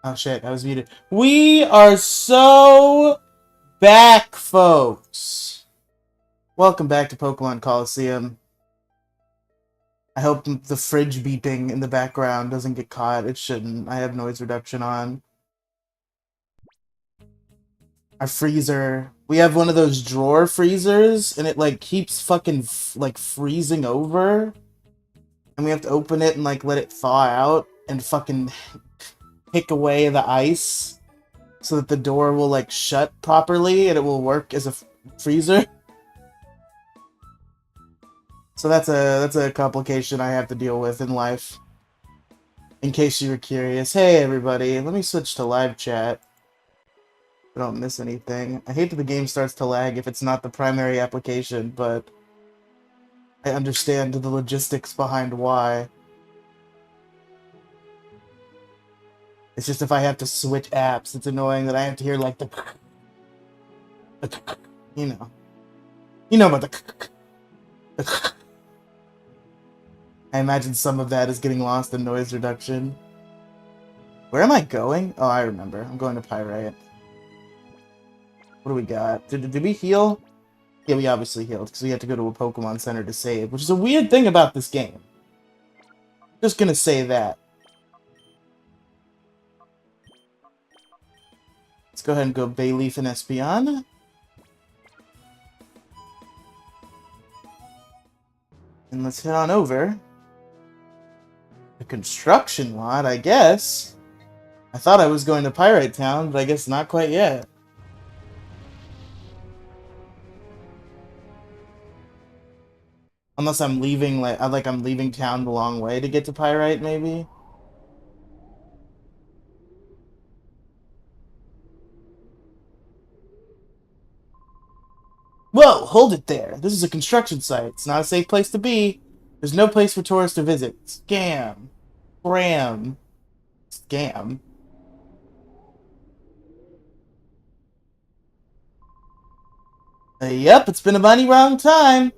Oh shit, I was muted. We are so back, folks. Welcome back to Pokemon Colosseum. I hope the fridge beeping in the background doesn't get caught. It shouldn't. I have noise reduction on. Our freezer. We have one of those drawer freezers, and it like keeps fucking like freezing over. And we have to open it and like let it thaw out and fucking pick away the ice so that the door will like shut properly and it will work as a freezer. So that's a complication I have to deal with in life. In case you were curious. Hey everybody, let me switch to live chat. I don't miss anything. I hate that the game starts to lag if it's not the primary application, but I understand the logistics behind why. It's just if I have to switch apps, it's annoying that I have to hear like the you know. You know about the I imagine some of that is getting lost in noise reduction. Where am I going? Oh, I remember. I'm going to Pyrite. What do we got? Did we heal? Yeah, we obviously healed, because we had to go to a Pokemon Center to save, which is a weird thing about this game. Just gonna say that. Let's go ahead and go Bayleaf and Espeon. And let's head on over. The construction lot, I guess. I thought I was going to Pyrite Town, but I guess not quite yet. Unless I'm leaving, like I'm leaving town the long way to get to Pyrite, maybe? Whoa, hold it there. This is a construction site. It's not a safe place to be. There's no place for tourists to visit. Scam. Scram. Scam. Yep, it's been a mighty long time.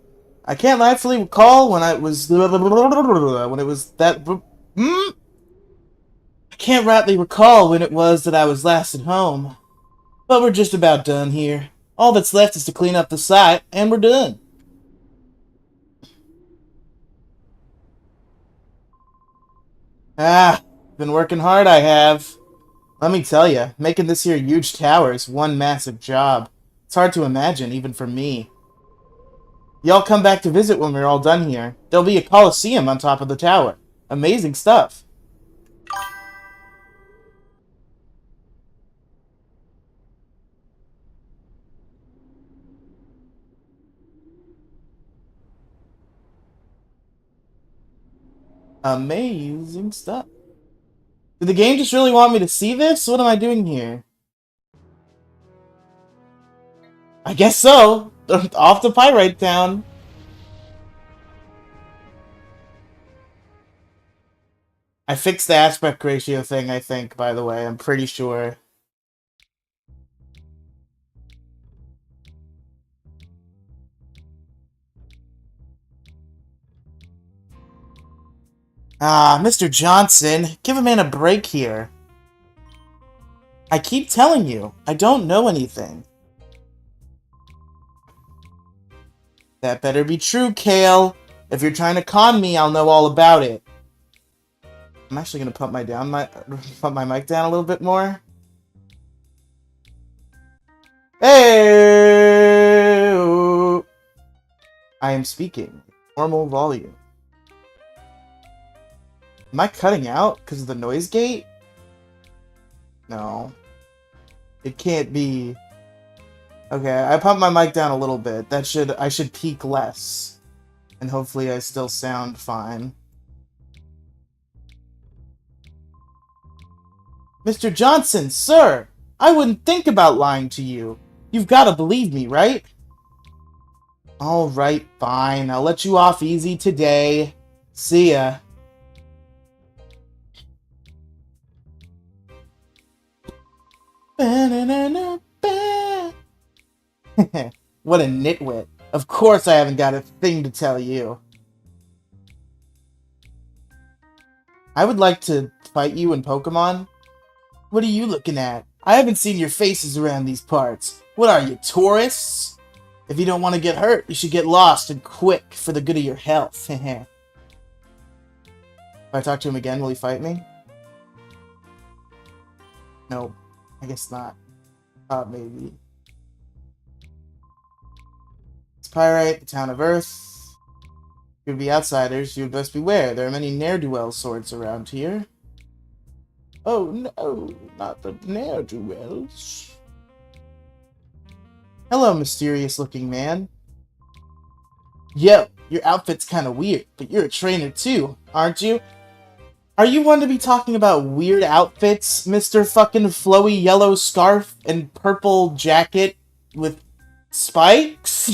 I can't rightfully recall when I was... When it was that... I can't rightly recall when it was that I was last at home. But we're just about done here. All that's left is to clean up the site, and we're done. Been working hard, I have. Let me tell you, making this here huge tower is one massive job. It's hard to imagine, even for me. Y'all come back to visit when we're all done here. There'll be a Colosseum on top of the tower. Amazing stuff. Amazing stuff. Did the game just really want me to see this? What am I doing here? I guess so. Off to Pyrite Town. I fixed the aspect ratio thing, I think, by the way. I'm pretty sure. Ah, Mr. Johnson, give a man a break here. I keep telling you, I don't know anything. That better be true, Kale. If you're trying to con me, I'll know all about it. I'm actually gonna pump my mic down a little bit more. Hey! I am speaking. Normal volume. Am I cutting out because of the noise gate? No. It can't be. Okay, I pumped my mic down a little bit. I should peak less. And hopefully I still sound fine. Mr. Johnson, sir! I wouldn't think about lying to you. You've got to believe me, right? Alright, fine. I'll let you off easy today. See ya. What a nitwit. Of course I haven't got a thing to tell you. I would like to fight you in Pokemon. What are you looking at? I haven't seen your faces around these parts. What are you, tourists? If you don't want to get hurt, you should get lost and quick for the good of your health. If I talk to him again, will he fight me? Nope. I guess not. Maybe. It's Pyrite, the town of Earth. If you'd be outsiders, you would best beware. There are many ne'er-do-well swords around here. Oh no, not the ne'er-do-wells. Hello, mysterious-looking man. Yo, your outfit's kinda weird, but you're a trainer too, aren't you? Are you one to be talking about weird outfits, Mr. fucking flowy yellow scarf and purple jacket with spikes?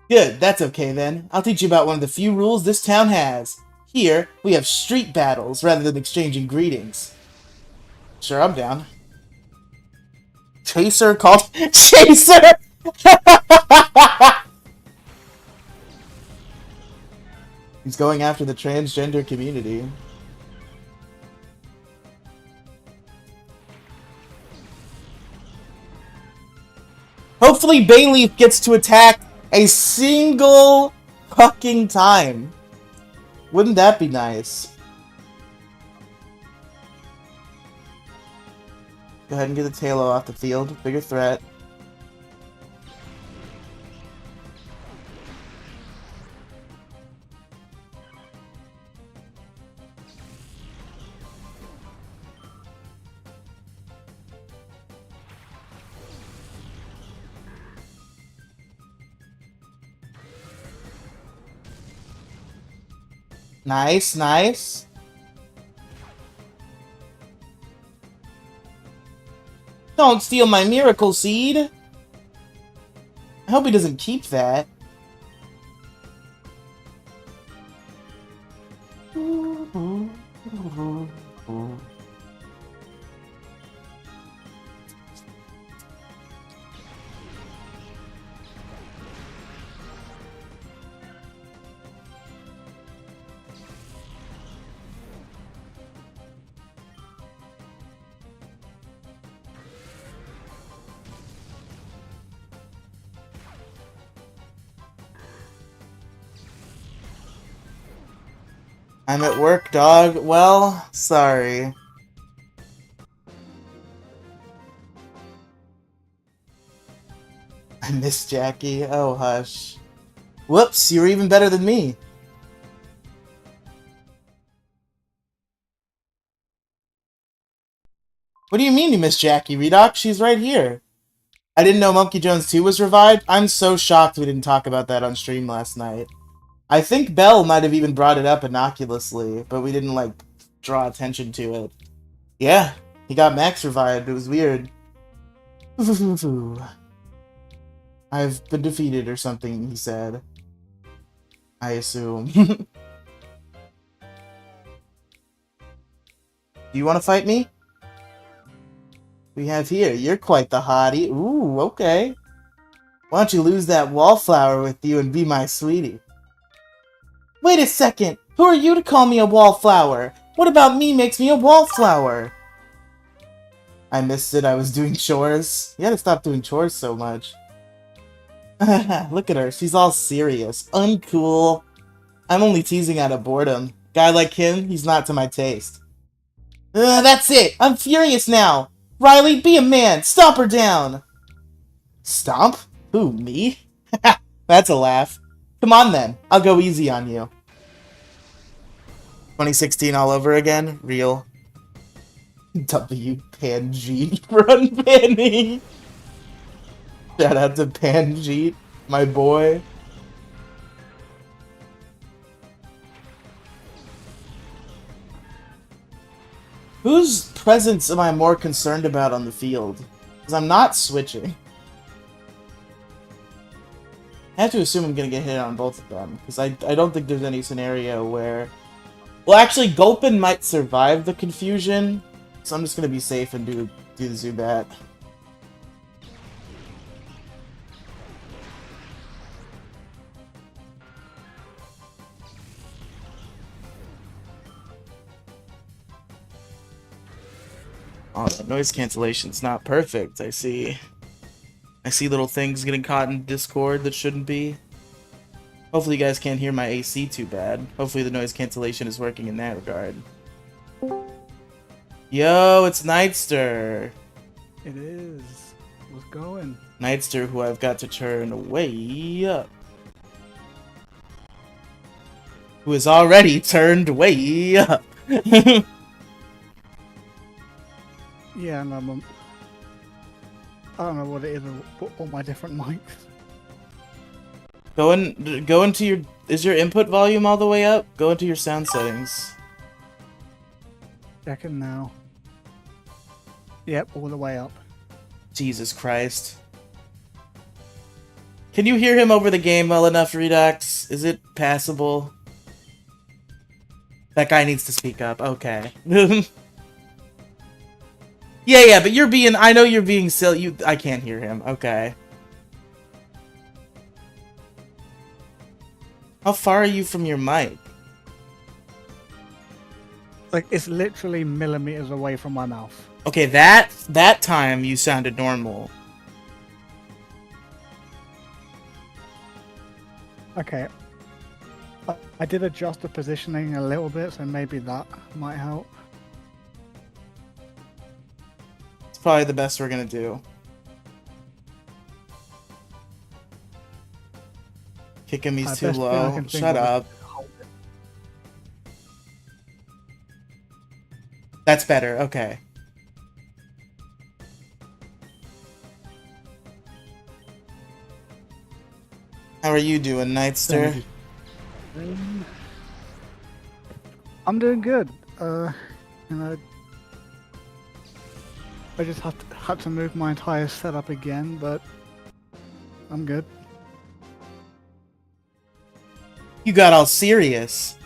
Good, that's okay then. I'll teach you about one of the few rules this town has. Here, we have street battles rather than exchanging greetings. Sure, I'm down. Chaser called Chaser! He's going after the transgender community. Hopefully Bayleaf gets to attack a single fucking time. Wouldn't that be nice? Go ahead and get the Talo off the field. Bigger threat. Nice, nice. Don't steal my miracle seed. I hope he doesn't keep that. I'm at work, dog. Well, sorry. I miss Jackie. Oh, hush. Whoops, you're even better than me. What do you mean you miss Jackie, Redoc? She's right here. I didn't know Monkey Jones 2 was revived. I'm so shocked we didn't talk about that on stream last night. I think Bell might have even brought it up innocuously, but we didn't, like, draw attention to it. Yeah, he got Max revived. It was weird. I've been defeated or something, he said. I assume. Do you want to fight me? We have here. You're quite the hottie. Ooh, okay. Why don't you lose that wallflower with you and be my sweetie? Wait a second! Who are you to call me a wallflower? What about me makes me a wallflower? I missed it. I was doing chores. You gotta stop doing chores so much. Look at her. She's all serious. Uncool. I'm only teasing out of boredom. Guy like him, he's not to my taste. That's it! I'm furious now! Riley, be a man! Stomp her down! Stomp? Who, me? That's a laugh. Come on then, I'll go easy on you. 2016 all over again? Real. W. Panjeet for unbanning. Shout out to Panjeet, my boy. Whose presence am I more concerned about on the field? Because I'm not switching. I have to assume I'm going to get hit on both of them, because I don't think there's any scenario where... Well, actually, Gulpin might survive the confusion, so I'm just going to be safe and do the Zubat. Oh, that noise cancellation's not perfect. I see little things getting caught in Discord that shouldn't be. Hopefully you guys can't hear my AC too bad. Hopefully the noise cancellation is working in that regard. Yo, it's Nightster. It is. What's going? Nightster, who I've got to turn way up. Who is already turned way up. Yeah, and I don't know what it is with all my different mics. Go into your... Is your input volume all the way up? Go into your sound settings. Checking now. Yep, all the way up. Jesus Christ. Can you hear him over the game well enough, Redux? Is it passable? That guy needs to speak up. Okay. Yeah, but you're being... I know you're being silly. I can't hear him. Okay. How far are you from your mic? Like, it's literally millimeters away from my mouth. Okay, that time you sounded normal. Okay. I did adjust the positioning a little bit, so maybe that might help. It's probably the best we're gonna do. Kick him, he's too low. Shut up. That's better, okay. How are you doing, Nightster? I'm doing good. You know, I just had to move my entire setup again, but I'm good. You got all serious.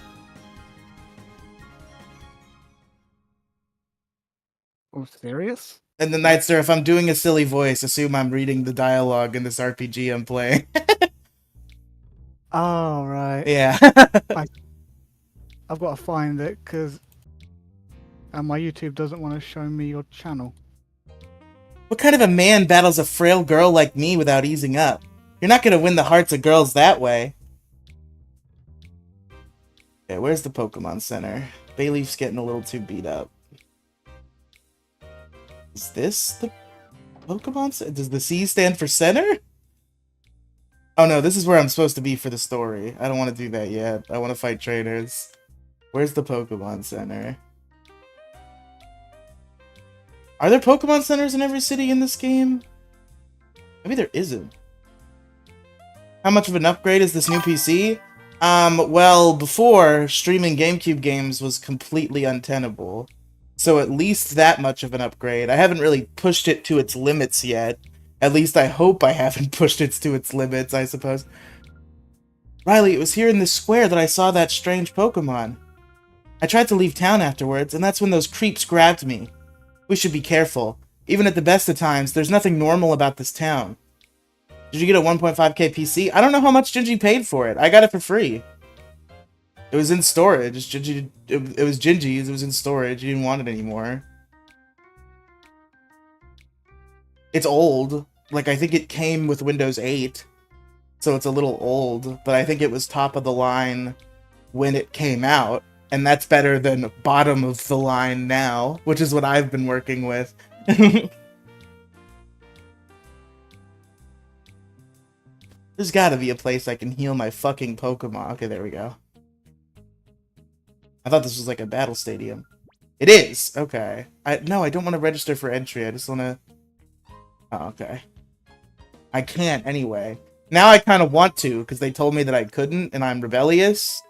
Oh, serious? And the Nightster, if I'm doing a silly voice, assume I'm reading the dialogue in this RPG I'm playing. Oh, right. Yeah. I've got to find it, because my YouTube doesn't want to show me your channel. What kind of a man battles a frail girl like me without easing up? You're not going to win the hearts of girls that way. Okay, where's the Pokemon Center? Bayleaf's getting a little too beat up. Is this the Pokemon Center? Does the C stand for center? Oh no, this is where I'm supposed to be for the story. I don't want to do that yet. I want to fight trainers. Where's the Pokemon Center? Are there Pokemon Centers in every city in this game? Maybe there isn't. How much of an upgrade is this new PC? Well, before, streaming GameCube games was completely untenable. So at least that much of an upgrade. I haven't really pushed it to its limits yet. At least I hope I haven't pushed it to its limits, I suppose. Riley, it was here in this square that I saw that strange Pokemon. I tried to leave town afterwards, and that's when those creeps grabbed me. We should be careful. Even at the best of times, there's nothing normal about this town. Did you get a 1.5k PC? I don't know how much Gingy paid for it. I got it for free. It was in storage. It was Gingy's. It was in storage. You didn't want it anymore. It's old. Like, I think it came with Windows 8. So it's a little old. But I think it was top of the line when it came out. And that's better than bottom of the line now, which is what I've been working with. There's gotta be a place I can heal my fucking Pokemon. Okay, there we go. I thought this was like a battle stadium. It is! Okay. No, I don't want to register for entry. I just want to... Oh, okay. I can't anyway. Now I kind of want to, because they told me that I couldn't, and I'm rebellious.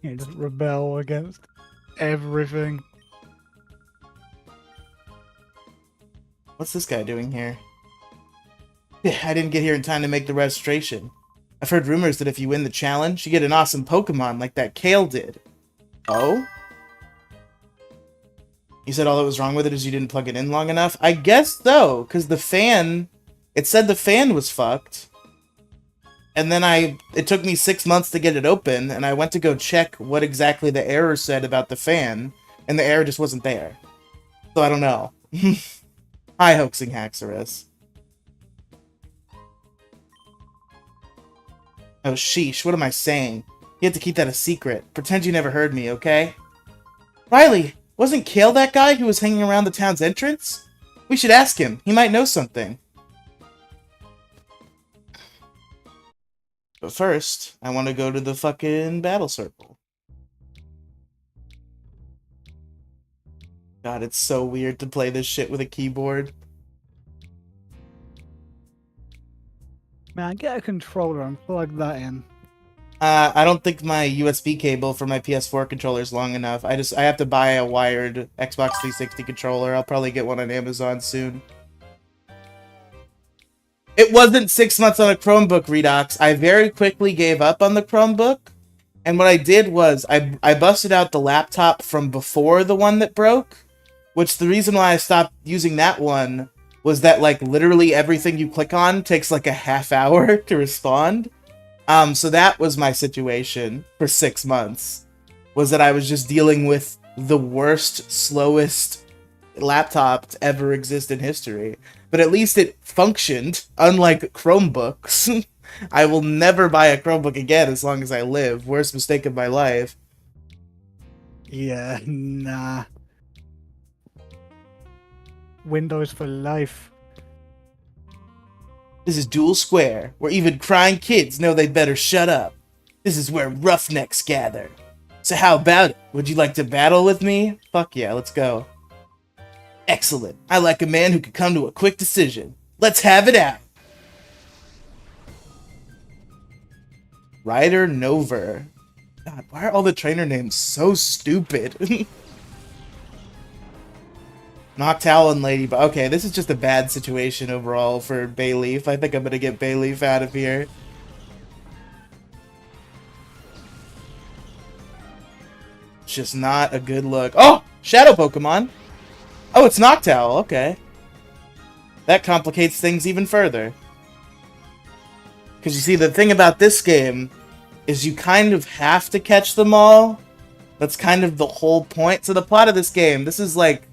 Yeah, just rebel against everything. What's this guy doing here? I didn't get here in time to make the registration. I've heard rumors that if you win the challenge, you get an awesome Pokemon like that Kale did. Oh? You said all that was wrong with it is you didn't plug it in long enough? I guess so, because the fan... It said the fan was fucked. And then it took me 6 months to get it open, and I went to go check what exactly the error said about the fan, and the error just wasn't there. So I don't know. Hi, Hoaxing Haxorus. Oh, sheesh, what am I saying? You have to keep that a secret. Pretend you never heard me, okay? Riley, wasn't Kale that guy who was hanging around the town's entrance? We should ask him. He might know something. But first, I want to go to the fucking battle circle. God, it's so weird to play this shit with a keyboard. Man, get a controller and plug that in. I don't think my USB cable for my PS4 controller is long enough. I have to buy a wired Xbox 360 controller. I'll probably get one on Amazon soon. It wasn't 6 months on a Chromebook, Redox. I very quickly gave up on the Chromebook. And what I did was I busted out the laptop from before the one that broke. Which the reason why I stopped using that one was that, like, literally everything you click on takes like a half hour to respond. So that was my situation for 6 months. Was that I was just dealing with the worst, slowest laptop to ever exist in history. But at least it functioned, unlike Chromebooks. I will never buy a Chromebook again as long as I live. Worst mistake of my life. Yeah, nah. Windows for life. This is Dual Square, where even crying kids know they'd better shut up. This is where roughnecks gather. So how about it? Would you like to battle with me? Fuck yeah, let's go. Excellent. I like a man who can come to a quick decision. Let's have it out. Ryder Nover. God, why are all the trainer names so stupid? Noctowl and Ladybug. Okay, this is just a bad situation overall for Bayleaf. I think I'm gonna get Bayleaf out of here. It's just not a good look. Oh! Shadow Pokemon! Oh, it's Noctowl. Okay. That complicates things even further. Because you see, the thing about this game is you kind of have to catch them all. That's kind of the whole point. So the plot of this game, this was like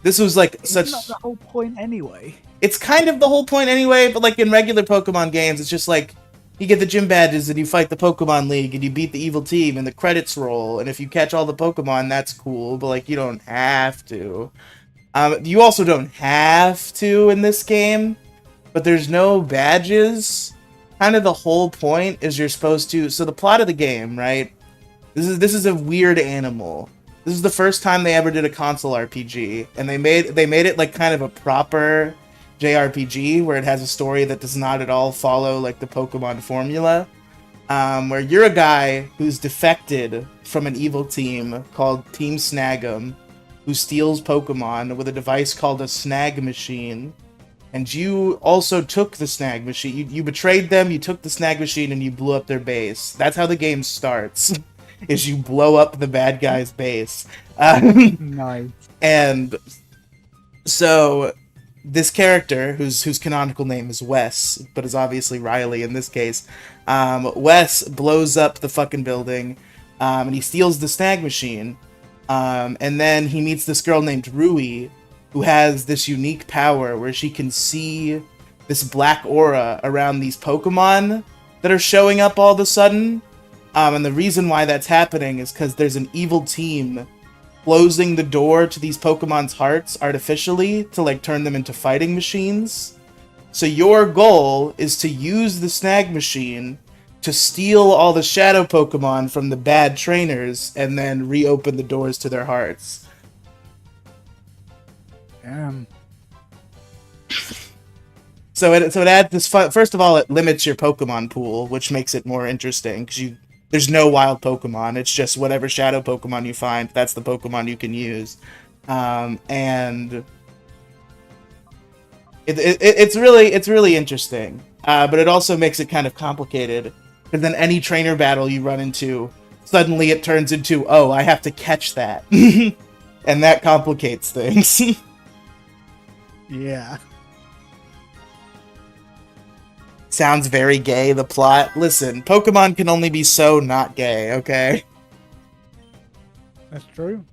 such... It's not the whole point anyway. It's kind of the whole point anyway, but like in regular Pokemon games, it's just like you get the gym badges and you fight the Pokemon League and you beat the evil team and the credits roll, and if you catch all the Pokemon, that's cool, but like you don't have to. You also don't have to in this game, but there's no badges. Kind of the whole point is you're supposed to... So the plot of the game, right? This is a weird animal. This is the first time they ever did a console RPG, and they made it like kind of a proper JRPG where it has a story that does not at all follow like the Pokemon formula. Where you're a guy who's defected from an evil team called Team Snag'em, who steals Pokemon with a device called a snag machine. And you also took the snag machine. You betrayed them, you took the snag machine, and you blew up their base. That's how the game starts. Is you blow up the bad guy's base. Nice. And so this character, whose canonical name is Wes, but is obviously Riley in this case, Wes blows up the fucking building, and he steals the snag machine. And then he meets this girl named Rui, who has this unique power where she can see this black aura around these Pokemon that are showing up all of a sudden. And the reason why that's happening is because there's an evil team closing the door to these Pokemon's hearts artificially to like turn them into fighting machines. So your goal is to use the snag machine to steal all the shadow Pokemon from the bad trainers and then reopen the doors to their hearts. Damn. So it adds this fun. First of all, it limits your Pokemon pool, which makes it more interesting because there's no wild Pokemon. It's just whatever shadow Pokemon you find, that's the Pokemon you can use. And it's really interesting. But it also makes it kind of complicated because then any trainer battle you run into, suddenly it turns into, oh, I have to catch that, and that complicates things. Yeah. Sounds very gay, the plot. Listen, Pokemon can only be so not gay, okay? That's true.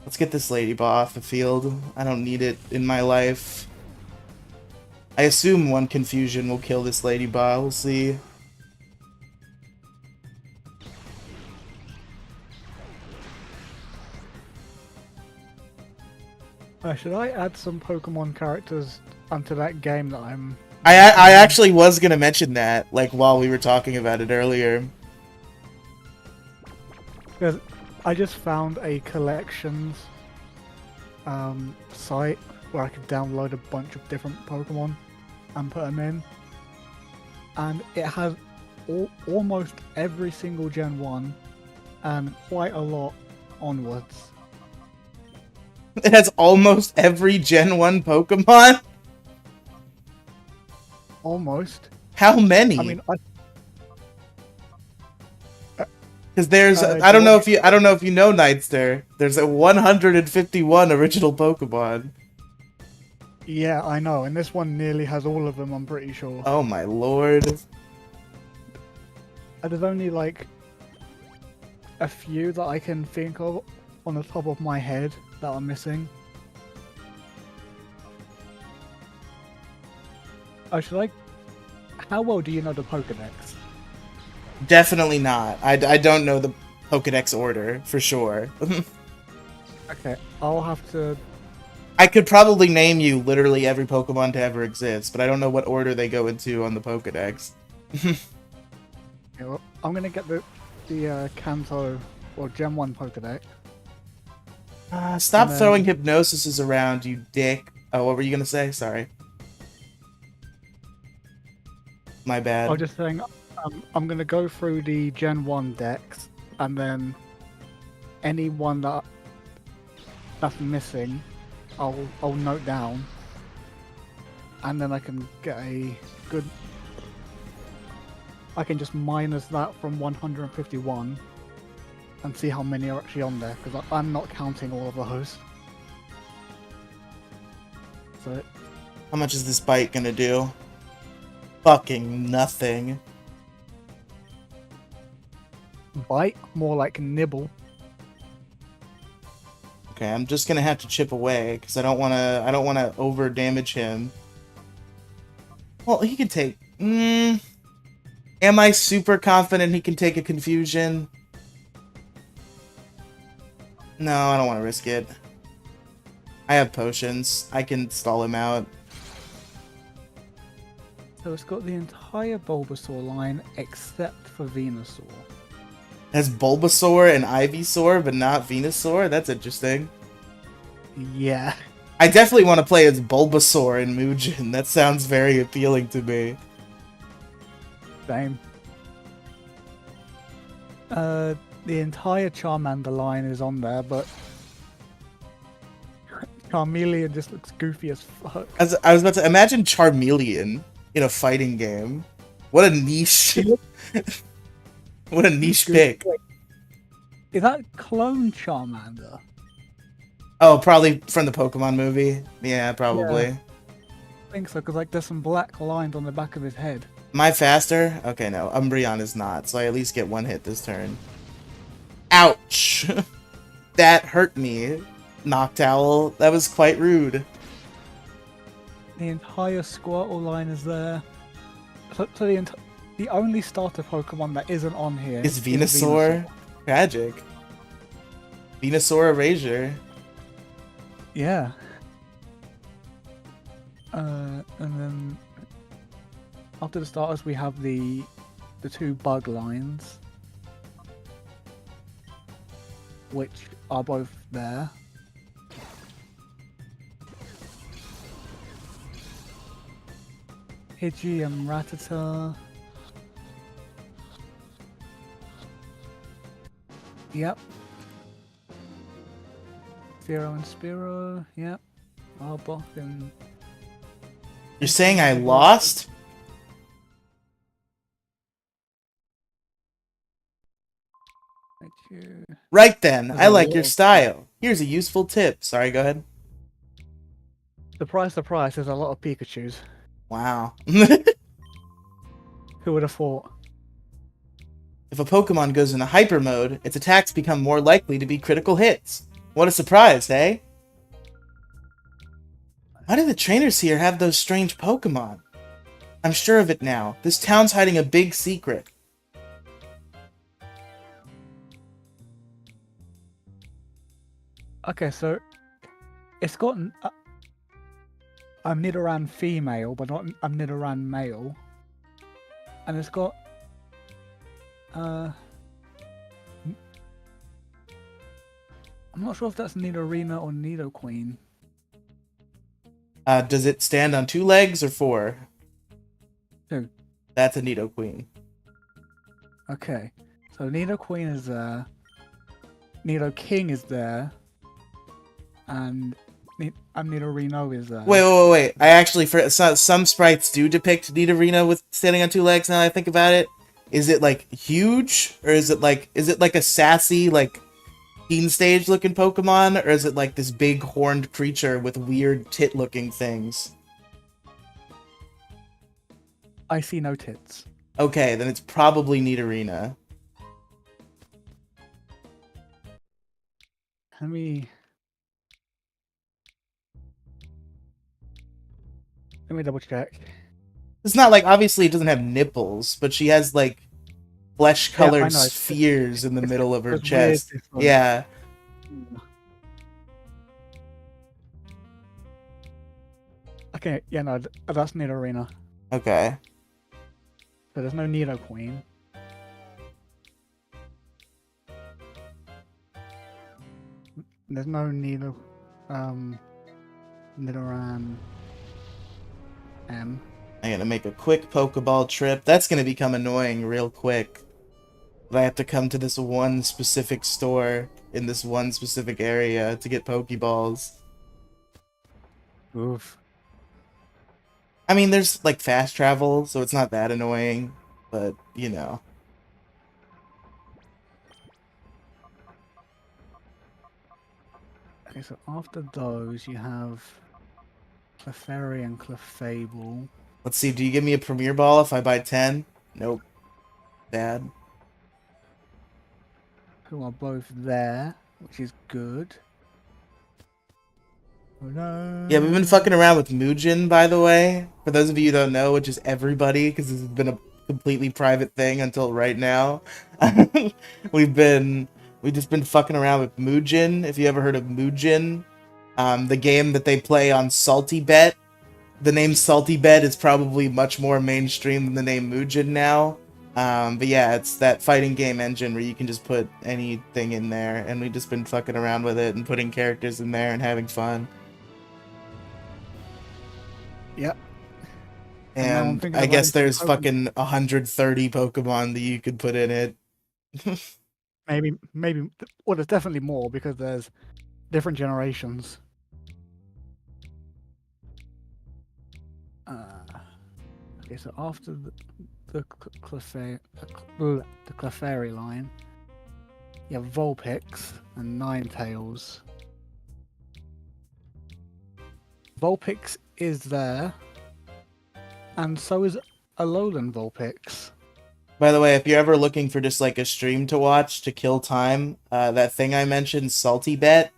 Let's get this Lady Ball off the field. I don't need it in my life. I assume one confusion will kill this Lady Ball. We'll see. Should I add some Pokemon characters onto that game that I'm... I actually was gonna mention that, like, while we were talking about it earlier. Because I just found a collections site where I could download a bunch of different Pokemon and put them in. And it has almost every single Gen 1 and quite a lot onwards. It has almost every Gen 1 Pokemon? Almost. How many? I mean, because there's I don't know if you know Nightster. There's a 151 original Pokemon. Yeah, I know, and this one nearly has all of them, I'm pretty sure. Oh my lord. And there's only like a few that I can think of on the top of my head that are missing. Oh, how well do you know the Pokedex? Definitely not. I don't know the Pokedex order, for sure. Okay, I'll have to... I could probably name you literally every Pokemon to ever exist, but I don't know what order they go into on the Pokedex. Okay, well, I'm gonna get the Kanto, or Gen 1 Pokedex. Stop throwing hypnosises around, you dick. Oh, what were you gonna say? Sorry. My bad. I was just saying, I'm gonna go through the Gen 1 decks, and then any one that's missing, I'll note down, and then I can get a good... I can just minus that from 151 and see how many are actually on there, because I'm not counting all of those. So, how much is this bite gonna do? Fucking nothing. Bite? More like nibble. Okay, I'm just gonna have to chip away because I don't wanna over damage him. Well, he can take. Am I super confident he can take a confusion? No, I don't want to risk it. I have potions. I can stall him out. So it's got the entire Bulbasaur line except for Venusaur. It has Bulbasaur and Ivysaur, but not Venusaur? That's interesting. Yeah. I definitely want to play as Bulbasaur and Muujin. That sounds very appealing to me. Same. The entire Charmander line is on there, but Charmeleon just looks goofy as fuck. As I was about to imagine Charmeleon in a fighting game. What a niche. What a niche pick. Is that clone Charmander? Oh, probably from the Pokemon movie. Yeah, probably. Yeah, I think so, because like there's some black lines on the back of his head. Am I faster? Okay, no. Umbreon is not, so I at least get one hit this turn. Ouch! That hurt me, Noctowl. That was quite rude. The entire Squirtle line is there. So the only starter Pokemon that isn't on here is Venusaur. Tragic. Venusaur Erasure. Yeah. And then after the starters, we have the two bug lines, which are both there. Pidgey and Rattata. Yep. Fearow and Spearow. Yep. Arbok and... You're saying I lost? Right then, I like your style. Here's a useful tip. Sorry, go ahead. Surprise, surprise, there's a lot of Pikachus. Wow. Who would have thought? If a Pokemon goes into hyper mode, its attacks become more likely to be critical hits. What a surprise, eh? Why do the trainers here have those strange Pokemon? I'm sure of it now. This town's hiding a big secret. Okay, so it's got a Nidoran female, but not a Nidoran male. And it's got I'm not sure if that's Nidorina or Nidoqueen. Does it stand on 2 legs or 4? Two. That's a Nidoqueen. Okay, so Nidoqueen is there, Nidoking is there, and Nidorino is there. Wait. I actually, some sprites do depict Nidorina with standing on 2 legs now that I think about it. Is it, like, huge? Or is it like a sassy, like, teen stage looking Pokemon? Or is it like this big horned creature with weird tit looking things? I see no tits. Okay, then it's probably Nidorina. Let me double check. It's not like, obviously it doesn't have nipples, but she has like flesh-colored Yeah, spheres in the middle of her it's chest. weird, Yeah. Okay, yeah, no, that's Nidorina. Okay. So there's no Nidoqueen. There's no Nidoran M. I'm gonna make a quick Pokeball trip. That's gonna become annoying real quick. I have to come to this one specific store in this one specific area to get Pokeballs. Oof. I mean, there's like fast travel, so it's not that annoying, but you know. Okay, so after those you have Clefairy and Clefable. Let's see, do you give me a Premier Ball if I buy 10? Nope. Bad. Who are both there, which is good. Oh no. Yeah, we've been fucking around with Muujin, by the way. For those of you who don't know, which is everybody, because this has been a completely private thing until right now. We've just been fucking around with Muujin. If you ever heard of Muujin, the game that they play on Salty Bet. The name Salty Bet is probably much more mainstream than the name Muujin now. But yeah, it's that fighting game engine where you can just put anything in there, and we've just been fucking around with it and putting characters in there and having fun. Yep. And I guess there's fucking 130 Pokemon that you could put in it. maybe, well, there's definitely more because there's different generations. Okay, so after the Clefairy line, you have Vulpix and Ninetales. Vulpix is there, and so is Alolan Vulpix. By the way, if you're ever looking for just like a stream to watch to kill time, that thing I mentioned, Salty Bet,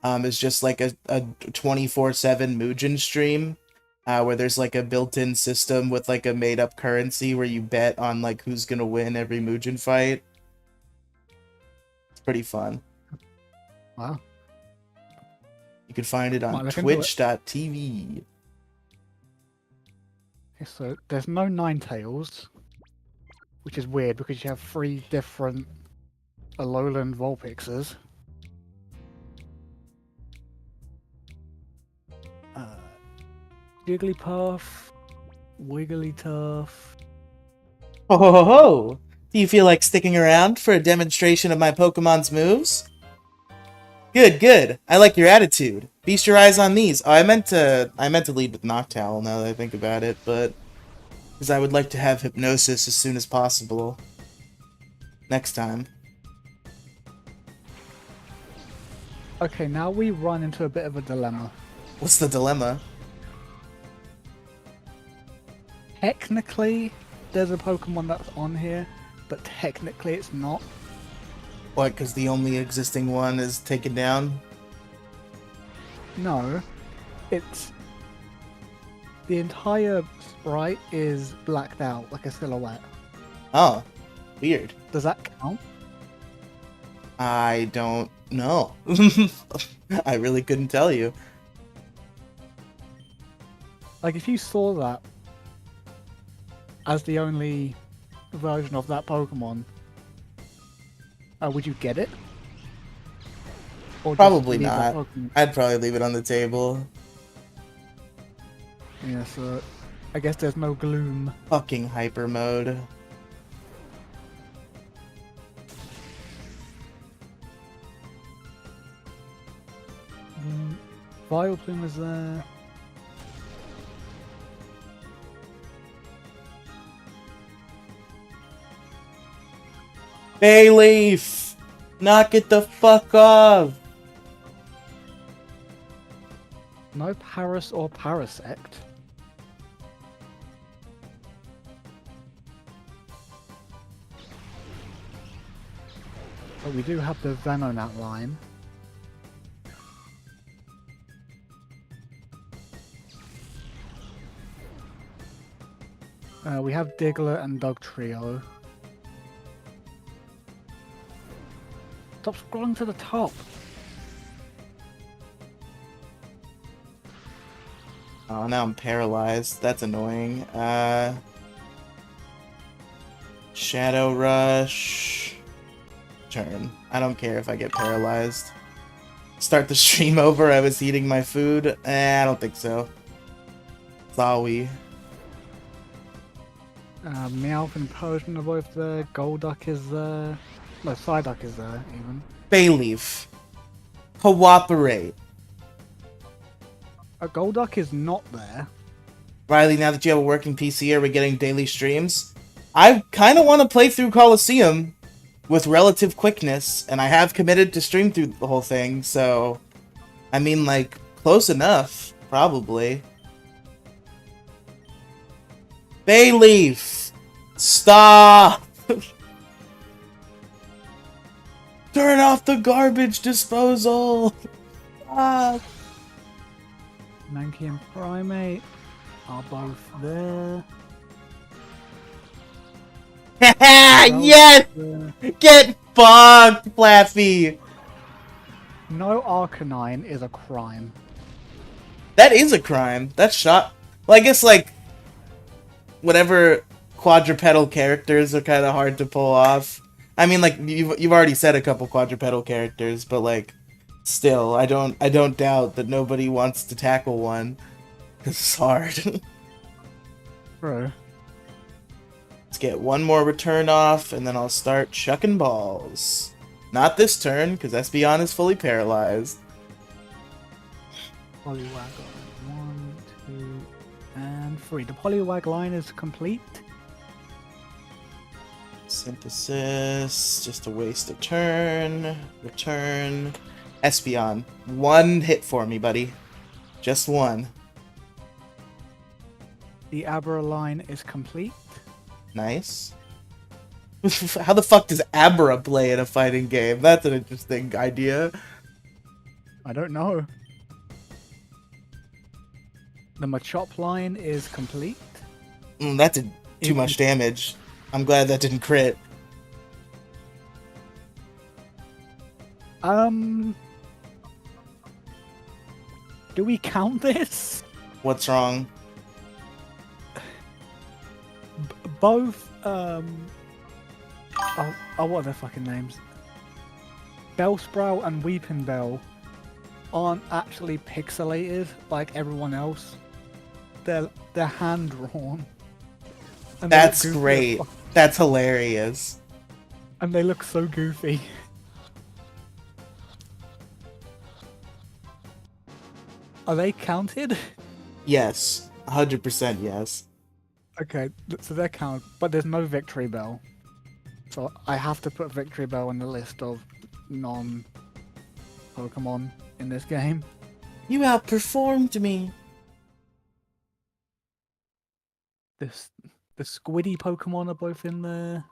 is just like a 24/7 Muujin stream, where there's like a built-in system with like a made-up currency where you bet on like who's gonna win every Muujin fight. It's pretty fun. Wow. You can find it on twitch.tv. Okay, so there's no Ninetales, which is weird because you have 3 different Alolan Vulpixes. Jigglypuff, Wigglytuff. Ho ho ho ho! Do you feel like sticking around for a demonstration of my Pokemon's moves? Good. I like your attitude. Feast your eyes on these. Oh, I meant to lead with Noctowl now that I think about it, but because I would like to have Hypnosis as soon as possible. Next time. Okay, now we run into a bit of a dilemma. What's the dilemma? technically there's a Pokemon that's on here, but technically it's not. What, because the only existing one is taken down? No, it's the entire sprite is blacked out like a silhouette. Oh, weird. Does that count? I don't know. I really couldn't tell you. Like, if you saw that as the only version of that Pokemon, would you get it? Or just Probably leave that not. Pokemon? I'd probably leave it on the table. Yeah, so I guess there's no Gloom. Fucking hyper mode. Vileplume is there. Bayleaf! Knock it the fuck off! No Paris or Parasect. But we do have the Venonat line. We have Diglett and Dugtrio. Stop scrolling to the top. Oh, now I'm paralyzed. That's annoying. Shadow Rush. Turn. I don't care if I get paralyzed. Start the stream over. I was eating my food. I don't think so. Zawi. Meowth and Persian are both there. Golduck is there. No, Psyduck is there, even. Bayleaf. Cooperate. Golduck is not there. Riley, now that you have a working PC, are we getting daily streams? I kind of want to play through Colosseum with relative quickness, and I have committed to stream through the whole thing, so... I mean, like, close enough, probably. Bayleaf! Stop! Turn off the garbage disposal! Stop! Mankey and Primate are both there. Yes! Get fucked, Flaffy! No Arcanine is a crime. That is a crime. That's shot. Well, I guess, like, whatever quadrupedal characters are kind of hard to pull off. I mean, like, you've already said a couple quadrupedal characters, but, like, still, I don't doubt that nobody wants to tackle one. It's hard. Bro. Let's get one more return off, and then I'll start chucking balls. Not this turn, because Espeon is fully paralyzed. Poliwag line 1, 2, and 3. The Poliwag line is complete. Synthesis, just a waste of turn. Return. Espeon, one hit for me, buddy. Just one. The Abra line is complete. Nice. How the fuck does Abra play in a fighting game? That's an interesting idea. I don't know. The Machop line is complete. That did too much damage. I'm glad that didn't crit. Do we count this? What's wrong? Both, what are their fucking names? Bellsprout and Weeping Bell aren't actually pixelated like everyone else. They're hand-drawn. That's great. That's hilarious. And they look so goofy. Are they counted? Yes. 100% yes. Okay, so they're counted, but there's no Victory Bell. So I have to put Victory Bell on the list of non-Pokemon in this game. You outperformed me. this the squiddy Pokemon are both in there.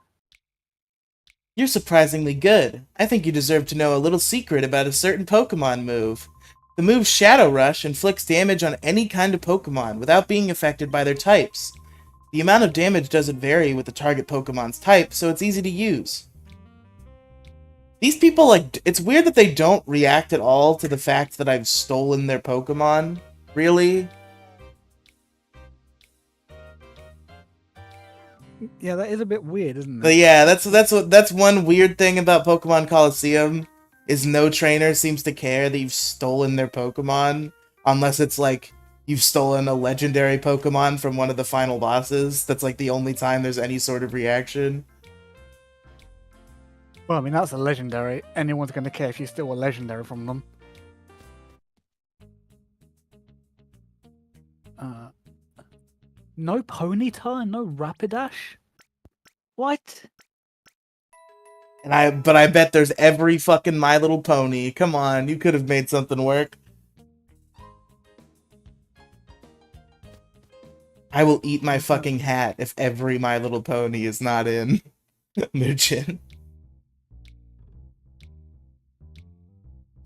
You're surprisingly good. I think you deserve to know a little secret about a certain Pokemon move. The move Shadow Rush inflicts damage on any kind of Pokemon without being affected by their types. The amount of damage doesn't vary with the target Pokemon's type, so it's easy to use. These people, like, it's weird that they don't react at all to the fact that I've stolen their Pokemon. Really? Yeah, that is a bit weird, isn't it? But yeah, that's one weird thing about Pokemon Colosseum, is no trainer seems to care that you've stolen their Pokemon, unless it's like you've stolen a legendary Pokemon from one of the final bosses. That's like the only time there's any sort of reaction. Well, I mean, that's a legendary. Anyone's going to care if you steal a legendary from them. No Ponyta, no Rapidash? What? But I bet there's every fucking My Little Pony. Come on, you could have made something work. I will eat my fucking hat if every My Little Pony is not in Muchin.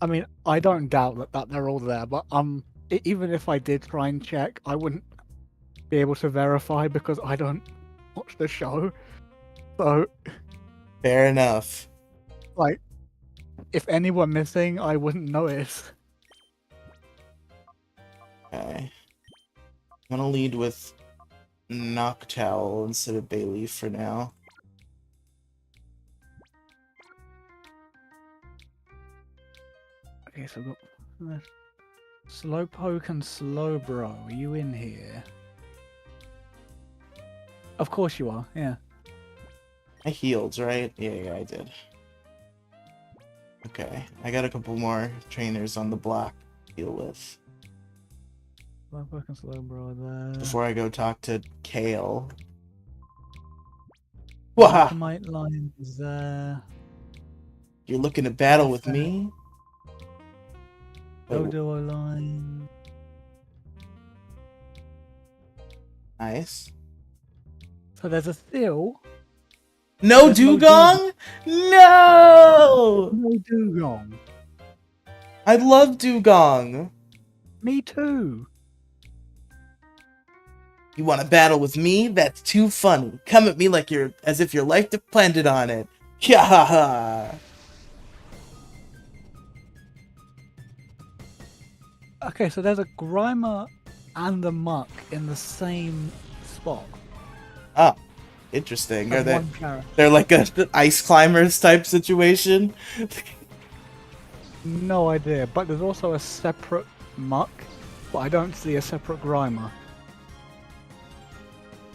I mean, I don't doubt that they're all there, but even if I did try and check, I wouldn't be able to verify because I don't watch the show. So, fair enough. Like, if any were missing, I wouldn't notice. Okay. I'm gonna lead with Noctowl instead of Bayleaf for now. Okay, so we've got Slowpoke and Slowbro. Are you in here? Of course you are, yeah. I healed, right? Yeah, I did. Okay, I got a couple more trainers on the block to deal with. Slowpoke and Slowbro are there. Before I go talk to Kale. Waha! Might Lion is there. You're looking to battle with me? Dodo line. Nice. So there's a Seal. No Dugong? No! No Dugong. I love Dugong. Me too. You want to battle with me? That's too funny. Come at me like as if your life depended on it. Ha ha ha! Okay, so there's a Grimer and a Muck in the same spot. Oh, interesting. Are As they? They're like a ice climbers type situation. No idea, but there's also a separate Muck, but I don't see a separate Grimer.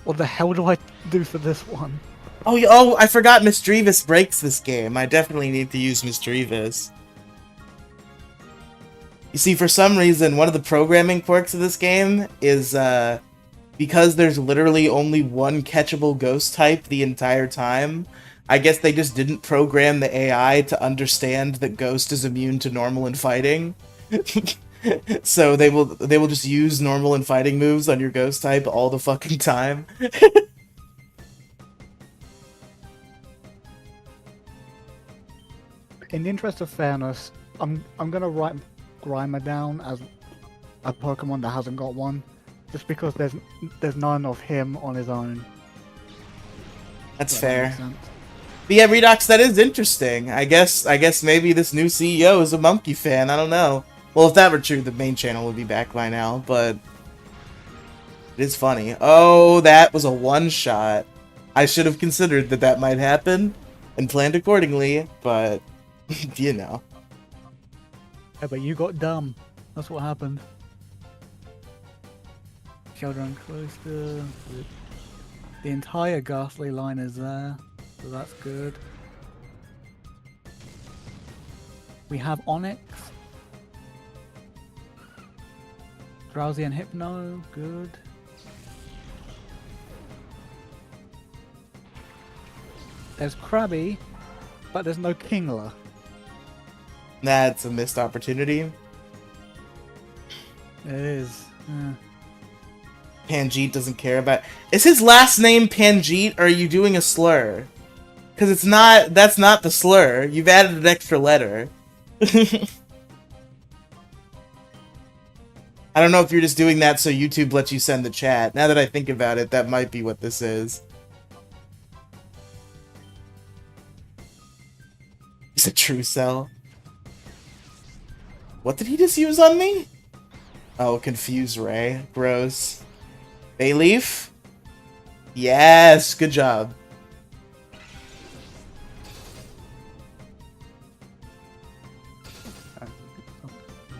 What the hell do I do for this one? Oh, I forgot Misdreavus breaks this game. I definitely need to use Misdreavus. You see, for some reason, one of the programming quirks of this game is, because there's literally only one catchable ghost type the entire time, I guess they just didn't program the AI to understand that Ghost is immune to normal and fighting. So they will just use normal and fighting moves on your Ghost type all the fucking time. In the interest of fairness, I'm gonna write Grimer down as a Pokemon that hasn't got one, just because there's none of him on his own. That's fair. But yeah, Redox, that is interesting. I guess maybe this new CEO is a Monkey fan. I don't know. Well, if that were true, the main channel would be back by now, but it is funny. Oh, that was a one-shot. I should have considered that might happen and planned accordingly, but you know. Yeah, but you got dumb. That's what happened. Children close to the entire Ghastly line is there, so that's good. We have Onyx, Drowsy and Hypno, good. There's Krabby, but there's no Kingler. That's a missed opportunity. It is. Yeah. Panjeet doesn't care about... Is his last name Panjeet, or are you doing a slur? Because it's not... That's not the slur. You've added an extra letter. I don't know if you're just doing that so YouTube lets you send the chat. Now that I think about it, that might be what this is. He's a true cell. What did he just use on me? Oh, Confuse Ray. Gross. Bayleaf? Yes, good job.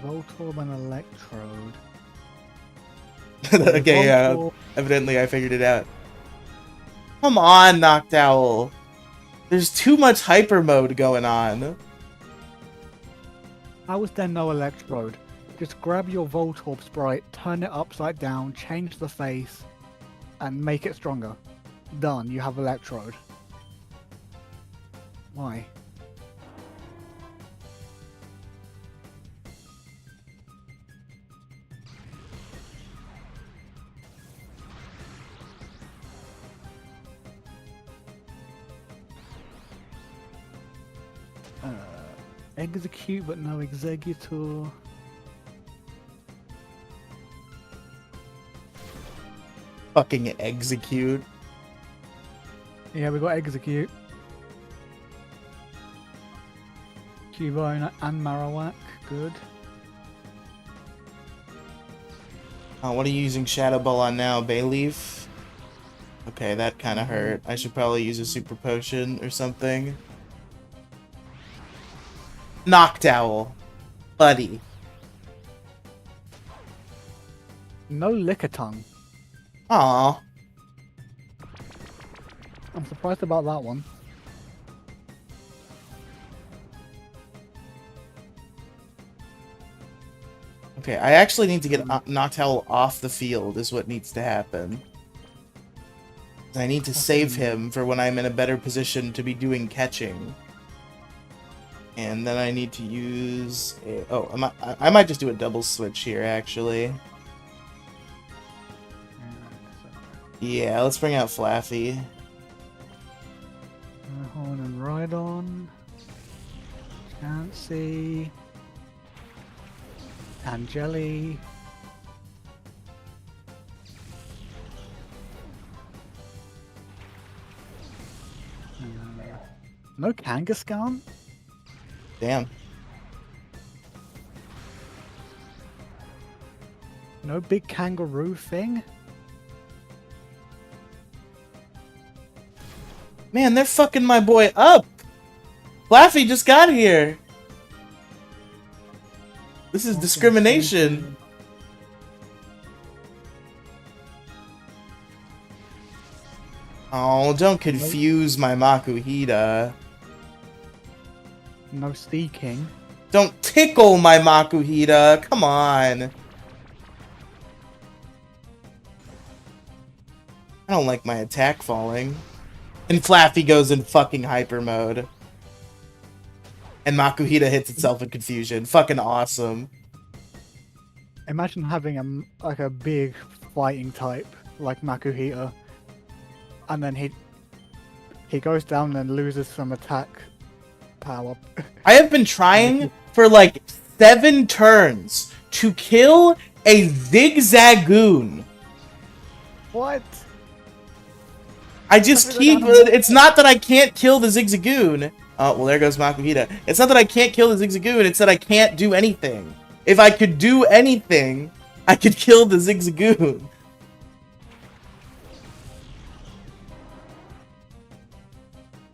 Voltorb and Electrode. Okay, yeah. Evidently I figured it out. Come on, Noctowl. There's too much hyper mode going on. How is there no Electrode? Just grab your Voltorb sprite, turn it upside down, change the face, and make it stronger. Done, you have Electrode. Why? Execute but no Executor. Fucking execute. Yeah, we got Execute. Cubone and Marowak, good. What are you using Shadow Ball on now? Bayleaf? Okay, that kind of hurt. I should probably use a Super Potion or something. Noctowl. Buddy. No Lickitung. Aww. I'm surprised about that one. Okay, I actually need to get Noctowl off the field is what needs to happen. I need to save him for when I'm in a better position to be doing catching. And then I need to use... I might just do a double switch here, actually. Yeah, let's bring out Flaffy. Horn and Rhydon. Chansey. Angeli. No Kangaskhan? Damn. No big kangaroo thing? Man, they're fucking my boy up! Flaffy just got here! This is discrimination. Oh, don't confuse my Makuhita. No Steaking. Don't tickle my Makuhita! Come on! I don't like my attack falling. And Flaffy goes in fucking hyper mode. And Makuhita hits itself in confusion. Fucking awesome. Imagine having a big fighting type like Makuhita, and then he goes down and loses some attack power. I have been trying for like 7 turns to kill a Zigzagoon. What? I just keep... It's not that I can't kill the Zigzagoon. Oh, well, there goes Makuhita. It's not that I can't kill the Zigzagoon, it's that I can't do anything. If I could do anything, I could kill the Zigzagoon.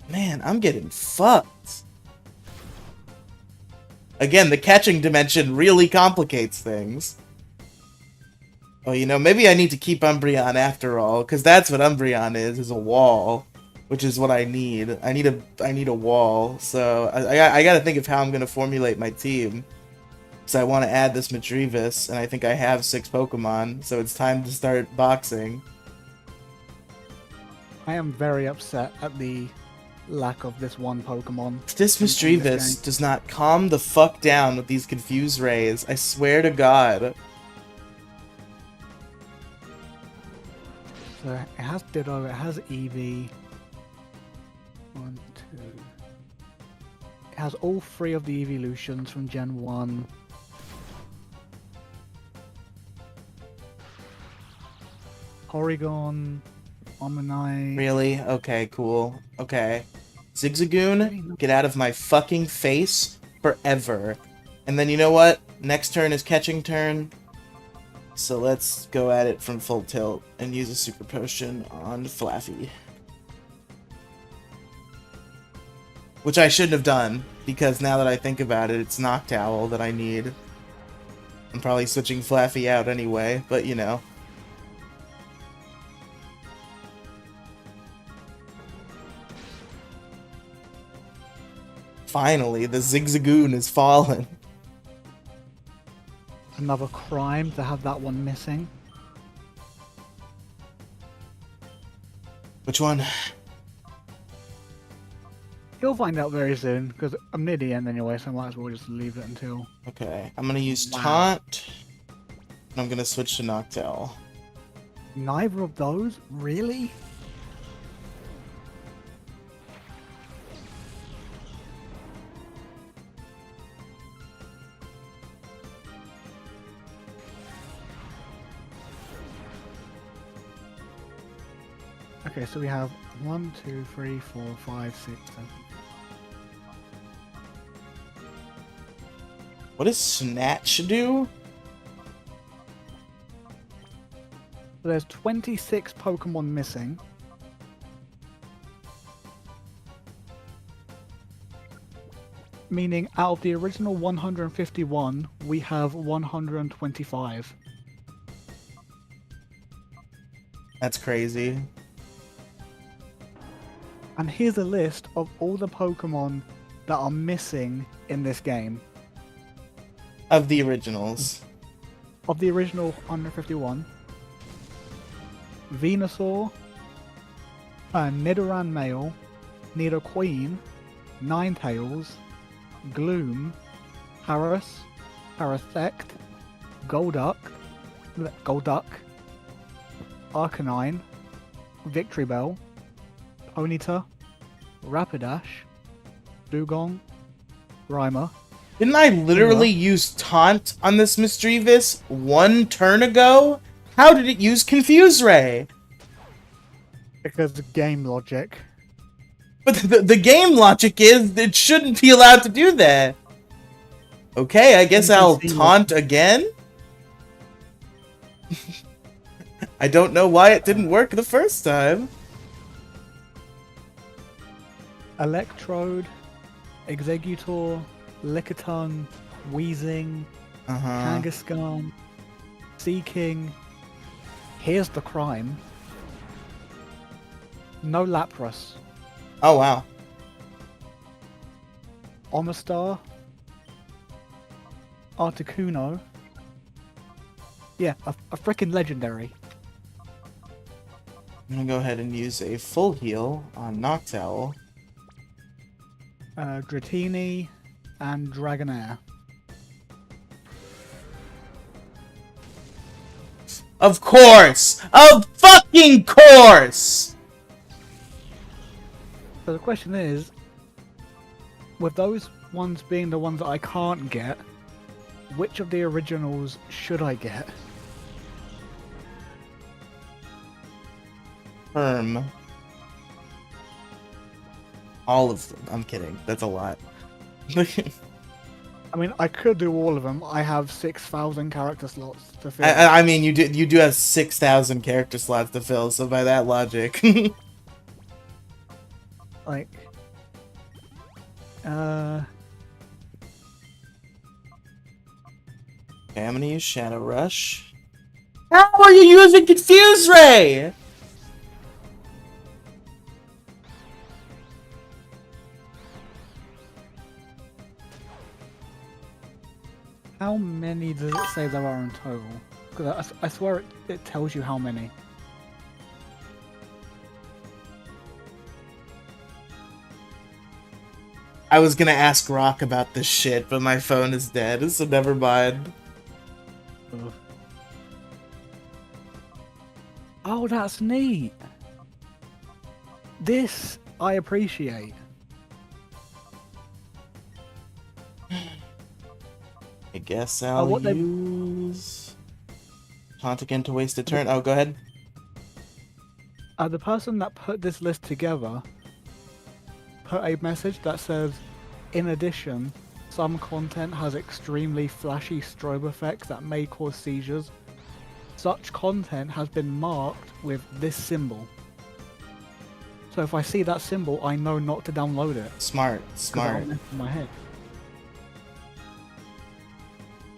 Man, I'm getting fucked. Again, the catching dimension really complicates things. Oh, you know, maybe I need to keep Umbreon after all, because that's what Umbreon is a wall. Which is what I need. I need a wall. So I gotta think of how I'm gonna formulate my team. So I want to add this Madrivis, and I think I have 6 Pokemon, so it's time to start boxing. I am very upset at the lack of this one Pokemon. If this Madrivis does not calm the fuck down with these Confuse Rays, I swear to God. So it has Ditto, it has Eevee. 1, 2. It has all 3 of the evolutions from Gen 1. Porygon, Omanyte. Really? Okay, cool. Okay. Zigzagoon, get out of my fucking face forever. And then you know what? Next turn is catching turn. So let's go at it from full tilt and use a super potion on Flaffy. Which I shouldn't have done, because now that I think about it, it's Noctowl that I need. I'm probably switching Flaffy out anyway, but you know. Finally, the Zigzagoon is fallen. Another crime to have that one missing. Which one? You'll find out very soon, because I'm near the end anyway, so I might as well just leave it until... Okay, I'm gonna use Taunt, and I'm gonna switch to Noctowl. Neither of those? Really? Okay, so we have 1, 2, 3, 4, 5, 6, 7. What does Snatch do? So there's 26 Pokemon missing. Meaning out of the original 151, we have 125. That's crazy. And here's a list of all the Pokemon that are missing in this game. Of the originals. Of the original 151. Venusaur, Nidoran Male, Nidoqueen, Ninetales, Gloom, Paras, Parasect, Golduck, Arcanine, Victreebel, Ponyta, Rapidash, Dugong, Grimer. Didn't I literally use Taunt on this Misdreavus one turn ago? How did it use Confuse Ray? Because of game logic. But the game logic is it shouldn't be allowed to do that. Okay, I guess I'll taunt again? I don't know why it didn't work the first time. Electrode, Exeggutor, Lickitung, Weezing, Kangaskhan, Seaking. Here's the crime. No Lapras. Oh, wow. Omastar. Articuno. Yeah, a freaking legendary. I'm gonna go ahead and use a full heal on Noctowl. Dratini and Dragonair. Of course! Of fucking course! So the question is, with those ones being the ones that I can't get, which of the originals should I get? All of them. I'm kidding. That's a lot. I mean, I could do all of them. I have 6,000 character slots to fill. I mean, you do have 6,000 character slots to fill, so by that logic. Like, Okay, I'm gonna use Shadow Rush. How are you using Confuse Ray? how many does it say there are in total? Because I swear it tells you how many. I was gonna ask Rock about this shit, but my phone is dead, so never mind. Ugh. Oh, that's neat. This I appreciate. I guess I'll What they use taunt again to waste a turn. Oh, go ahead. the person that put this list together put a message that says, in addition, some content has extremely flashy strobe effects that may cause seizures. Such content has been marked with this symbol. So if I see that symbol, I know not to download it. Smart, 'Cause smart. that'll mess with my head.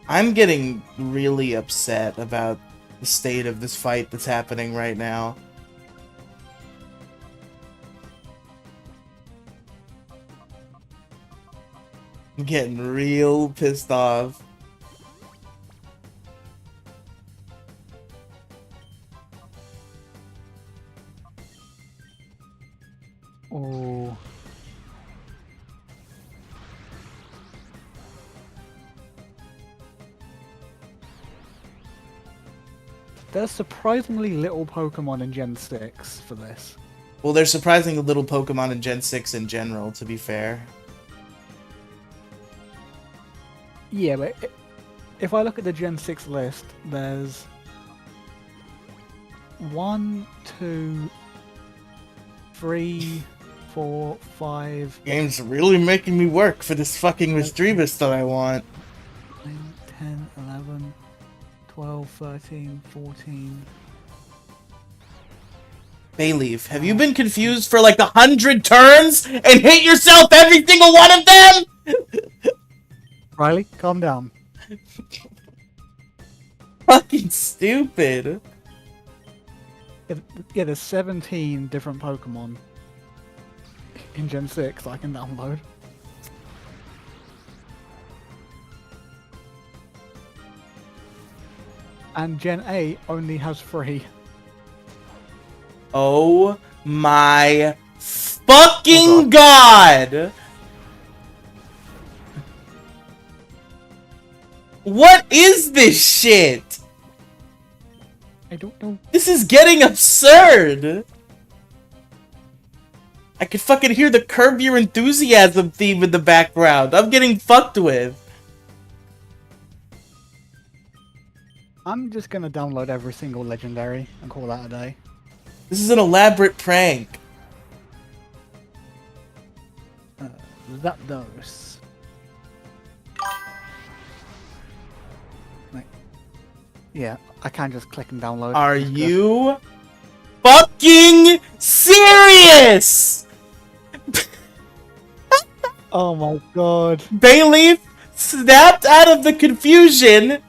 I'm getting really upset about the state of this fight that's happening right now. I'm getting real pissed off. Oh. There's surprisingly little Pokemon in Gen 6 for this. Well, there's surprisingly little Pokemon in Gen 6 in general, to be fair. Yeah, but if I look at the Gen 6 list, there's 1, 2, 3, 4, 5, Game's really making me work for this fucking Misdreavus that I want. 9, 10, 11, 12, 13, 14. Bayleaf, have you been confused for like 100 turns and hit yourself every single one of them? Riley, calm down. Fucking stupid. Yeah, there's 17 different Pokemon in Gen 6 I can download. And Gen 8 only has 3. Oh my fucking god! What is this shit? I don't know. This is getting absurd! I could fucking hear the Curb Your Enthusiasm theme in the background. I'm getting fucked with. I'm just gonna download every single legendary and call that a day. This is an elaborate prank. Zapdos. Like, yeah, I can't just click and download. Are you fucking serious? Oh my god. Bayleaf snapped out of the confusion,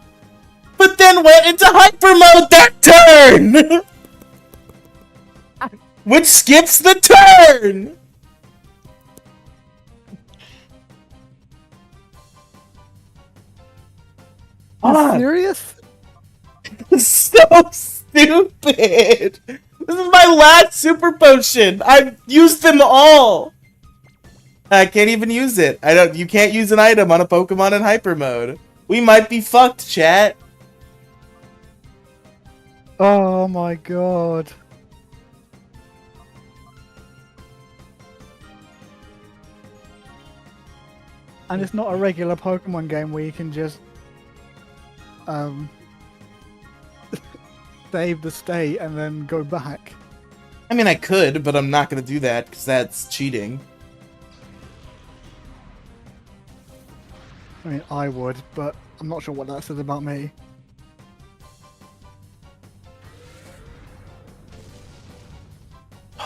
but then went into hyper mode that turn! Which skips the turn! Are you serious? So stupid! This is my last super potion! I've used them all! I can't even use it. You can't use an item on a Pokemon in hyper mode. We might be fucked, chat. Oh my god. And it's not a regular Pokemon game where you can just save the state and then go back. I mean, I could, but I'm not gonna do that because that's cheating. I mean, I would, but I'm not sure what that says about me.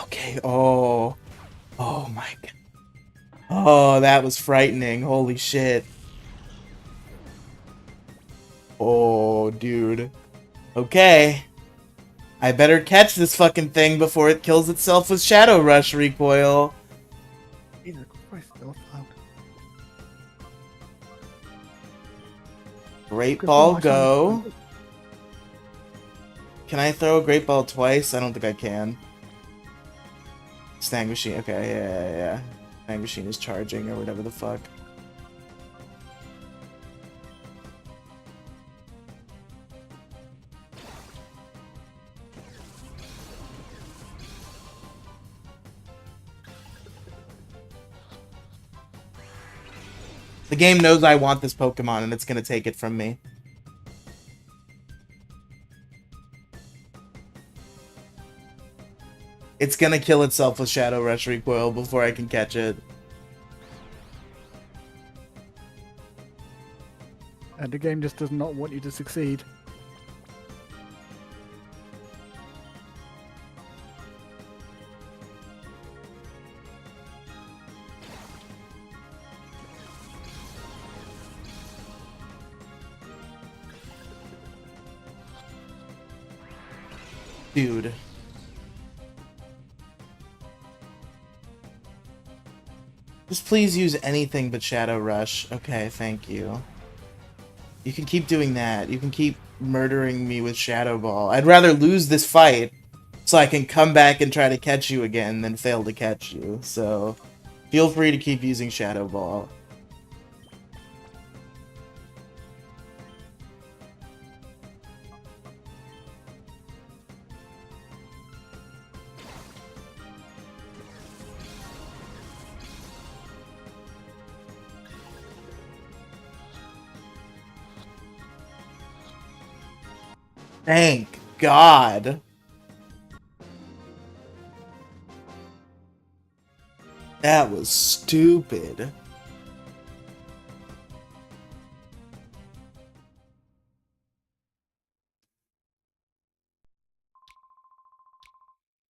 Okay, oh my god. Oh, that was frightening. Holy shit. Oh, dude. Okay. I better catch this fucking thing before it kills itself with Shadow Rush recoil. Jesus Christ, still found. Great Ball go. Can I throw a Great Ball twice? I don't think I can. Snag Machine. Okay, yeah. Snag Machine is charging or whatever the fuck. The game knows I want this Pokemon, and it's gonna take it from me. It's gonna kill itself with Shadow Rush Recoil before I can catch it. And the game just does not want you to succeed. Dude. Just please use anything but Shadow Rush. Okay, thank you. You can keep doing that. You can keep murdering me with Shadow Ball. I'd rather lose this fight so I can come back and try to catch you again than fail to catch you. So, feel free to keep using Shadow Ball. Thank God. That was stupid.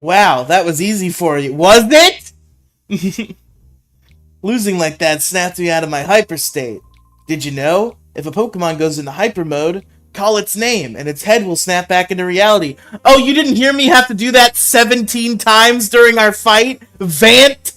Wow, that was easy for you. Was it? Losing like that snapped me out of my hyper state. Did you know? If a Pokemon goes into hyper mode, call its name, and its head will snap back into reality. Oh, you didn't hear me have to do that 17 times during our fight? Vant?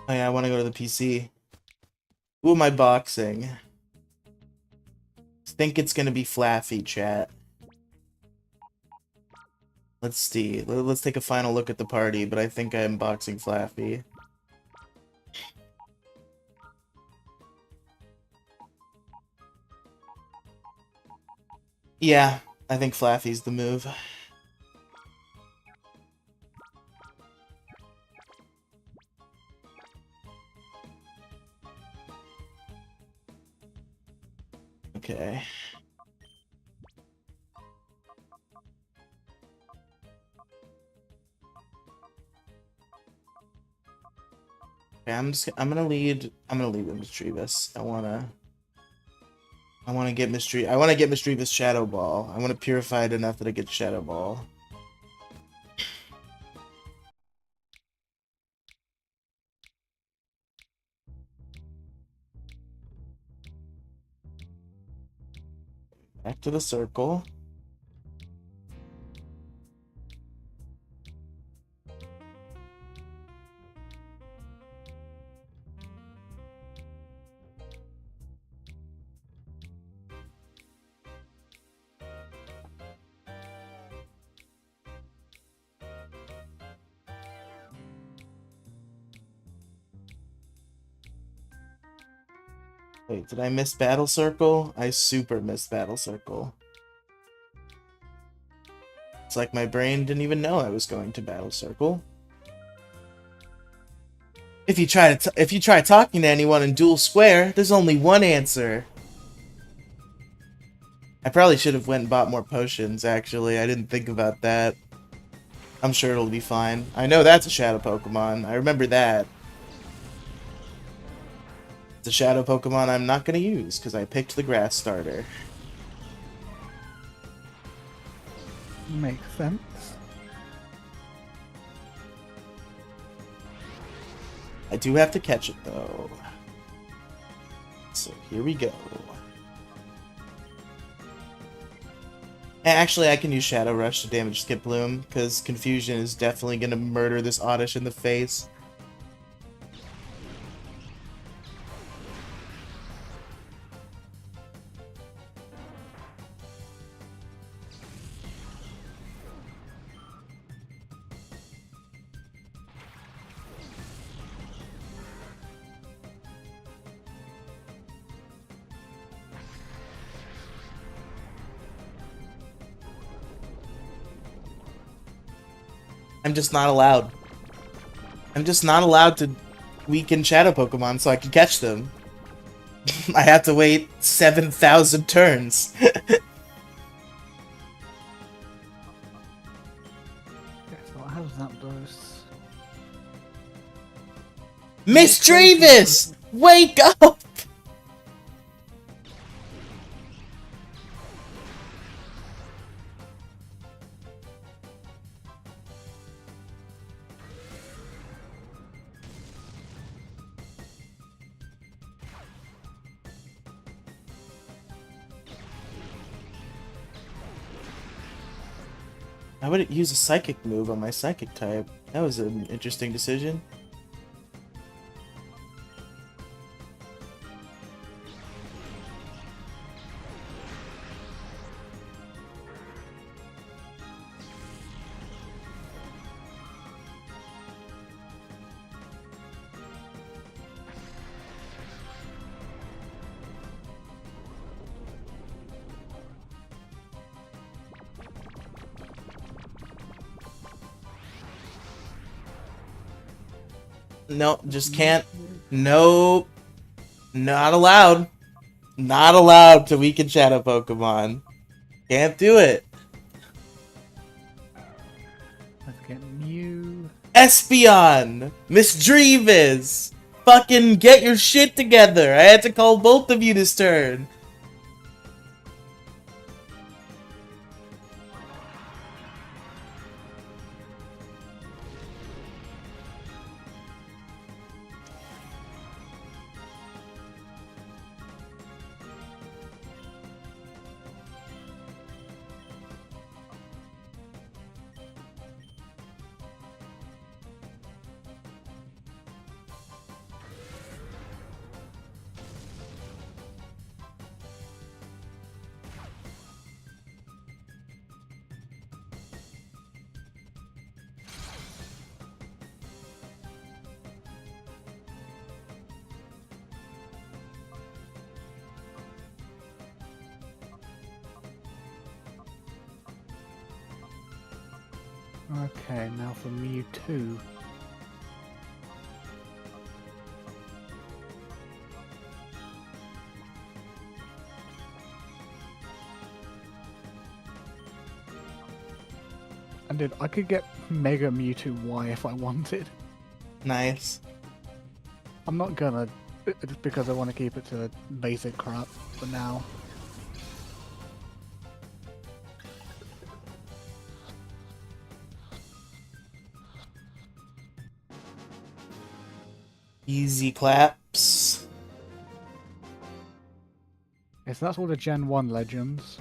Oh yeah, I want to go to the PC. Who am I boxing? Think it's gonna be Flaffy, chat. Let's see. Let's take a final look at the party, but I think I'm boxing Flaffy. Yeah, I think Flaffy's the move. Okay. Okay, I'm gonna lead with Mischievous. I wanna get Mischievous Shadow Ball. I wanna purify it enough that I get Shadow Ball. Back to the circle. Wait, did I miss Battle Circle? I super missed Battle Circle. It's like my brain didn't even know I was going to Battle Circle. If you try talking to anyone in Dual Square, there's only one answer. I probably should have went and bought more potions, actually. I didn't think about that. I'm sure it'll be fine. I know that's a Shadow Pokemon. I remember that. It's a Shadow Pokemon I'm not going to use, because I picked the Grass starter. Makes sense. I do have to catch it, though. So, here we go. Actually, I can use Shadow Rush to damage Skip Bloom, because Confusion is definitely going to murder this Oddish in the face. I'm just not allowed. I'm just not allowed to weaken Shadow Pokemon so I can catch them. I have to wait 7,000 turns. Okay, so what has that burst? Misdreavus! Wake up! I would use a Psychic move on my Psychic type. That was an interesting decision. No, just can't. Nope. Not allowed. Not allowed to weaken Shadow Pokemon. Can't do it. Let's get Mew. Espeon! Misdreavus! Fucking get your shit together! I had to call both of you this turn. Okay, now for Mewtwo. And dude, I could get Mega Mewtwo Y if I wanted. Nice. I'm not gonna, just because I want to keep it to basic crap for now. Easy claps. Okay, so that's all the Gen 1 legends.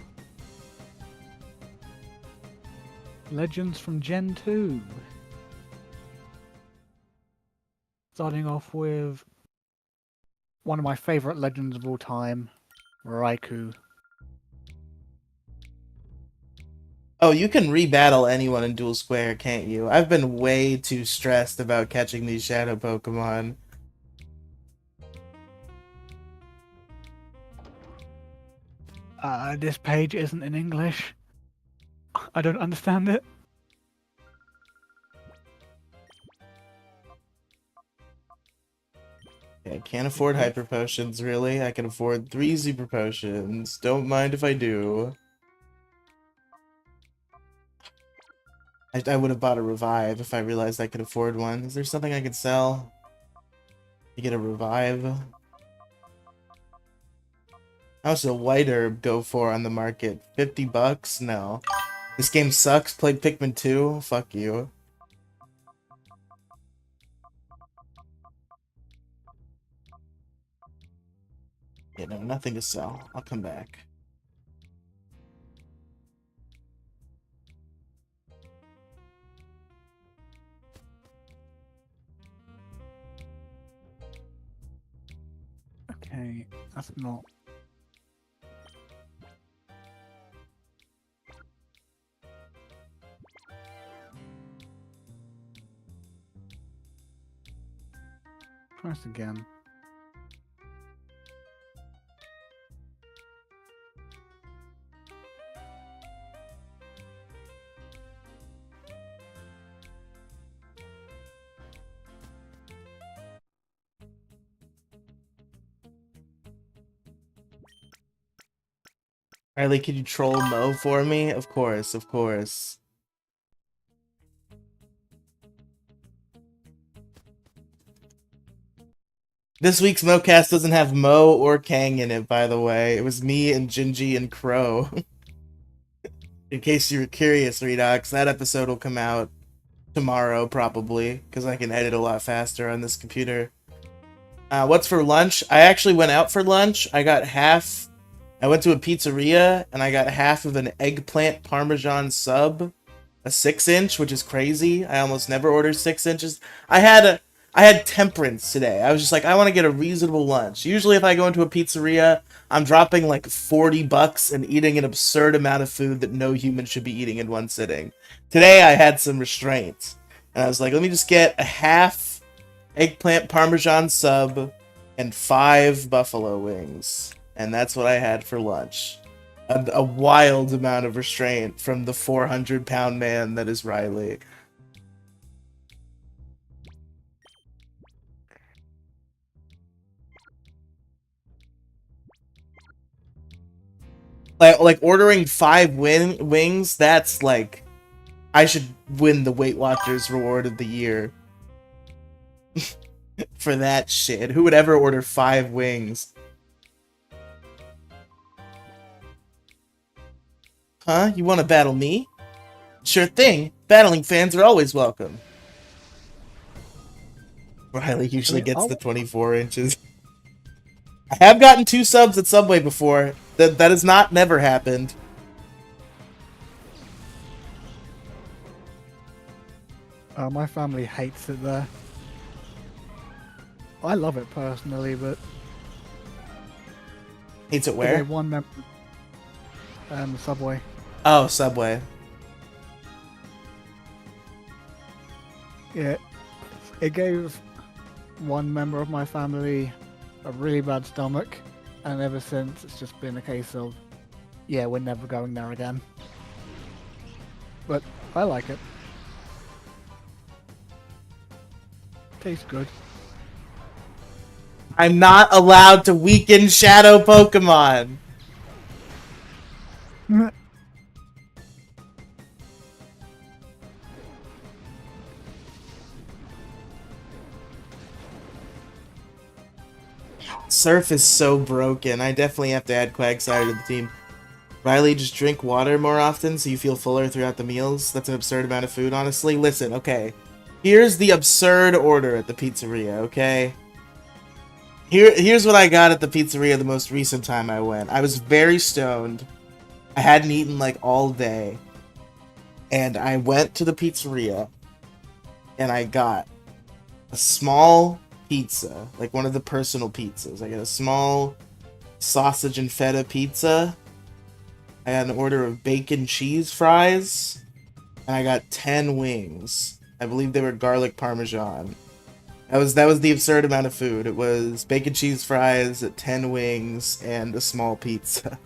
Legends from Gen 2. Starting off with one of my favorite legends of all time, Raikou. Oh, you can rebattle anyone in Dual Square, can't you? I've been way too stressed about catching these Shadow Pokemon. This page isn't in English. I don't understand it. Yeah, I can't afford Hyper Potions, really. I can afford 3 Super Potions. Don't mind if I do. I would have bought a Revive if I realized I could afford one. Is there something I could sell to get a Revive? How much does a White Herb go for on the market? 50 bucks? No. This game sucks. Played Pikmin 2? Fuck you. Yeah, no, nothing to sell. I'll come back. Okay, that's not. Try this again. Riley, can you troll Mo for me? Of course, of course. This week's MoCast doesn't have Mo or Kang in it, by the way. It was me and Gingy and Crow. In case you were curious, Redox, that episode will come out tomorrow, probably, because I can edit a lot faster on this computer. What's for lunch? I actually went out for lunch. I went to a pizzeria, and I got half of an eggplant parmesan sub, a 6-inch, which is crazy. I almost never order 6 inches. I had temperance today. I was just like, I want to get a reasonable lunch. Usually if I go into a pizzeria, I'm dropping like $40 and eating an absurd amount of food that no human should be eating in one sitting. Today I had some restraint. And I was like, let me just get a half eggplant parmesan sub and 5 buffalo wings. And that's what I had for lunch. A wild amount of restraint from the 400-pound man that is Riley. Like ordering 5 wings, that's like, I should win the Weight Watchers reward of the year. For that shit. Who would ever order 5 wings? Huh? You want to battle me? Sure thing. Battling fans are always welcome. Riley usually gets the 24 inches. I have gotten 2 subs at Subway before. That has not never happened. My family hates it there. I love it personally, but Hates it where? one member. Subway. Oh, Subway. Yeah, it gave one member of my family a really bad stomach, and ever since it's just been a case of, yeah, we're never going there again. But I like it. Tastes good. I'm not allowed to weaken Shadow Pokemon. Surf is so broken. I definitely have to add Quagsire to the team. Riley, just drink water more often so you feel fuller throughout the meals. That's an absurd amount of food, honestly. Listen, okay. Here's the absurd order at the pizzeria, okay? Here's what I got at the pizzeria the most recent time I went. I was very stoned. I hadn't eaten like all day. And I went to the pizzeria and I got a small pizza, like one of the personal pizzas. I got a small sausage and feta pizza. I got an order of bacon cheese fries, and I got 10 wings. I believe they were garlic parmesan. That was the absurd amount of food. It was bacon cheese fries, 10 wings, and a small pizza.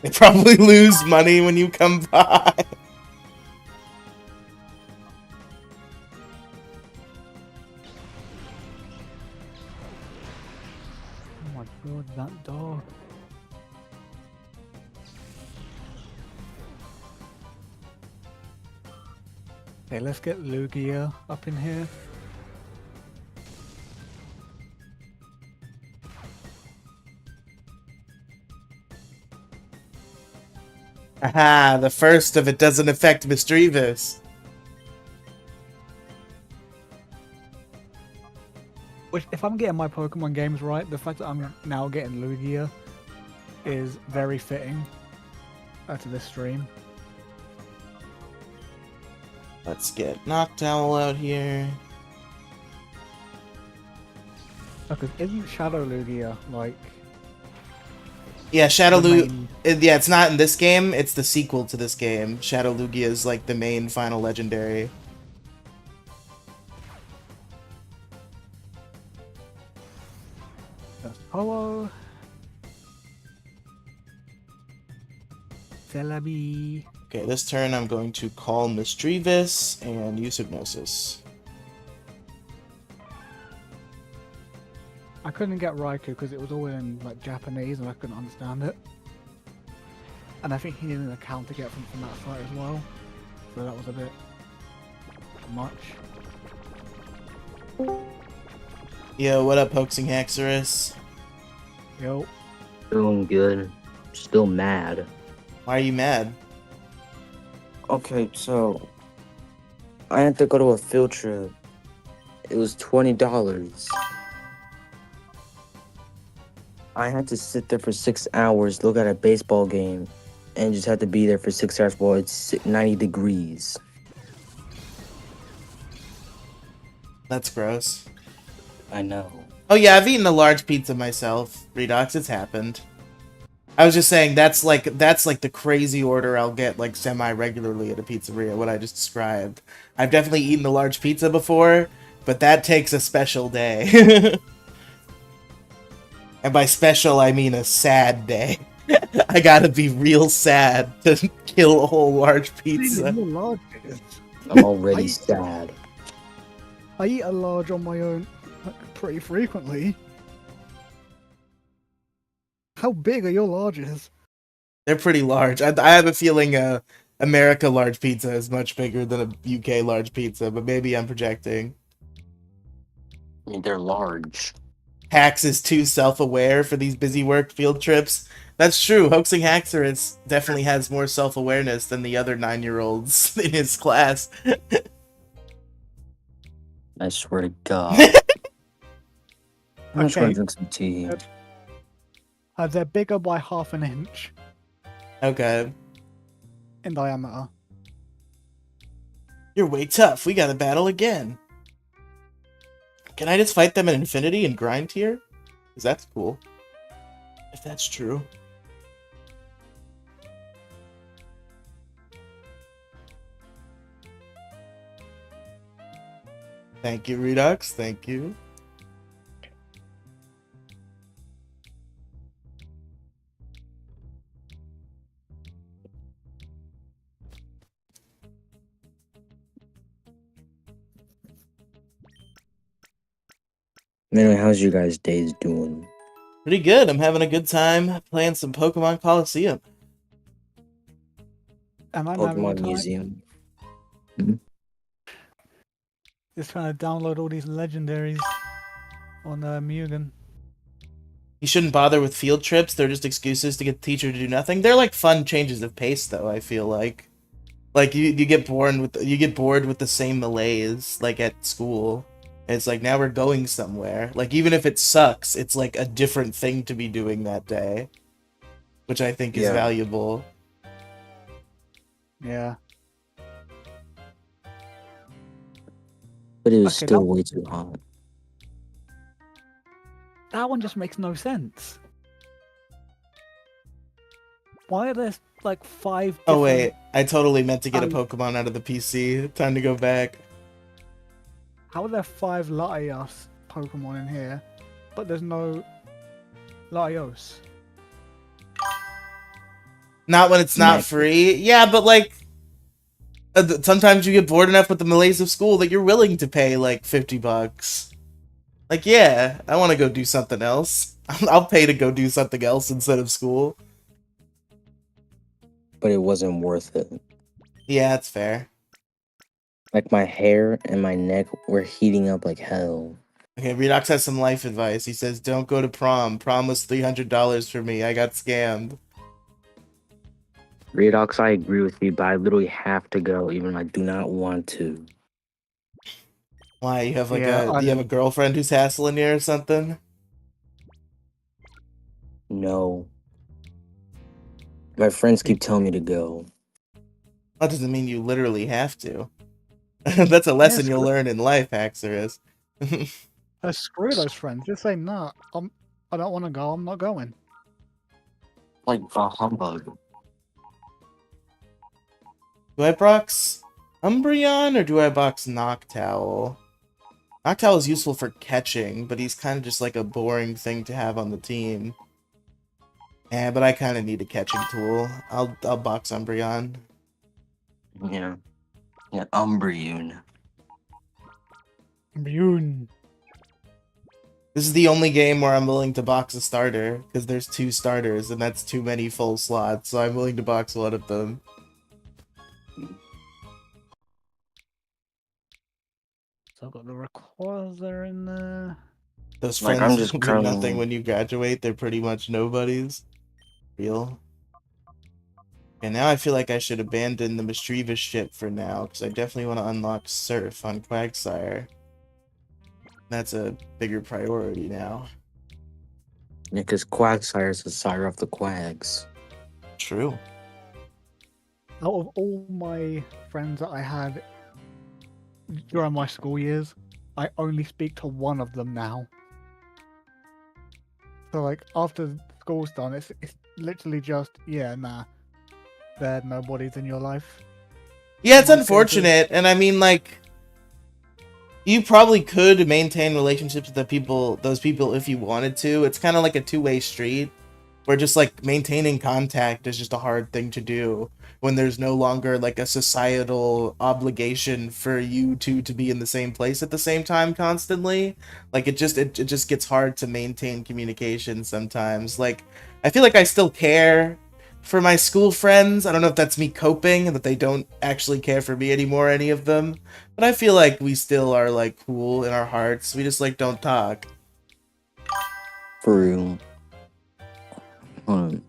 They probably lose money when you come by. Oh my god, that dog. Okay, let's get Lugia up in here. Aha, the first of it doesn't affect Misdreavus. Which, if I'm getting my Pokemon games right, the fact that I'm now getting Lugia is very fitting. to this stream. Let's get Noctowl out here. Because isn't Shadow Lugia like Yeah, Shadow the Lugia. main? Yeah, it's not in this game. It's the sequel to this game. Shadow Lugia is like the main final legendary. That's Polo. Celebi. Okay, this turn I'm going to call Misdreavus and use Hypnosis. I couldn't get Raikou because it was all in like Japanese and I couldn't understand it. And I think he needed an account to get from that site as well. So that was a bit much. Yo, what up, Hoaxing Haxorus? Yo. Doing good. Still mad. Why are you mad? Okay, so I had to go to a field trip. It was $20. I had to sit there for 6 hours, look at a baseball game, and just had to be there for 6 hours while it's 90 degrees. That's gross. I know. Oh yeah, I've eaten a large pizza myself. Redox, it's happened. I was just saying that's like the crazy order I'll get like semi-regularly at a pizzeria, what I just described. I've definitely eaten a large pizza before, but that takes a special day. And by special, I mean a sad day. I gotta be real sad to kill a whole large pizza. I'm already sad. I eat a large on my own pretty frequently. How big are your larges? They're pretty large. I have a feeling America large pizza is much bigger than a UK large pizza, but maybe I'm projecting. I mean, they're large. Hax is too self-aware for these busy work field trips. That's true. Hoaxing Haxorus definitely has more self-awareness than the other 9-year-olds in his class. I swear to God. I'm just gonna drink some tea. They're bigger by half an inch Okay. in diameter. You're way tough. We gotta battle again. Can I just fight them in Infinity and grind here? Because that's cool. If that's true. Thank you, Redux. Thank you. Anyway, how's you guys' days doing? Pretty good. I'm having a good time playing some Pokemon Colosseum. Am I having a Pokemon time? Museum. Just trying to download all these legendaries on Mugen. You shouldn't bother with field trips. They're just excuses to get the teacher to do nothing. They're like fun changes of pace, though. I feel like you get bored with the same malaise like at school. And it's like now we're going somewhere. Like even if it sucks, it's like a different thing to be doing that day, which I think is valuable. Yeah. But it was Okay, still way too hot. That one just makes no sense. Why are there like 5 Oh different... wait, I totally meant to get a Pokemon out of the PC. Time to go back. How are there 5 Latios Pokemon in here, but there's no Latios? Not when it's not free. Yeah, but like sometimes you get bored enough with the malaise of school that you're willing to pay like $50. Like, yeah, I want to go do something else. I'll pay to go do something else instead of school. But it wasn't worth it. Yeah, that's fair. Like my hair and my neck were heating up like hell. Okay, Redox has some life advice. He says, don't go to prom. Prom was $300 for me. I got scammed. Redox, I agree with you, but I literally have to go, even though I do not want to. Why? You have like Yeah, do you have a girlfriend who's hassling you or something? No. My friends keep telling me to go. That doesn't mean you literally have to. That's a Yeah, lesson you'll learn in life, Haxorus. screw those friends. Just say nah. I don't want to go. I'm not going. Like a humbug. Do I box Umbreon or do I box Noctowl? Noctowl is useful for catching, but he's kind of just like a boring thing to have on the team. Yeah, but I kind of need a catching tool. I'll box Umbreon. Yeah. Yeah, Umbreon. Bune. This is the only game where I'm willing to box a starter, because there's 2 starters, and that's too many full slots, so I'm willing to box one of them. So I've got the Rayquaza in there. Those Like, I'm friends just will be nothing currently... when you graduate, they're pretty much nobodies. Real. And now I feel like I should abandon the mischievous ship for now, because I definitely want to unlock Surf on Quagsire. That's a bigger priority now. Yeah, because Quagsire is the sire of the Quags. True. Out of all my friends that I had during my school years, I only speak to one of them now. So like after school's done, it's literally just nah. There are nobodies in your life. Yeah, it's My favorite- unfortunate, and I mean, like, you probably could maintain relationships with those people if you wanted to. It's kind of like a two-way street, where just, like, maintaining contact is just a hard thing to do when there's no longer, like, a societal obligation for you two to be in the same place at the same time constantly. Like, it just gets hard to maintain communication sometimes. Like, I feel like I still care for my school friends. I don't know if that's me coping and that they don't actually care for me anymore, any of them. But I feel like we still are, like, cool in our hearts. We just, like, don't talk. For real. Hold on.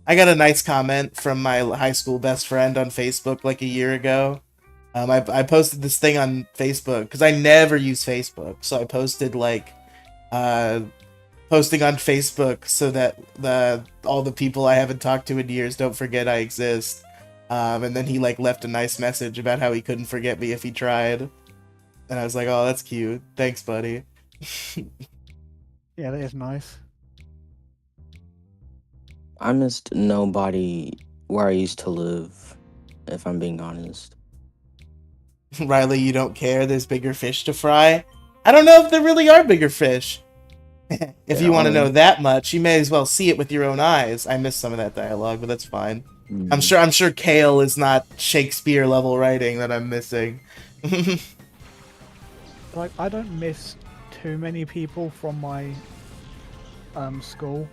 I got a nice comment from my high school best friend on Facebook like a year ago. I posted this thing on Facebook because I never use Facebook. So I posted, like, posting on Facebook so that all the people I haven't talked to in years don't forget I exist. And then he, like, left a nice message about how he couldn't forget me if he tried. And I was like, oh, that's cute. Thanks, buddy. Yeah, that is nice. I missed nobody where I used to live, if I'm being honest. Riley, you don't care? There's bigger fish to fry? I don't know if there really are bigger fish. If you want to know that much, you may as well see it with your own eyes. I missed some of that dialogue, but that's fine. I'm sure Kale is not Shakespeare level writing that I'm missing. Like I don't miss too many people from my school,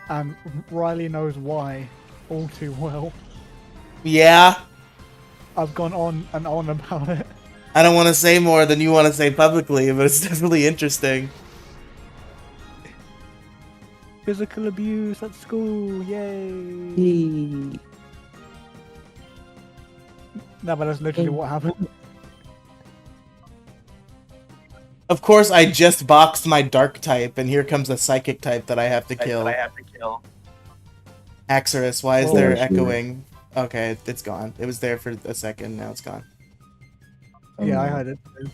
and Riley knows why all too well. Yeah? I've gone on and on about it. I don't want to say more than you want to say publicly, but it's definitely interesting. Physical abuse at school, yay! No, but that's literally what happened. Of course, I just boxed my dark type, and here comes a psychic type that I have to kill. Haxorus, why is there echoing? Okay, it's gone. It was there for a second, now it's gone. Yeah, I heard it too.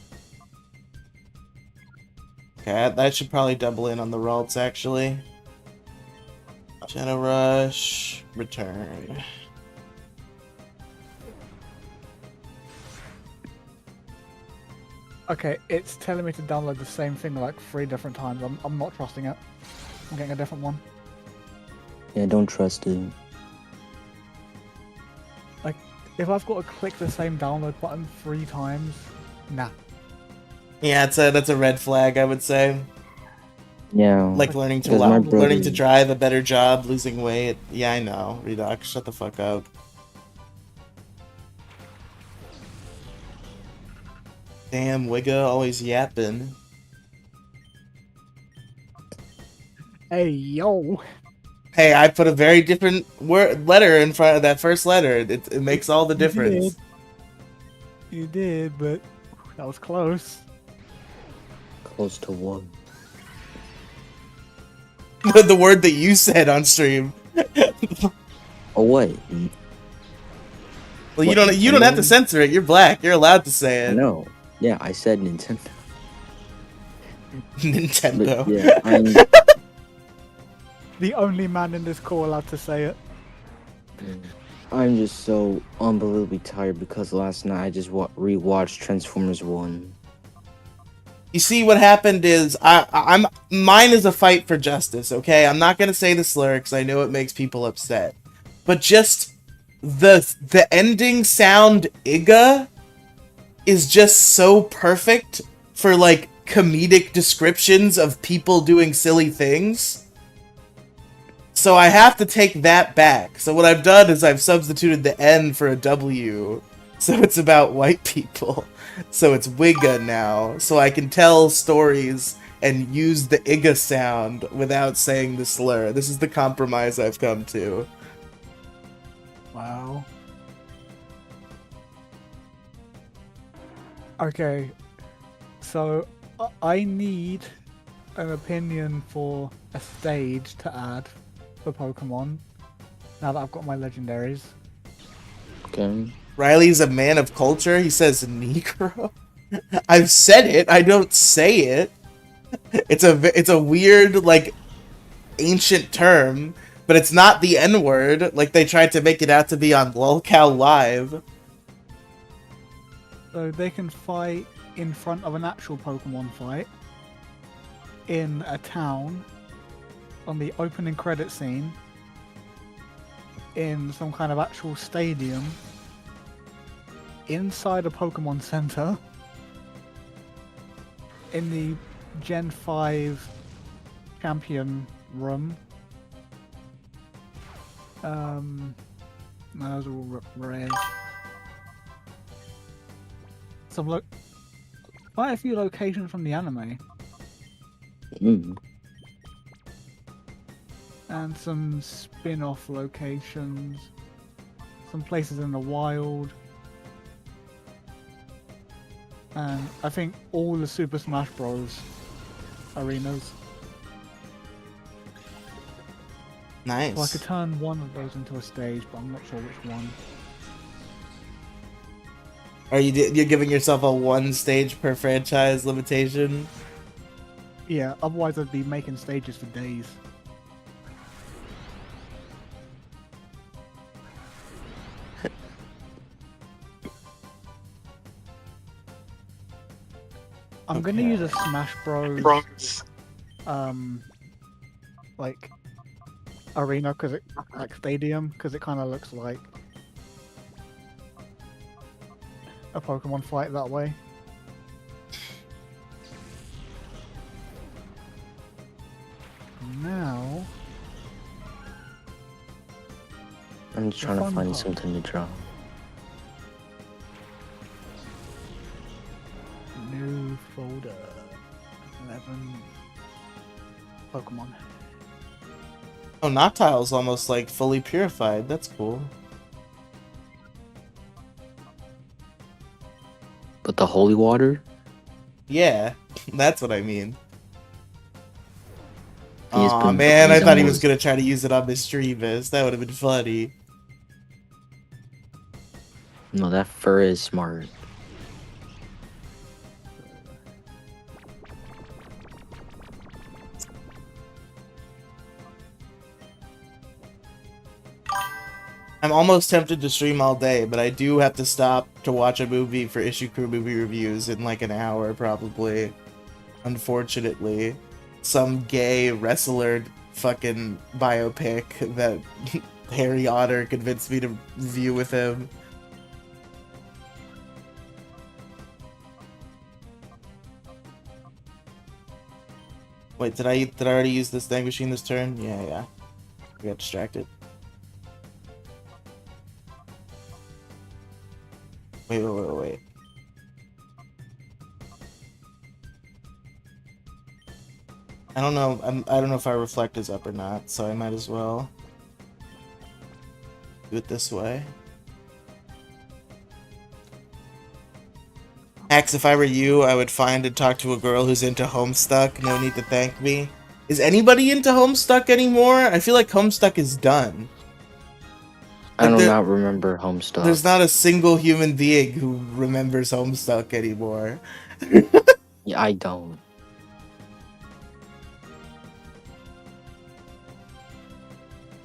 Okay, that should probably double in on the Ralts, actually. Shadow Rush, return. Okay, it's telling me to download the same thing like 3 different times. I'm not trusting it. I'm getting a different one. Yeah, don't trust it. Like, if I've got to click the same download button 3 times, nah. Yeah, that's a red flag, I would say. Yeah. Like learning to Because my brother- learning to drive, a better job, losing weight. Yeah, I know. Redox, shut the fuck up. Damn, Wigga, always yapping. Hey, yo! Hey, I put a very different letter in front of that first letter. It makes all the difference. You did, but that was close. Close to one. The word that you said on stream. Oh, what? Well, What, you don't have to Nintendo? censor it. You're black. You're allowed to say I it. know. Yeah, I said Nintendo. But Nintendo. yeah, The only man in this call allowed to say it. I'm just so unbelievably tired because last night I just rewatched Transformers 1. You see, what happened is I'm mine is a fight for justice. Okay, I'm not gonna say the slur because I know it makes people upset, but just the ending sound "Iga" is just so perfect for like comedic descriptions of people doing silly things. So I have to take that back. So what I've done is I've substituted the N for a W. So it's about white people. So it's Wigga now. So I can tell stories and use the Iga sound without saying the slur. This is the compromise I've come to. Wow. Okay, so I need an opinion for a stage to add for Pokemon now that I've got my legendaries. Okay. Riley's a man of culture. He says Negro. I've said it. I don't say it. It's a weird, like, ancient term, but it's not the N-word like they tried to make it out to be on Lolcow Live. So they can fight in front of an actual Pokemon fight in a town on the opening credit scene in some kind of actual stadium inside a Pokemon Center in the Gen 5 champion room. Those are all red. Quite a few locations from the anime. And some spin-off locations. Some places in the wild. And I think all the Super Smash Bros. Arenas. Nice. So I could turn one of those into a stage, but I'm not sure which one. Are you're giving yourself a one stage per franchise limitation? Yeah, otherwise I'd be making stages for days. I'm gonna use a Smash Bros. Like arena like stadium because it kind of looks like a Pokemon fight that way. Now I'm just trying to find something to draw. New folder. 11 Pokemon. Oh, Noctile's almost like fully purified. That's cool. But the holy water? Yeah, that's what I mean. He's Aw, been- man, I he's thought he was almost- gonna try to use it on Mischievous. That would have been funny. No, that fur is smart. I'm almost tempted to stream all day, but I do have to stop to watch a movie for Issue Crew movie reviews in like an hour, probably. Unfortunately. Some gay wrestler fucking biopic that Harry Otter convinced me to review with him. Wait, did I already use this dang machine this turn? Yeah. I got distracted. Wait. I don't know. I don't know if our reflect is up or not, so I might as well do it this way. Max, if I were you, I would find and talk to a girl who's into Homestuck. No need to thank me. Is anybody into Homestuck anymore? I feel like Homestuck is done. I Like do not remember Homestuck. there's not a single human being who remembers Homestuck anymore. Yeah, I don't.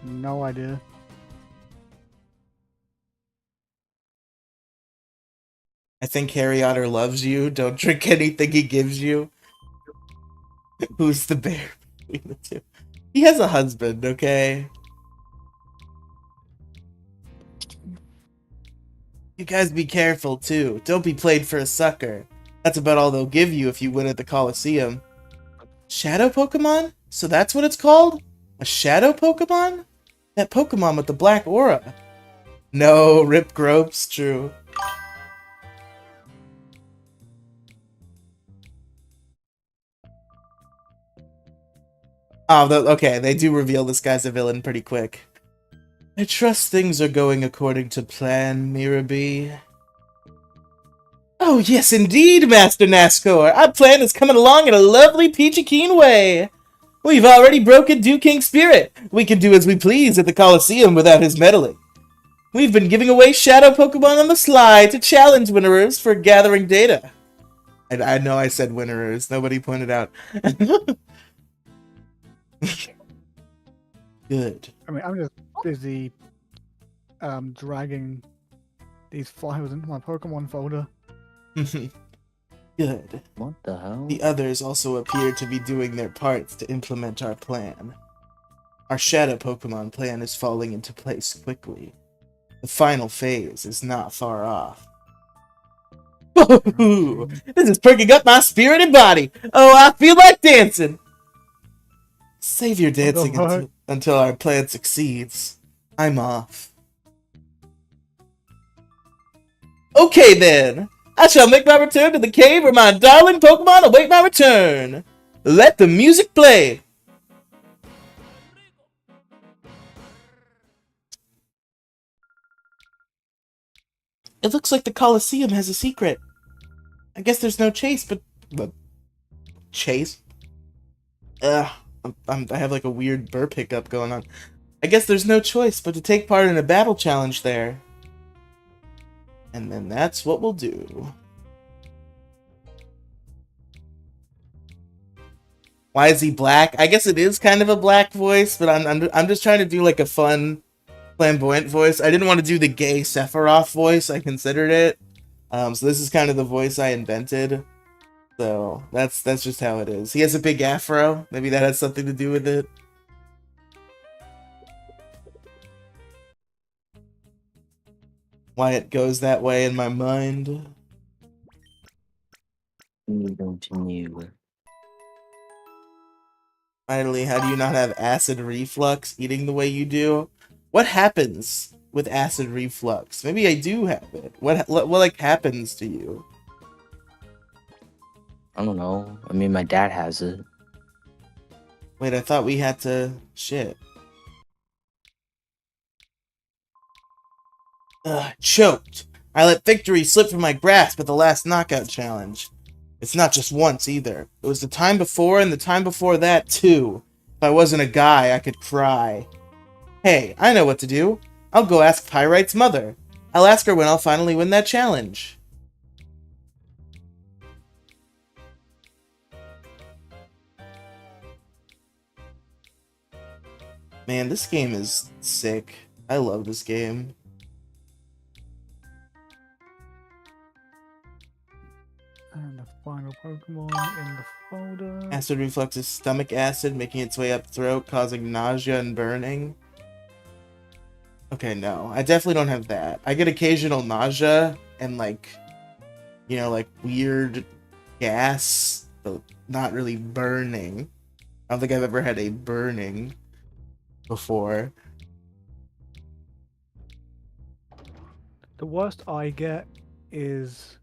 No idea. I think Harry Otter loves you. Don't drink anything he gives you. Who's the bear between the two? He has a husband, okay? You guys be careful, too. Don't be played for a sucker. That's about all they'll give you if you win at the Colosseum. Shadow Pokemon? So that's what it's called? A Shadow Pokemon? That Pokemon with the black aura. No, Rip Gropes, true. Oh, okay, they do reveal this guy's a villain pretty quick. I trust things are going according to plan, Miraby. Oh, yes, indeed, Master Nascor. Our plan is coming along in a lovely peachy keen way. We've already broken Dewking's spirit. We can do as we please at the Colosseum without his meddling. We've been giving away Shadow Pokemon on the sly to challenge winners for gathering data. I know I said winners. Nobody pointed out. Good. I mean, I'm just busy dragging these files into my Pokemon folder. Good. What the hell? The others also appear to be doing their parts to implement our plan. Our Shadow Pokemon plan is falling into place quickly. The final phase is not far off. Ooh, this is perking up my spirit and body. Oh, I feel like dancing. Save your dancing until our plan succeeds. I'm off. Okay then. I shall make my return to the cave where my darling Pokemon await my return. Let the music play. It looks like the Colosseum has a secret. I guess there's no chase, but chase? I have like a weird burp hiccup going on. I guess there's no choice but to take part in a battle challenge there. And then that's what we'll do. Why is he black? I guess it is kind of a black voice, but I'm just trying to do like a fun, flamboyant voice. I didn't want to do the gay Sephiroth voice. I considered it. So this is kind of the voice I invented. So that's just how it is. He has a big afro. Maybe that has something to do with it. Why it goes that way in my mind. Continue. Finally, how do you not have acid reflux eating the way you do? What happens with acid reflux? Maybe I do have it. What like happens to you? I don't know. I mean, my dad has it. Wait, I thought we had to... Shit. Choked. I let victory slip from my grasp at the last knockout challenge. It's not just once, either. It was the time before and the time before that, too. If I wasn't a guy, I could cry. Hey, I know what to do. I'll go ask Pyrite's mother. I'll ask her when I'll finally win that challenge. Man, this game is sick. I love this game. And the final Pokemon in the folder. Acid reflux is stomach acid, making its way up throat, causing nausea and burning. Okay, no. I definitely don't have that. I get occasional nausea and, like, you know, like, weird gas, but not really burning. I don't think I've ever had a burning before. The worst I get is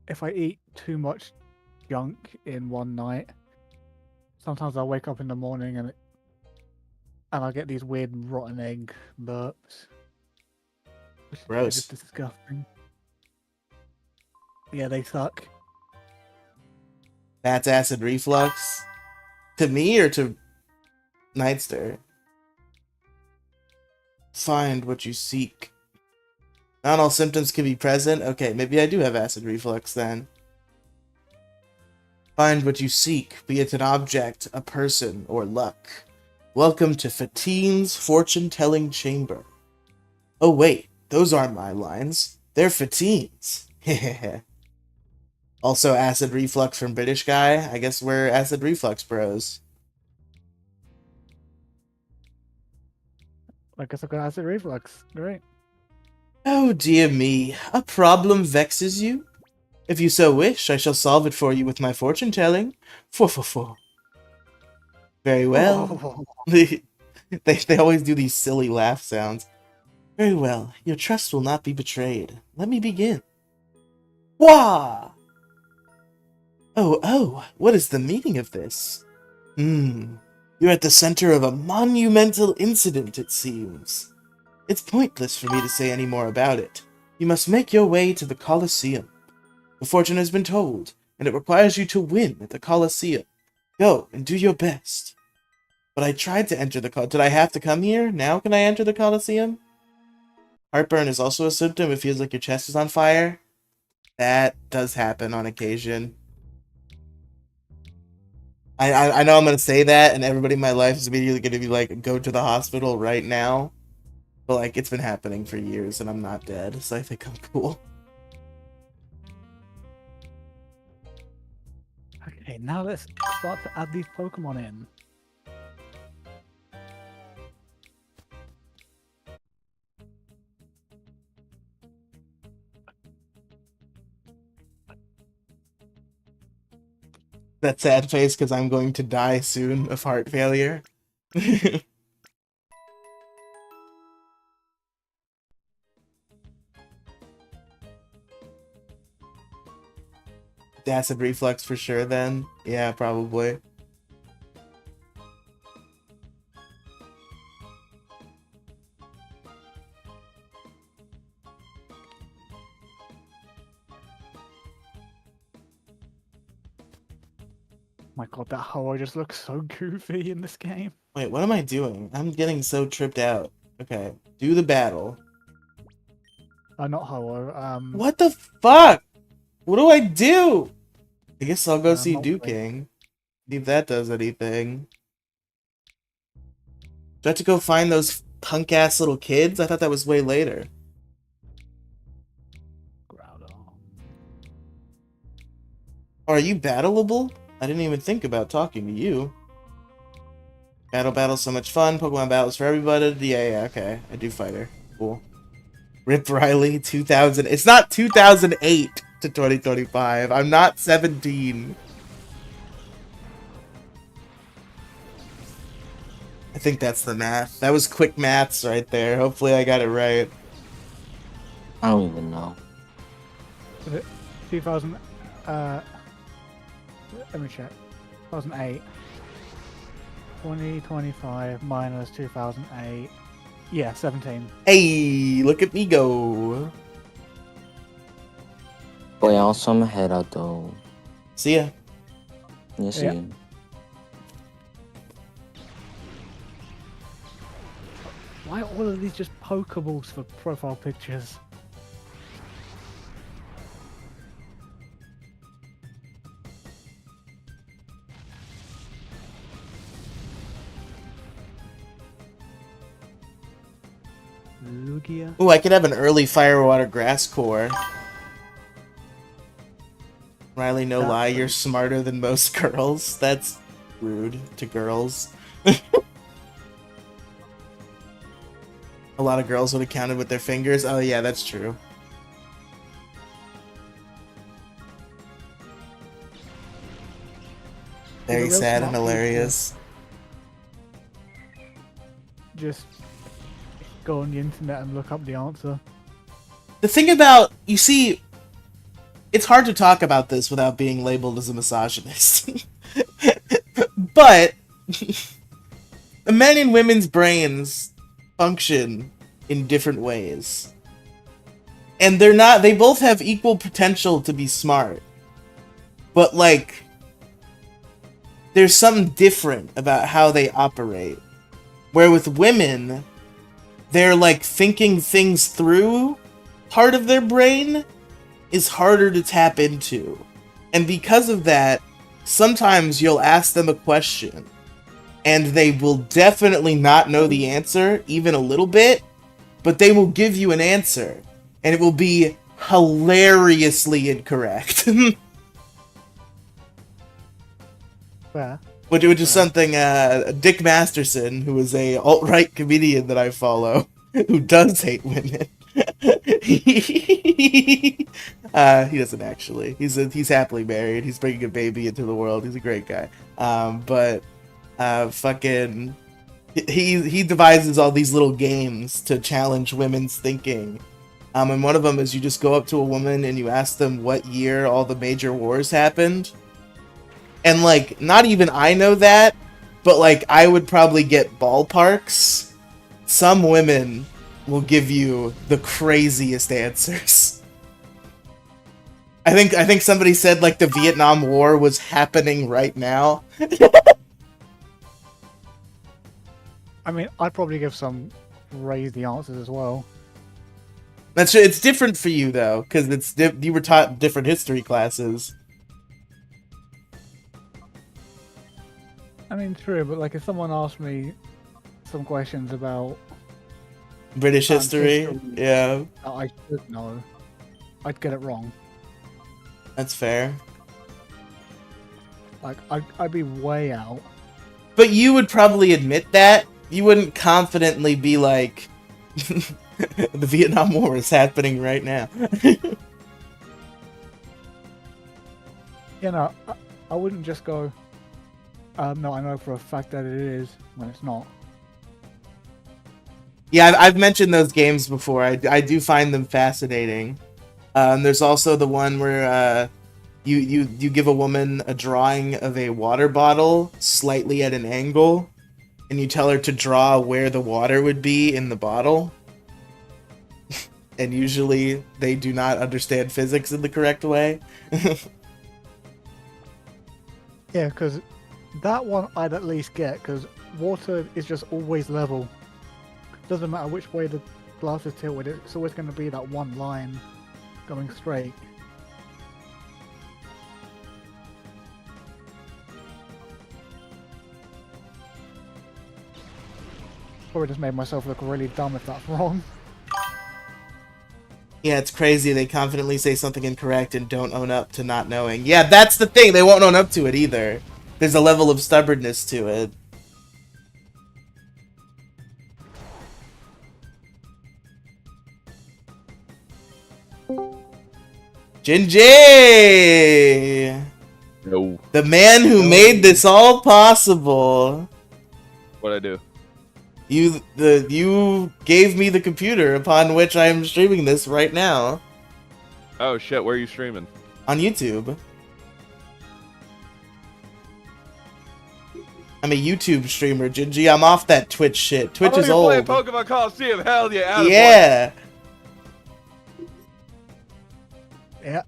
if I eat too much junk in one night. Sometimes I'll wake up in the morning and I get these weird rotten egg burps. Gross. It's disgusting. Yeah, they suck. That's acid reflux. To me or to Nightster? Find what you seek. Not all symptoms can be present. Okay, maybe I do have acid reflux then. Find what you seek, be it an object, a person, or luck. Welcome to Fatine's fortune-telling chamber. Oh wait, those aren't my lines. They're Fatine's. Also acid reflux from British guy. I guess we're acid reflux bros. I guess I've got acid reflux. Great. Oh dear me, a problem vexes you? If you so wish, I shall solve it for you with my fortune-telling. For. Very well. They always do these silly laugh sounds. Very well, your trust will not be betrayed. Let me begin. Wah! Oh, what is the meaning of this? You're at the center of a monumental incident, it seems. It's pointless for me to say any more about it. You must make your way to the Colosseum. The fortune has been told, and it requires you to win at the Colosseum. Go, and do your best. But I tried to enter the Did I have to come here? Now can I enter the Colosseum? Heartburn is also a symptom. It feels like your chest is on fire. That does happen on occasion. I know I'm going to say that, and everybody in my life is immediately going to be like, go to the hospital right now. But, like, it's been happening for years, and I'm not dead, so I think I'm cool. Okay, now let's start to add these Pokemon in. That sad face because I'm going to die soon of heart failure. Acid reflux for sure then. Yeah, probably. My god, that Ho just looks so goofy in this game. Wait, what am I doing? I'm getting so tripped out. Okay, do the battle. Not Ho. What the fuck? What do I do? I guess I'll go see Moltres. Duking. See if that does anything. Do I have to go find those punk-ass little kids? I thought that was way later. Groudon. Are you battleable? I didn't even think about talking to you. Battle's so much fun. Pokemon battles for everybody. Yeah, okay. I do fight her. Cool. Rip Riley, 2000. It's not 2008 to 2025. I'm not 17. I think that's the math. That was quick maths right there. Hopefully I got it right. I don't even know. Was it 2000? Let me check. 2008. 2025 minus 2008. Yeah, 17. Hey, look at me go. Boy, I also I'm head out though. See ya. Yes, Yeah. yeah. Why are all of these just Pokeballs for profile pictures? Lugia? Ooh, I could have an early Firewater Grass Core. Riley, no That's lie, rude. you're smarter than most girls. That's rude to girls. A lot of girls would have counted with their fingers. Oh yeah, that's true. Very real sad and smart people. hilarious. Just go on the internet and look up the answer. The thing about, you see, it's hard to talk about this without being labeled as a misogynist. But men and women's brains function in different ways. And they both have equal potential to be smart. But like, there's something different about how they operate. Where with women, they're like thinking things through. Part of their brain is harder to tap into. And because of that, sometimes you'll ask them a question and they will definitely not know the answer, even a little bit, but they will give you an answer and it will be hilariously incorrect. Fair. Which is something Dick Masterson, who is a alt-right comedian that I follow, who does hate women. He doesn't actually. He's happily married. He's bringing a baby into the world. He's a great guy. But fucking, he devises all these little games to challenge women's thinking. And one of them is you just go up to a woman and you ask them what year all the major wars happened. And, like, not even I know that, but, like, I would probably get ballparks. Some women will give you the craziest answers. I think somebody said, like, the Vietnam War was happening right now. I mean, I'd probably give some crazy answers as well. That's it's different for you, though, because you were taught different history classes. I mean, true, but like if someone asked me some questions about British history, yeah. that I should know, I'd get it wrong. That's fair. Like, I'd be way out. But you would probably admit that. You wouldn't confidently be like, the Vietnam War is happening right now. You know, I wouldn't just go, no, I know for a fact that it is, when it's not. Yeah, I've mentioned those games before. I do find them fascinating. There's also the one where you give a woman a drawing of a water bottle slightly at an angle, and you tell her to draw where the water would be in the bottle. And usually they do not understand physics in the correct way. Yeah, because that one I'd at least get, because water is just always level. Doesn't matter which way the glass is tilted, it's always going to be that one line going straight. Probably just made myself look really dumb if that's wrong. Yeah, it's crazy. They confidently say something incorrect and don't own up to not knowing. Yeah, that's the thing. They won't own up to it either. There's a level of stubbornness to it. Jinjay! No. The man who made this all possible. What'd I do? You gave me the computer upon which I am streaming this right now. Oh shit, where are you streaming? On YouTube. I'm a YouTube streamer, Gingy. I'm off that Twitch shit. Twitch is old. Playing Pokemon Colosseum, hell yeah. Attaboy. Yeah. Yeah.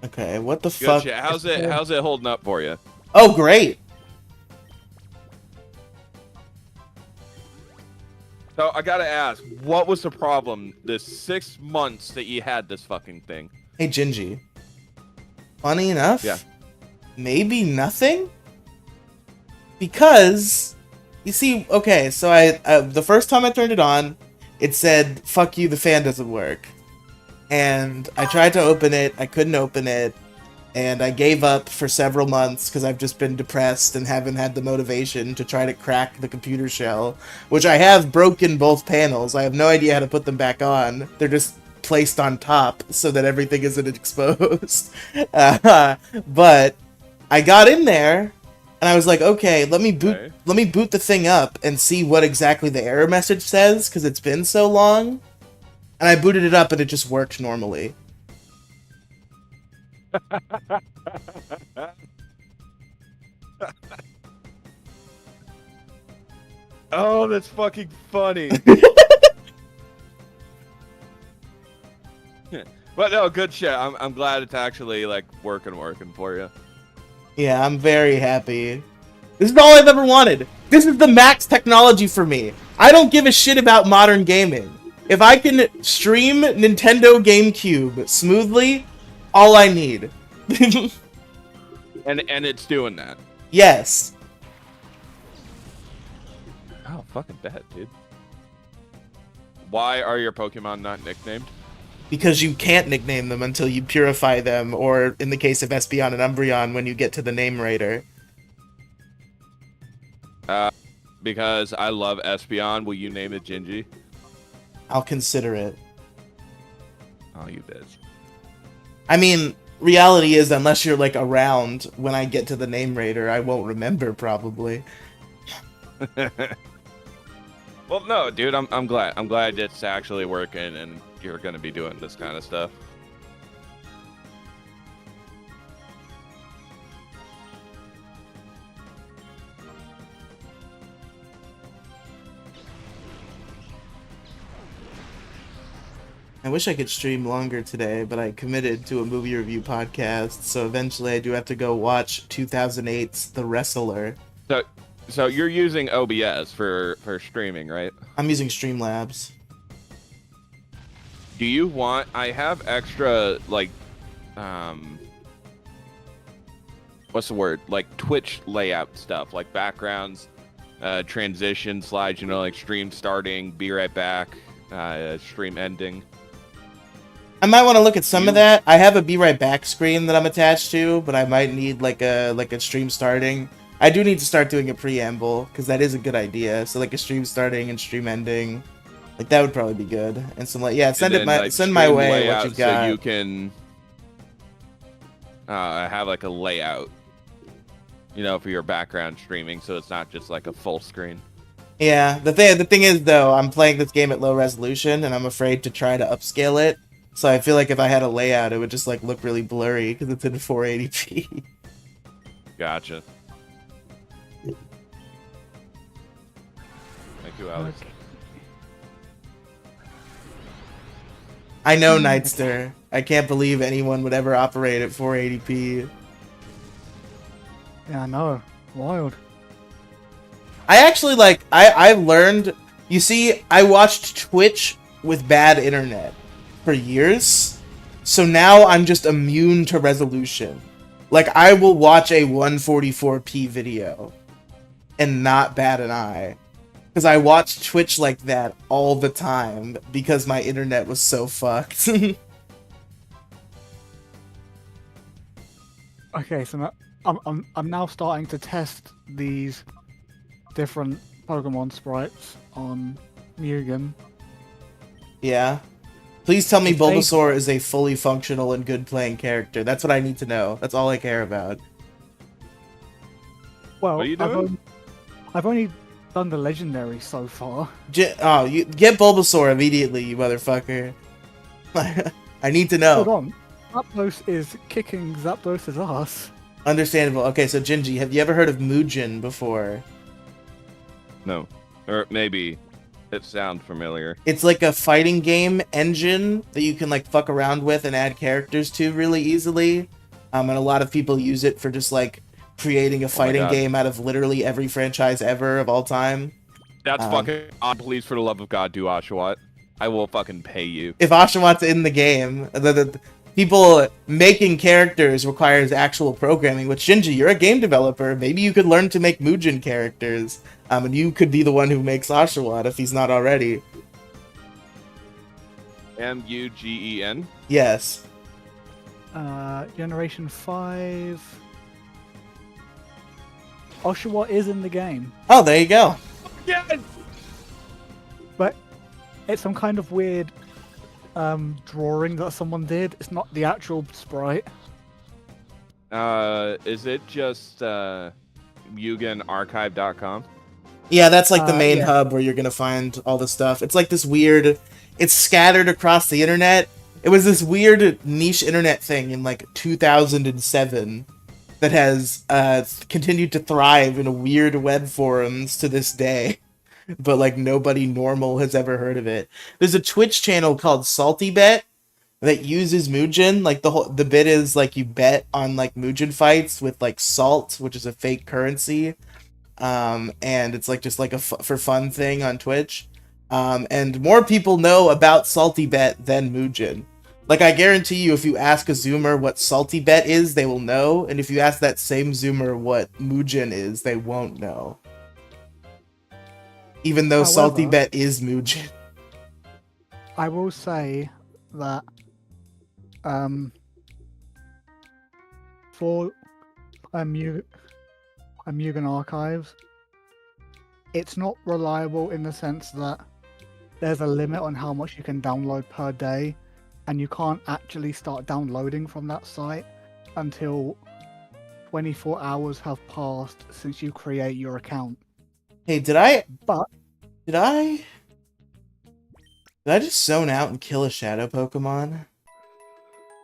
Okay, what the Good fuck? shit. How's it holding up for you? Oh, great. So I gotta ask, what was the problem the 6 months that you had this fucking thing? Hey, Gingy. Funny enough, Yeah. maybe nothing? Because, you see, okay, so the first time I turned it on, it said, fuck you, the fan doesn't work. And I tried to open it, I couldn't open it, and I gave up for several months because I've just been depressed and haven't had the motivation to try to crack the computer shell, which I have broken both panels. I have no idea how to put them back on. They're just placed on top so that everything isn't exposed. But I got in there, and I was like, okay, let me boot the thing up and see what exactly the error message says, because it's been so long. And I booted it up, and it just worked normally. Oh, that's fucking funny. But no, good shit. I'm glad it's actually like working for you. Yeah, I'm very happy. This is all I've ever wanted. This is the max technology for me. I don't give a shit about modern gaming. If I can stream Nintendo GameCube smoothly, all I need. And it's doing that. Yes. Oh, fucking bet, dude. Why are your Pokemon not nicknamed? Because you can't nickname them until you purify them, or in the case of Espeon and Umbreon, when you get to the name raider. Because I love Espeon, will you name it Gingy? I'll consider it. Oh, you bitch. I mean, reality is, unless you're, like, around when I get to the name raider, I won't remember, probably. Well, no, dude, I'm glad. I'm glad it's actually working and you're gonna be doing this kind of stuff. I wish I could stream longer today, but I committed to a movie review podcast, so eventually I do have to go watch 2008's The Wrestler. So you're using OBS for streaming, right? I'm using Streamlabs. Do you want? I have extra like, what's the word? Like Twitch layout stuff, like backgrounds, transition slides. You know, like stream starting, be right back, stream ending. I might want to look at some of that. I have a Be Right Back screen that I'm attached to, but I might need like a stream starting. I do need to start doing a preamble, because that is a good idea. So like a stream starting and stream ending. Like that would probably be good. And some like send my way what you got. So you can have like a layout, you know, for your background streaming, so it's not just like a full screen. Yeah, the thing is though, I'm playing this game at low resolution, and I'm afraid to try to upscale it. So I feel like if I had a layout, it would just like look really blurry because it's in 480p. Gotcha. Thank you, Alex. Okay. I know, Nightster. I can't believe anyone would ever operate at 480p. Yeah, I know. Wild. I actually like. I've learned. You see, I watched Twitch with bad internet for years, so now I'm just immune to resolution. Like, I will watch a 144p video and not bat an eye. Because I watched Twitch like that all the time because my internet was so fucked. Okay, so now, I'm now starting to test these different Pokemon sprites on Mugen. Yeah. Please tell me It's fake. Bulbasaur is a fully functional and good playing character. That's what I need to know. That's all I care about. Well, What are you doing? I've only done the legendary so far. You get Bulbasaur immediately, you motherfucker. I need to Hold know. on. Zapdos is kicking Zapdos' ass. Understandable. Okay, so Gingy, have you ever heard of Mugen before? No, or maybe it sounds familiar. It's like a fighting game engine that you can like fuck around with and add characters to really easily. And a lot of people use it for just like creating a fighting God. game out of literally every franchise ever of all time. That's fucking odd. Please, for the love of God, do Oshawott. I will fucking pay you. If Oshawott in the game, the people making characters requires actual programming, which Shinji, you're a game developer. Maybe you could learn to make Mugen characters. And you could be the one who makes Oshawott if he's not already. Mugen? Yes. Generation 5. Oshawott is in the game, Oh, there you go. Yes! but it's some kind of weird drawing that someone did. It's not the actual sprite. Is it just MugenArchive.com? Yeah, that's like the main yeah. hub where you're gonna find all the stuff. It's like this weird... It's scattered across the internet. It was this weird niche internet thing in like 2007 that has continued to thrive in weird web forums to this day. But like nobody normal has ever heard of it. There's a Twitch channel called Salty Bet that uses Mugen. Like the bit is like you bet on like Mugen fights with like salt, which is a fake currency. And it's like just like a for fun thing on Twitch. And more people know about Salty Bet than Mugen. Like I guarantee you, if you ask a Zoomer what Salty Bet is, they will know. And if you ask that same Zoomer what Mugen is, they won't know. Even though Salty However, Bet is Mugen. I will say that for Mugen Archives, it's not reliable in the sense that there's a limit on how much you can download per day, and you can't actually start downloading from that site until 24 hours have passed since you create your account. Hey, did I But just zone out and kill a shadow Pokemon?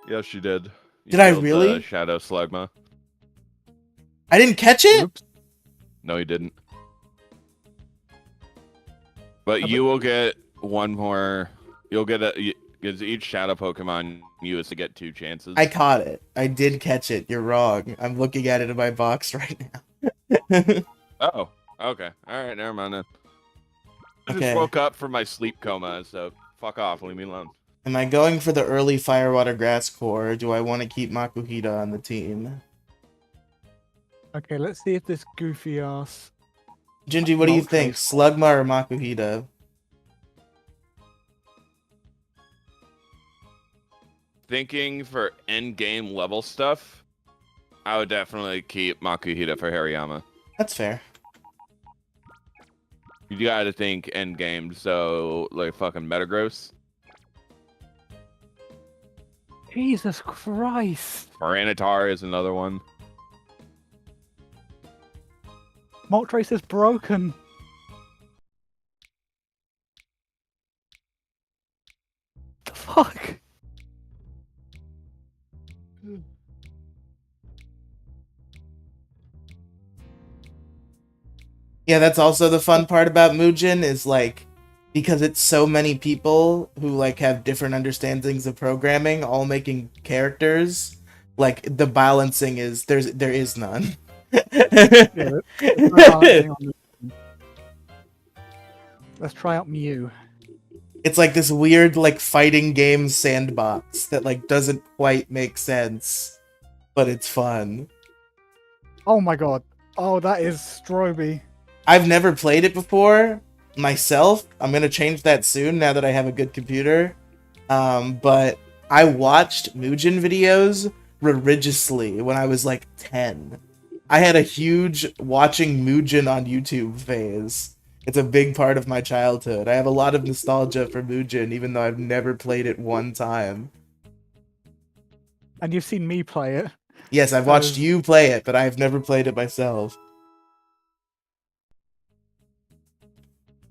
Yes, you did. You Did I killed, really? Shadow Slugma. I didn't catch it? oops, No, you didn't. But you will get one more. You'll get because each Shadow Pokemon you is to get 2 chances. I caught it. I did catch it. You're wrong. I'm looking at it in my box right now. Oh, okay. All right, never mind then. I Okay. just woke up from my sleep coma, so fuck off. Leave me alone. Am I going for the early Firewater Grass Core, or do I want to keep Makuhita on the team? okay, let's see if this goofy ass. Gingy, what do you Moltres. think? Slugma or Makuhita? Thinking for end game level stuff, I would definitely keep Makuhita for Hariyama. That's fair. You gotta think end game, so like fucking Metagross. Jesus Christ! Tyranitar is another one. Moltres is broken. The fuck? Yeah, that's also the fun part about Mugen is like because it's so many people who like have different understandings of programming, all making characters. Like the balancing is there is none. Yeah, let's try balancing on this. Let's try out Mew. It's like this weird like fighting game sandbox that like doesn't quite make sense, but it's fun. Oh my god. Oh, that is Stroby. I've never played it before myself. I'm gonna change that soon now that I have a good computer. But I watched Mugen videos religiously when I was like 10. I had a huge watching Mugen on YouTube phase. It's a big part of my childhood. I have a lot of nostalgia for Mugen, even though I've never played it one time. And you've seen me play it. Yes, I've watched you play it, but I've never played it myself.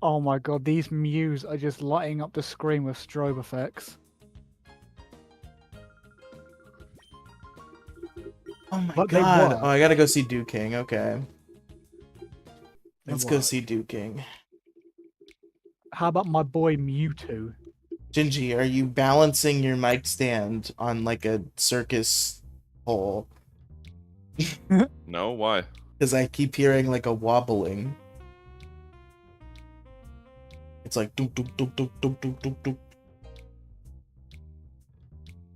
Oh my god, these Mews are just lighting up the screen with strobe effects. Oh my But they god. work. Oh, I gotta go see Dew King. Okay. They Let's go work. see Dew King. How about my boy Mewtwo? Gingy, are you balancing your mic stand on like a circus pole? No, why? Because I keep hearing like a wobbling. It's like doop doop doop doop doop doop doop doop.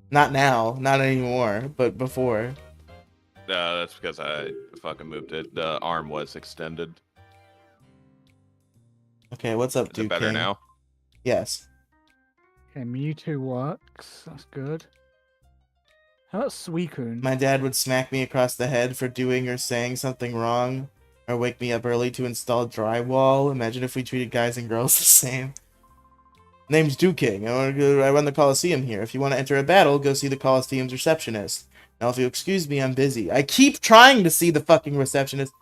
Not now, not anymore, but before. That's because I fucking moved it. The arm was extended. Okay, what's up, Is Dew it better King? now? Yes. Okay, Mewtwo works. That's good. How about Suicune? My dad would smack me across the head for doing or saying something wrong, or wake me up early to install drywall. Imagine if we treated guys and girls the same. Name's Dew King. I run the Colosseum here. If you want to enter a battle, go see the Colosseum's receptionist. Now, if you excuse me, I'm busy. I keep trying to see the fucking receptionist.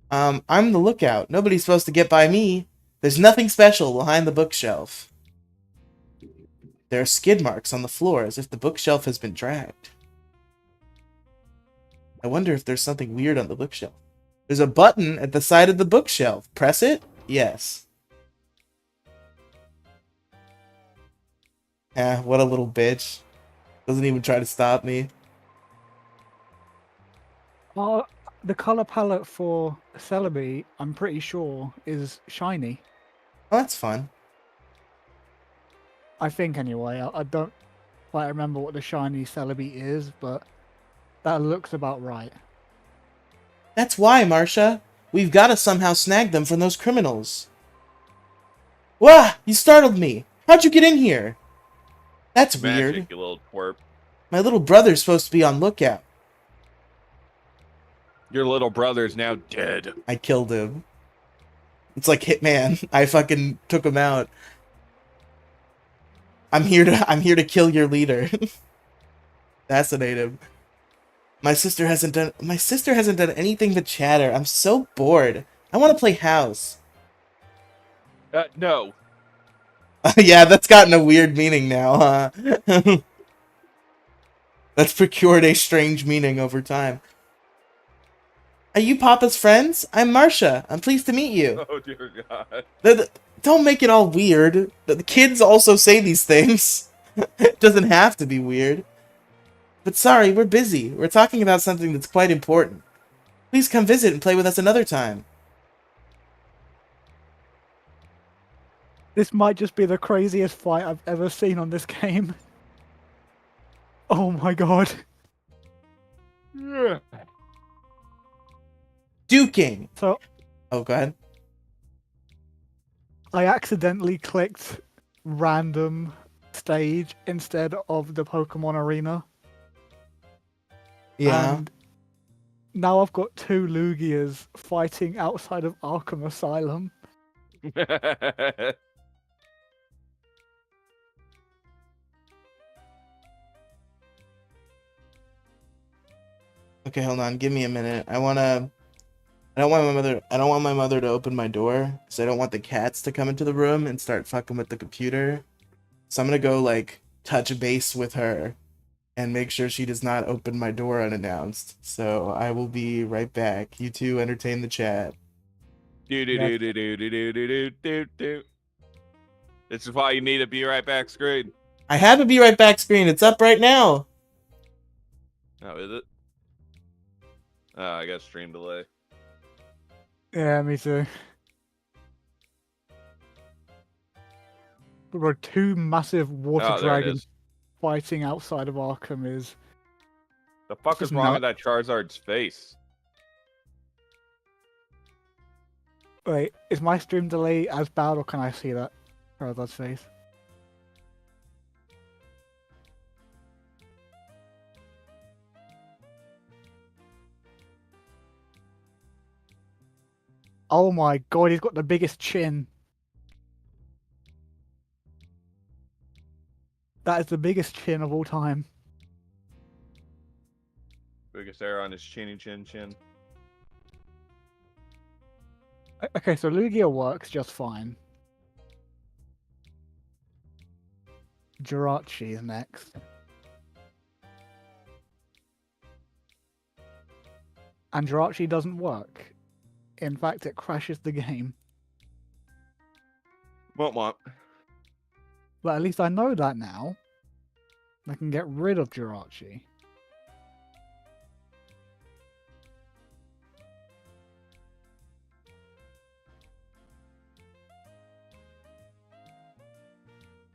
I'm the lookout. Nobody's supposed to get by me. There's nothing special behind the bookshelf. There are skid marks on the floor as if the bookshelf has been dragged. I wonder if there's something weird on the bookshelf. There's a button at the side of the bookshelf. Press it? Yes. What a little bitch. Doesn't even try to stop me. Oh, the color palette for Celebi, I'm pretty sure, is shiny. Oh, that's fun. I think anyway. I don't quite remember what the shiny Celebi is, but that looks about right. That's why, Marcia. We've got to somehow snag them from those criminals. Wah! You startled me. How'd you get in here? That's Magic, weird. you little twerp. My little brother's supposed to be on lookout. Your little brother's now dead. I killed him. It's like Hitman. I fucking took him out. I'm here to kill your leader. Assassinate him. My sister hasn't done anything but chatter. I'm so bored. I want to play house. No. Yeah, that's gotten a weird meaning now, huh? That's procured a strange meaning over time. Are you Papa's friends? I'm Marcia. I'm pleased to meet you. Oh dear God. Don't make it all weird. The kids also say these things. It doesn't have to be weird. But sorry, we're busy. We're talking about something that's quite important. Please come visit and play with us another time. This might just be the craziest fight I've ever seen on this game. Oh my god. Duking. So Oh, go ahead. I accidentally clicked random stage instead of the Pokemon Arena. Yeah. And now I've got 2 Lugias fighting outside of Arkham Asylum. Okay, hold on. Give me a minute. I don't want my mother to open my door, because I don't want the cats to come into the room and start fucking with the computer. So I'm gonna go, like, touch base with her and make sure she does not open my door unannounced. So I will be right back. You two entertain the chat. This is why you need a be right back screen. I have a be right back screen. It's up right now. Oh, is it? Oh, I got stream delay. Yeah, me too. There were 2 massive water Oh, there it dragons is. fighting outside of Arkham is... The fuck is Just wrong not- with that Charizard's face? Wait, is my stream delay as bad or can I see that Charizard's face? Oh my god, he's got the biggest chin. That is the biggest chin of all time. Biggest hair on his chinny chin chin. Okay, so Lugia works just fine. Jirachi is next. And Jirachi doesn't work. In fact, it crashes the game. Womp. But at least I know that now. I can get rid of Jirachi.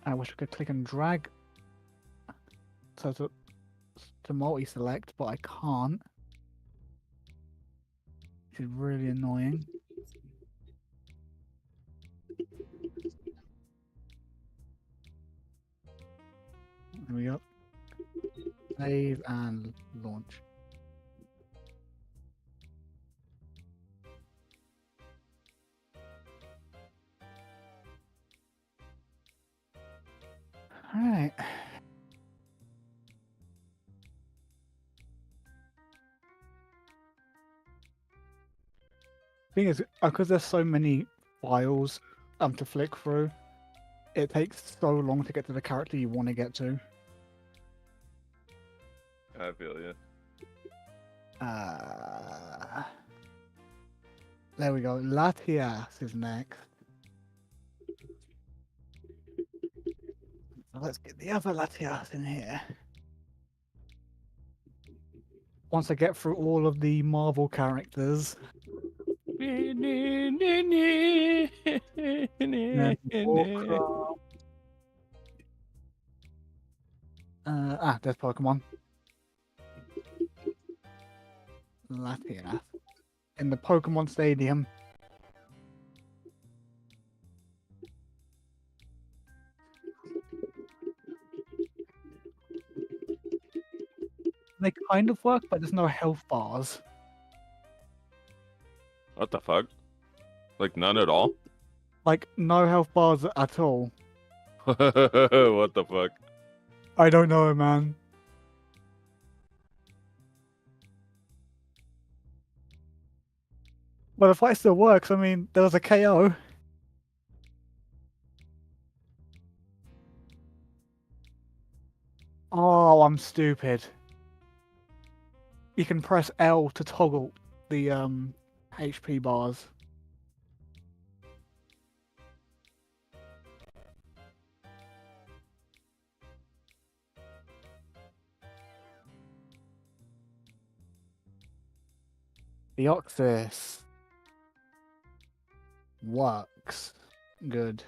I wish I could click and drag to multi-select, but I can't. Which is really annoying. There we go. Save and launch. Alright. Thing is, because there's so many files to flick through, it takes so long to get to the character you want to get to. I feel you. There we go. Latias is next. Let's get the other Latias in here. once I get through all of the Marvel characters, then Warcraft. There's Pokemon. Latias. In the Pokemon Stadium. They kind of work, but there's no health bars. What the fuck? Like none at all? Like, no health bars at all. What the fuck? I don't know, man. But the fight still works. I mean, there was a KO. Oh, I'm stupid. You can press L to toggle the HP bars. The Octus works. Good.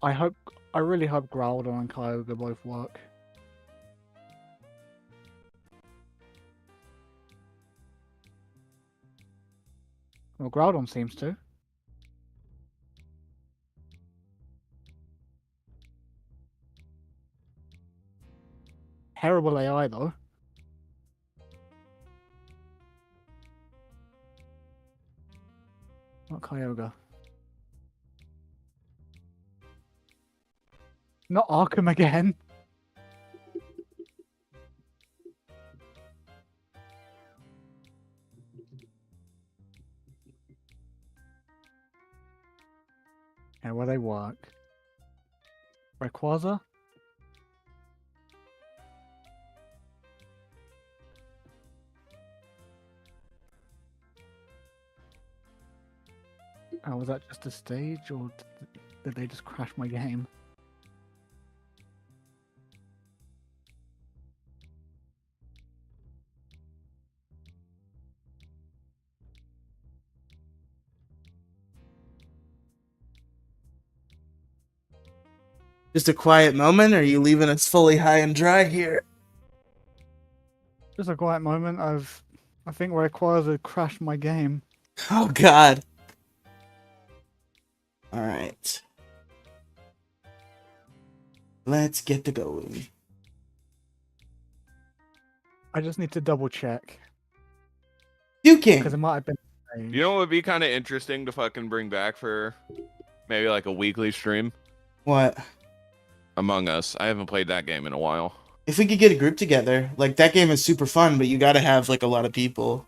I really hope Groudon and Kyogre both work. Well, Groudon seems to. Terrible AI though. Not Kyogre. Not Arkham again. How will they work? Rayquaza? Oh, was that just a stage, or did they just crash my game? Just a quiet moment, or are you leaving us fully high and dry here? Just a quiet moment. I think Rayquaza crashed my game. Oh god. Alright. Let's get to going. I just need to double check. Duking! Because it might have been. You know what would be kind of interesting to fucking bring back for maybe like a weekly stream? What? Among Us. I haven't played that game in a while. If we could get a group together, like that game is super fun, but you gotta have like a lot of people.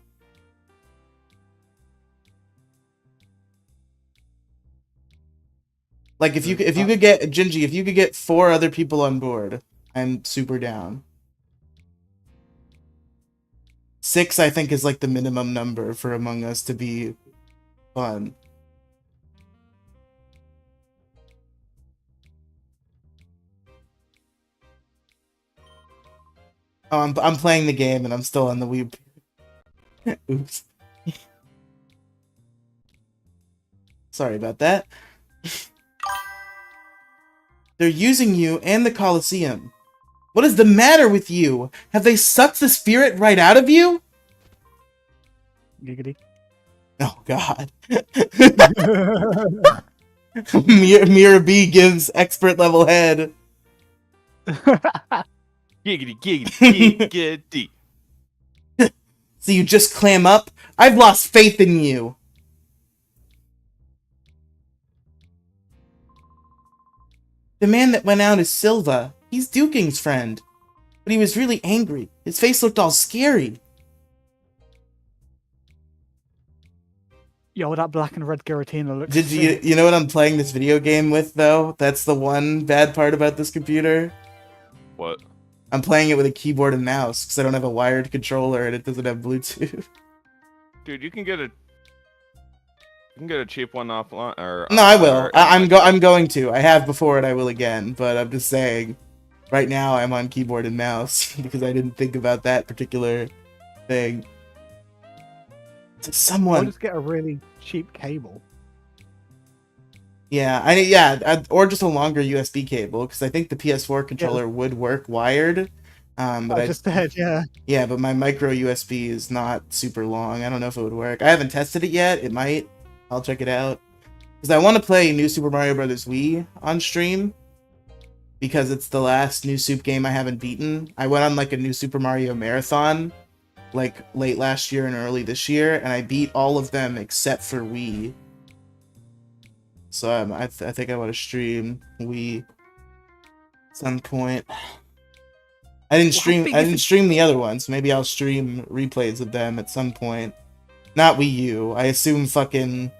Like if you could get Gingy, if you could get 4 other people on board, I'm super down. 6 I think is like the minimum number for Among Us to be fun. Oh, I'm playing the game and I'm still on the Wii. Oops. Sorry about that. They're using you and the Colosseum. What is the matter with you? Have they sucked the spirit right out of you? Giggity. Oh god. Mira B gives expert level head. Giggity, giggity, giggity. So you just clam up? I've lost faith in you. The man that went out is Silva. He's Duking's friend. But he was really angry. His face looked all scary. Yo, that black and red Giratina looks Did you know what I'm playing this video game with, though? That's the one bad part about this computer. What? I'm playing it with a keyboard and mouse, because I don't have a wired controller and it doesn't have Bluetooth. Dude, you can get a can get a cheap one offline. Or No, I will. or in, like, I'm going to. I have before and I will again. But I'm just saying, right now I'm on keyboard and mouse because I didn't think about that particular thing. To Or someone, just get a really cheap cable. or just a longer USB cable because I think the PS4 controller would work wired. But I just said, yeah. yeah, but my micro USB is not super long. I don't know if it would work. I haven't tested it yet. It might. I'll check it out because I want to play New Super Mario Bros. Wii on stream because it's the last New Soup game I haven't beaten. I went on like a New Super Mario marathon like late last year and early this year, and I beat all of them except for Wii. So I think I want to stream Wii at some point. I didn't stream the other ones. Maybe I'll stream replays of them at some point. Not Wii U. I assume fucking.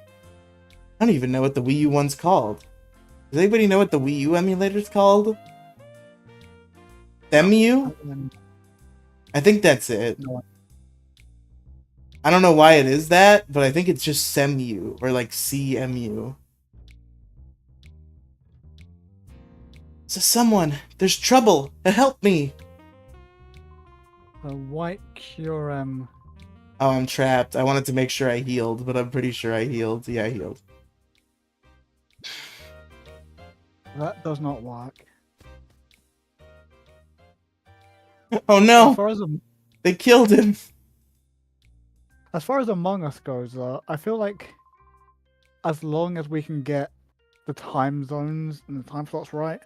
I don't even know what the Wii U one's called. Does anybody know what the Wii U emulator's called? MU? I think that's it. No. I don't know why it is that, but I think it's just SEMU or like CMU. So someone, there's trouble. Help me. A white Curem. Oh, I'm trapped. I wanted to make sure I healed, but I'm pretty sure I healed. Yeah, I healed. That does not work. Oh no! As far as, They killed him! as far as Among Us goes, I feel like as long as we can get the time zones and the time slots right,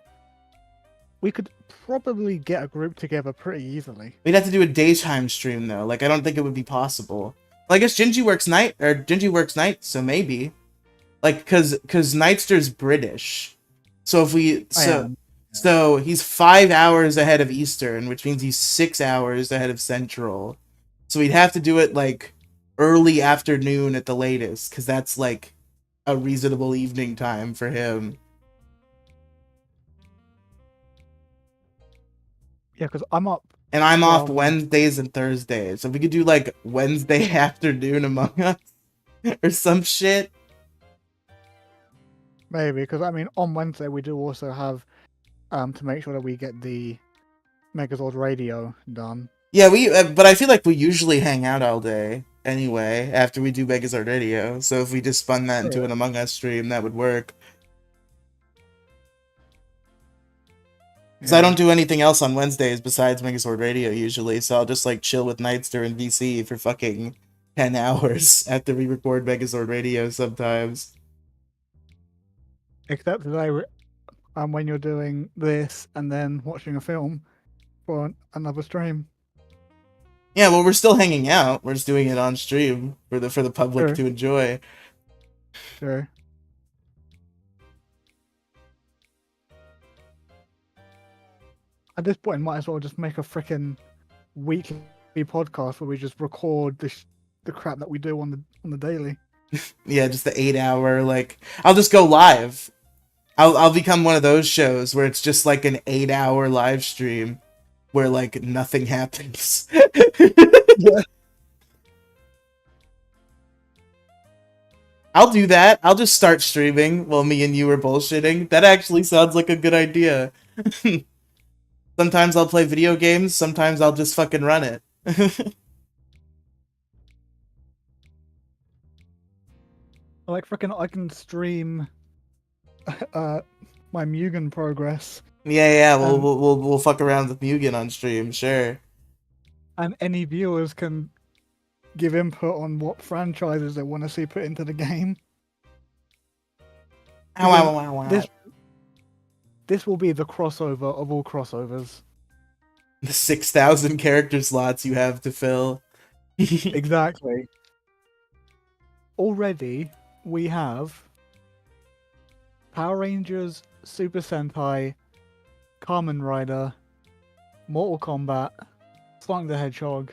we could probably get a group together pretty easily. We'd have to do a daytime stream though. Like I don't think it would be possible. Well, I guess Gingy works night, so maybe. Like cause Nightster's British. So if we so he's 5 hours ahead of Eastern, which means he's 6 hours ahead of Central. So we'd have to do it like early afternoon at the latest, because that's like a reasonable evening time for him. Yeah, because I'm up. And I'm off 12. Wednesdays and Thursdays. So we could do like Wednesday afternoon Among Us or some shit. Maybe, because I mean, on Wednesday we do also have to make sure that we get the Megazord radio done. Yeah, but I feel like we usually hang out all day anyway after we do Megazord Radio. So if we just spun that into an Among Us stream, that would work. Because I don't do anything else on Wednesdays besides Megazord Radio usually, so I'll just like chill with Nightster and VC for fucking 10 hours after we record Megazord Radio sometimes. Except today, when you're doing this and then watching a film for another stream. Yeah, well, we're still hanging out. We're just doing it on stream for the public Sure. to enjoy. Sure. At this point, might as well just make a freaking weekly podcast where we just record the crap that we do on the daily. Yeah, just the 8-hour, like, I'll just go live. I'll become one of those shows where it's just like an 8-hour live stream where like nothing happens. Yeah. I'll do that. I'll just start streaming while me and you are bullshitting. That actually sounds like a good idea. Sometimes I'll play video games, sometimes I'll just fucking run it. Like freaking, I can stream my Mugen progress, Yeah, we'll fuck around with Mugen on stream, sure. and any viewers can give input on what franchises they want to see put into the game. Ow, ow, ow, ow. This will be the crossover of all crossovers. The 6,000 character slots you have to fill. Exactly. Already, we have Power Rangers, Super Sentai, Kamen Rider, Mortal Kombat, Sonic the Hedgehog,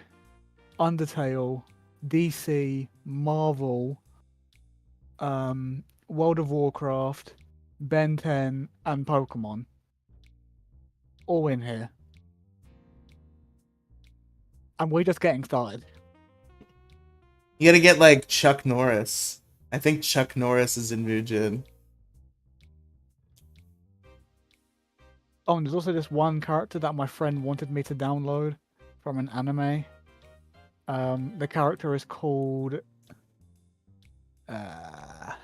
Undertale, DC, Marvel, World of Warcraft, Ben 10, and Pokemon. All in here. And we're just getting started. You gotta get like Chuck Norris. I think Chuck Norris is in Mugen. Oh, and there's also this one character that my friend wanted me to download from an anime. The character is called. Can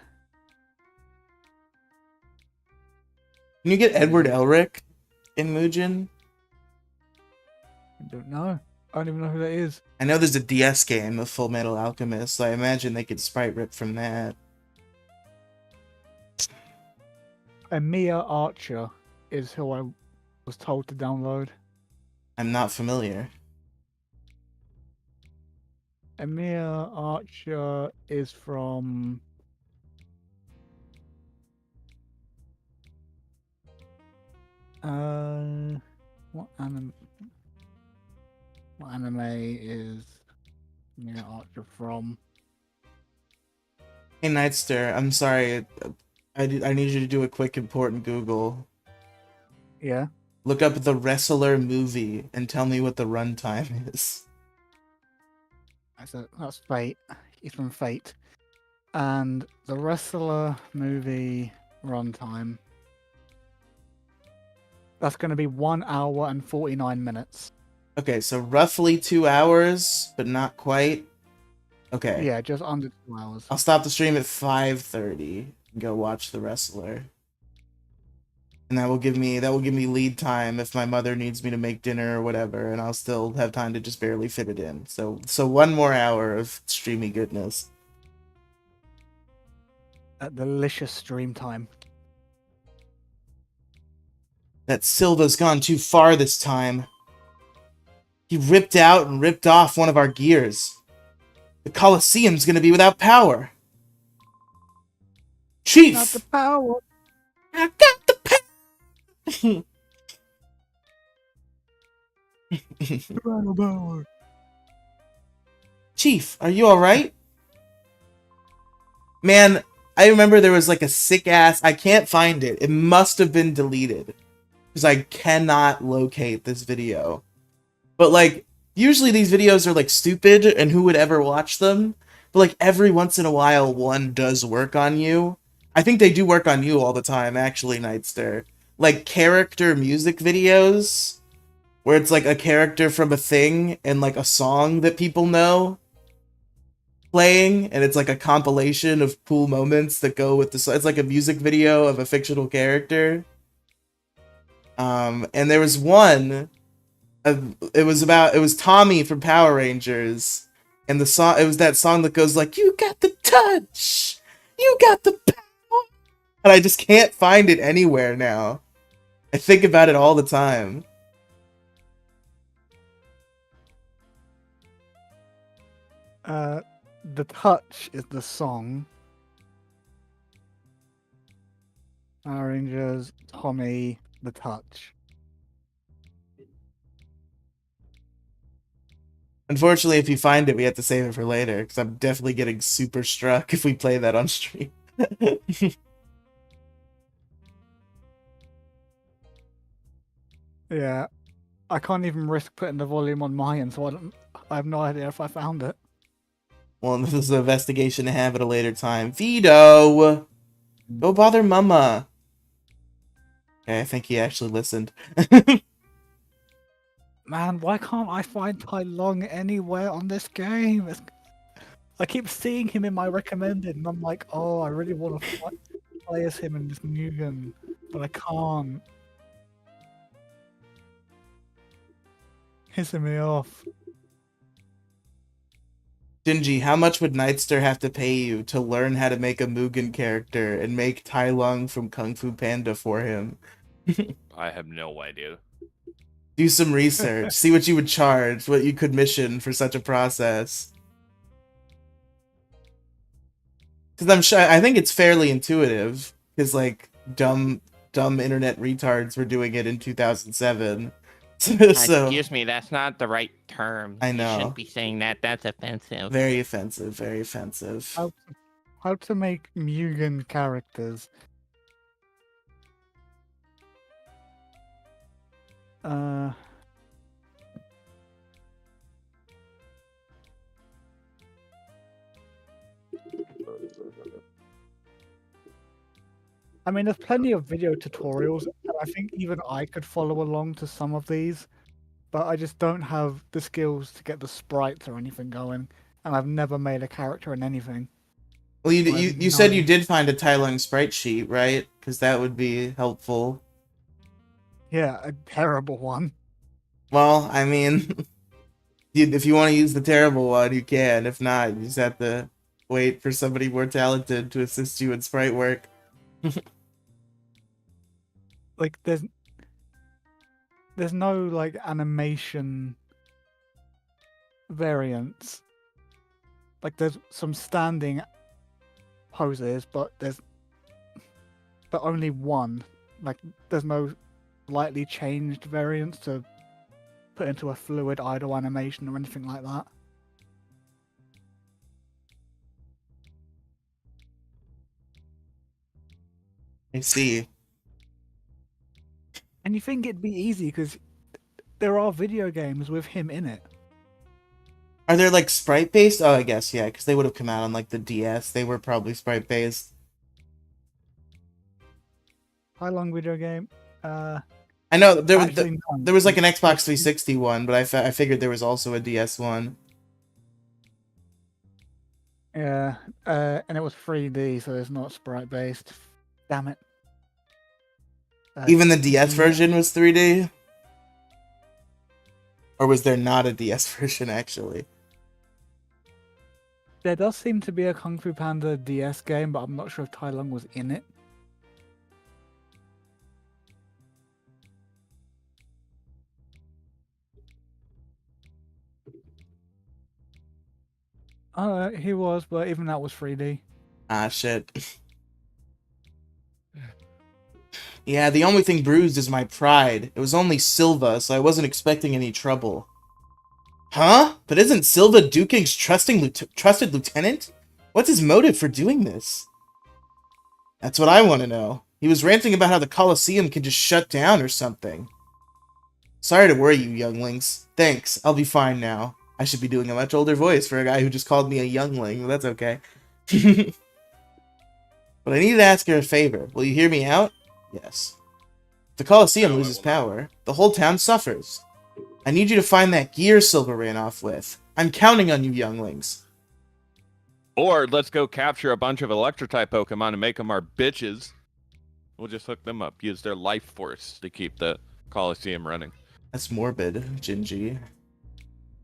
you get Edward Elric in Mugen? I don't know. I don't even know who that is. I know there's a DS game of Full Metal Alchemist, so I imagine they could sprite rip from that. Emilia Archer is who I was told to download. I'm not familiar. Emilia Archer is from. What anime? What anime is Emilia Archer from? Hey, Nightster, I'm sorry. I need you to do a quick important Google. Yeah. Look up the Wrestler movie and tell me what the runtime is. That's Fate. He's from Fate. And the Wrestler movie runtime. That's going to be 1 hour and 49 minutes. Okay, so roughly 2 hours, but not quite. Okay. Yeah, just under 2 hours. I'll stop the stream at 5:30 and go watch The Wrestler. And that will give me lead time if my mother needs me to make dinner or whatever, and I'll still have time to just barely fit it in. So 1 more hour of streamy goodness. That delicious stream time. That Silva's gone too far this time. He ripped out and ripped off one of our gears. The Colosseum's gonna be without power. Chief! Not the power. I got the power! Chief, are you alright? Man, I remember there was like a sick ass. I can't find it. It must have been deleted. Because I cannot locate this video. But like, usually these videos are like stupid and who would ever watch them? But like every once in a while one does work on you. I think they do work on you all the time, actually, Nightster. Like character music videos where it's like a character from a thing and like a song that people know playing, and it's like a compilation of cool moments that go with the song. It's like a music video of a fictional character. And there was one. It was Tommy from Power Rangers, and the song. It was that song that goes like, "You got the touch, you got the power," and I just can't find it anywhere now. I think about it all the time. The Touch is the song. Power Rangers, Tommy, The Touch. Unfortunately, if you find it, we have to save it for later, because I'm definitely getting super struck if we play that on stream. Yeah, I can't even risk putting the volume on my end, so I have no idea if I found it. Well, this is an investigation to have at a later time. Vito! Go bother Mama. Okay, I think he actually listened. Man, why can't I find Tai Long anywhere on this game? I keep seeing him in my recommended, and I'm like, oh, I really want to play as him in this Mugen, but I can't. Pissing me off. Shinji, how much would Nightster have to pay you to learn how to make a Mugen character and make Tai Lung from Kung Fu Panda for him? I have no idea. Do some research. See what you would charge, what you could mission for such a process. Because I think it's fairly intuitive. Because like dumb internet retards were doing it in 2007. So Excuse me, that's not the right term. I know. You shouldn't be saying that. That's offensive. Very offensive. Very offensive. How to make Mugen characters? I mean, there's plenty of video tutorials, and I think even I could follow along to some of these, but I just don't have the skills to get the sprites or anything going, and I've never made a character in anything. Well, So I have you no said you idea. did find a Tai Lung sprite sheet, right? Because that would be helpful. Yeah, a terrible one. Well, I mean, if you want to use the terrible one, you can. If not, you just have to wait for somebody more talented to assist you in sprite work. Like, there's no like animation variants. Like, there's some standing poses, but only one. Like, there's no slightly changed variants to put into a fluid idle animation or anything like that. I see. And you think it'd be easy because there are video games with him in it. Are there like sprite based? Oh, I guess yeah, because they would have come out on like the DS. They were probably sprite based. How long video game? I know there was Actually, no. there was like an Xbox 360 one, but I figured there was also a DS one. Yeah, and it was 3D, so it's not sprite based. Damn it. Even the DS yeah. version was 3D? Or was there not a DS version, actually? There does seem to be a Kung Fu Panda DS game, but I'm not sure if Tai Lung was in it. He was, but even that was 3D. Ah, shit. Yeah, the only thing bruised is my pride. It was only Silva, so I wasn't expecting any trouble. Huh? But isn't Silva Duking's trusted lieutenant? What's his motive for doing this? That's what I want to know. He was ranting about how the Colosseum can just shut down or something. Sorry to worry you, younglings. Thanks, I'll be fine now. I should be doing a much older voice for a guy who just called me a youngling, but that's okay. But I need to ask you a favor. Will you hear me out? Yes. If the Colosseum loses power, the whole town suffers. I need you to find that gear Silver ran off with. I'm counting on you, younglings. Or let's go capture a bunch of Electro-type Pokemon and make them our bitches. We'll just hook them up, use their life force to keep the Colosseum running. That's morbid, Gingy.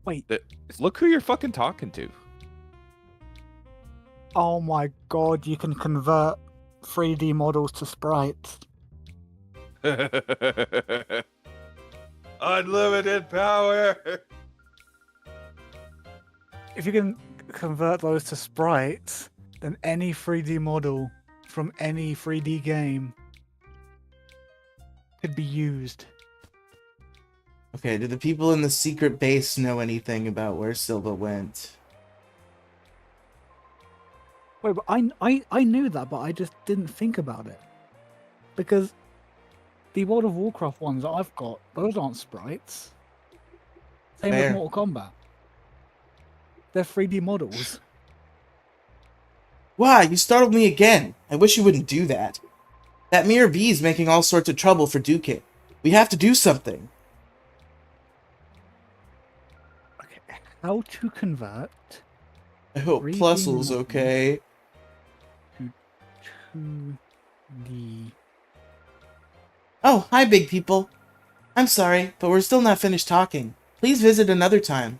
Wait. Look who you're fucking talking to. Oh my god, you can convert 3D models to sprites. Unlimited power! If you can convert those to sprites, then any 3D model from any 3D game could be used. Okay, do the people in the secret base know anything about where Silva went? Wait, but I knew that, but I just didn't think about it. Because the World of Warcraft ones that I've got, those aren't sprites. Same Fair. with Mortal Kombat. They're 3D models. Wow, you startled me again. I wish you wouldn't do that. That Mirror B's making all sorts of trouble for Duke. We have to do something. Okay, how to convert I hope 3D Plusle's model. okay. 2D. Oh, hi, big people. I'm sorry, but we're still not finished talking. Please visit another time.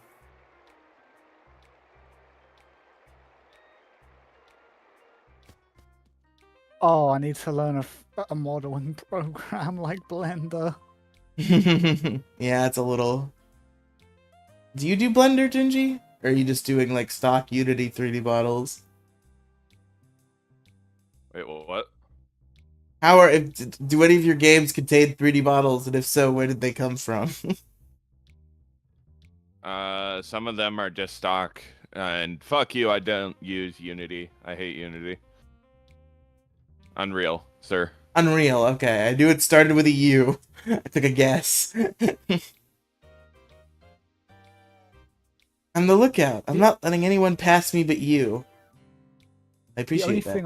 Oh, I need to learn a modeling program like Blender. Yeah, it's a little... Do you do Blender, Gingy? Or are you just doing, like, stock Unity 3D models? Wait, what? Do any of your games contain 3D models, and if so, where did they come from? Some of them are just stock, and fuck you, I don't use Unity. I hate Unity. Unreal, sir. Unreal, okay. I knew it started with a U. I took a guess. I'm the lookout. I'm not letting anyone pass me but you. I The only appreciate that. thing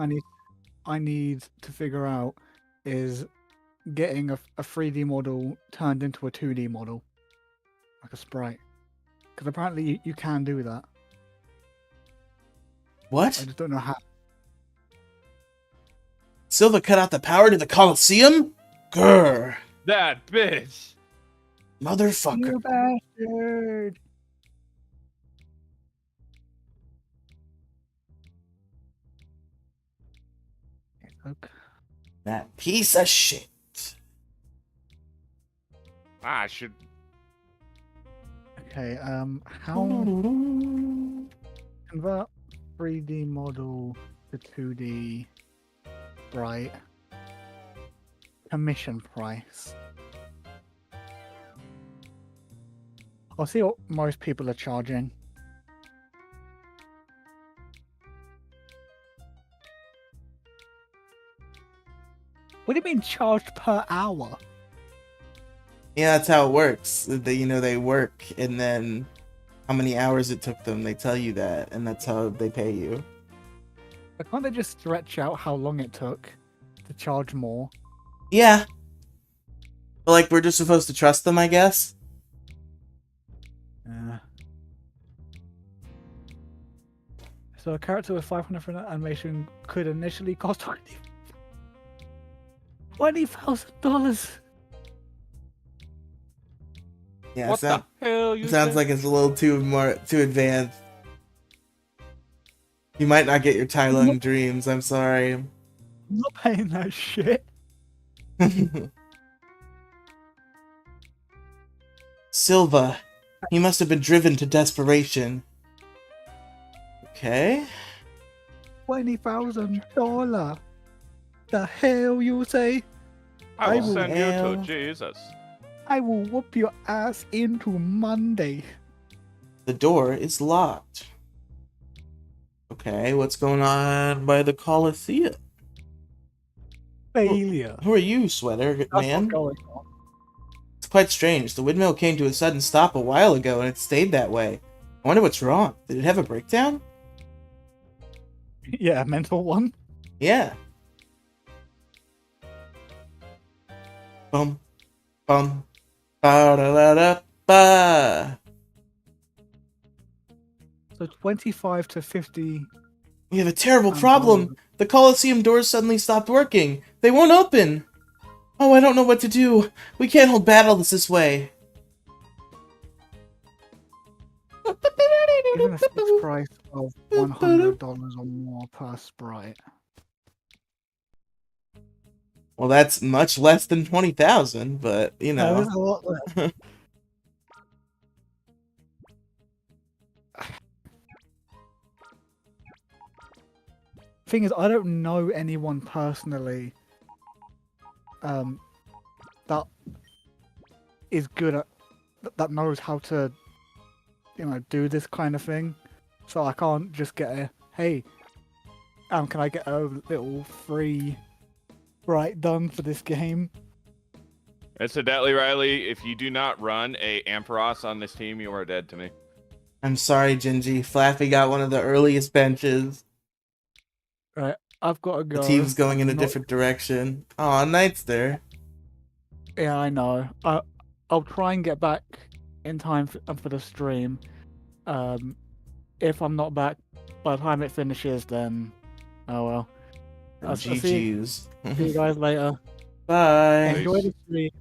I need to figure out is getting a 3D model turned into a 2D model, like a sprite. Because apparently you can do that. I What? just don't know how. Silva cut out the power to the Colosseum? Grr. That bitch. Motherfucker. You bastard! Okay. That piece of shit. I should. Okay, how convert 3D model to 2D sprite commission price. I'll see what most people are charging. What do you mean charged per hour? Yeah, that's how it works. They work, and then how many hours it took them, they tell you that, and that's how they pay you. But can't they just stretch out how long it took to charge more? Yeah. But, like, we're just supposed to trust them, I guess? So a character with 500 for an animation could initially cost $20,000. Yeah, What the hell? it sounds like it's a little too advanced. You might not get your Tai Lung dreams, I'm sorry. I'm not paying that shit. Silva. He must have been driven to desperation. Okay. $20,000. The hell you say? I will I will send you hell. to Jesus. I will whoop your ass into Monday. The door is locked. Okay, what's going on by the Colosseum? Failure. Who are you, sweater That's man? what's going on. It's quite strange. The windmill came to a sudden stop a while ago, and it stayed that way. I wonder what's wrong. Did it have a breakdown? Yeah, mental one. Yeah. Bum, bum, ba da da da ba. So 25 to 50. We have a terrible problem. The Colosseum doors suddenly stopped working. They won't open. Oh, I don't know what to do. We can't hold battles this way. Given a fixed price of $100 or more per sprite. Well, that's much less than 20,000, but you That know. is a lot less. Thing is, I don't know anyone personally that is good at that knows how to do this kind of thing. So I can't just get a hey, can I get a little free sprite done for this game? Incidentally, Riley, if you do not run a Ampharos on this team, you are dead to me. I'm sorry, Gingy. Flappy got one of the earliest benches. Right, I've got to go. The team's going in a Not- different direction. Aw, Knight's there. Yeah, I know. I'll try and get back in time for the stream. If I'm not back by the time it finishes, then oh well. I'll see GG's. you guys later. Bye. Enjoy the stream.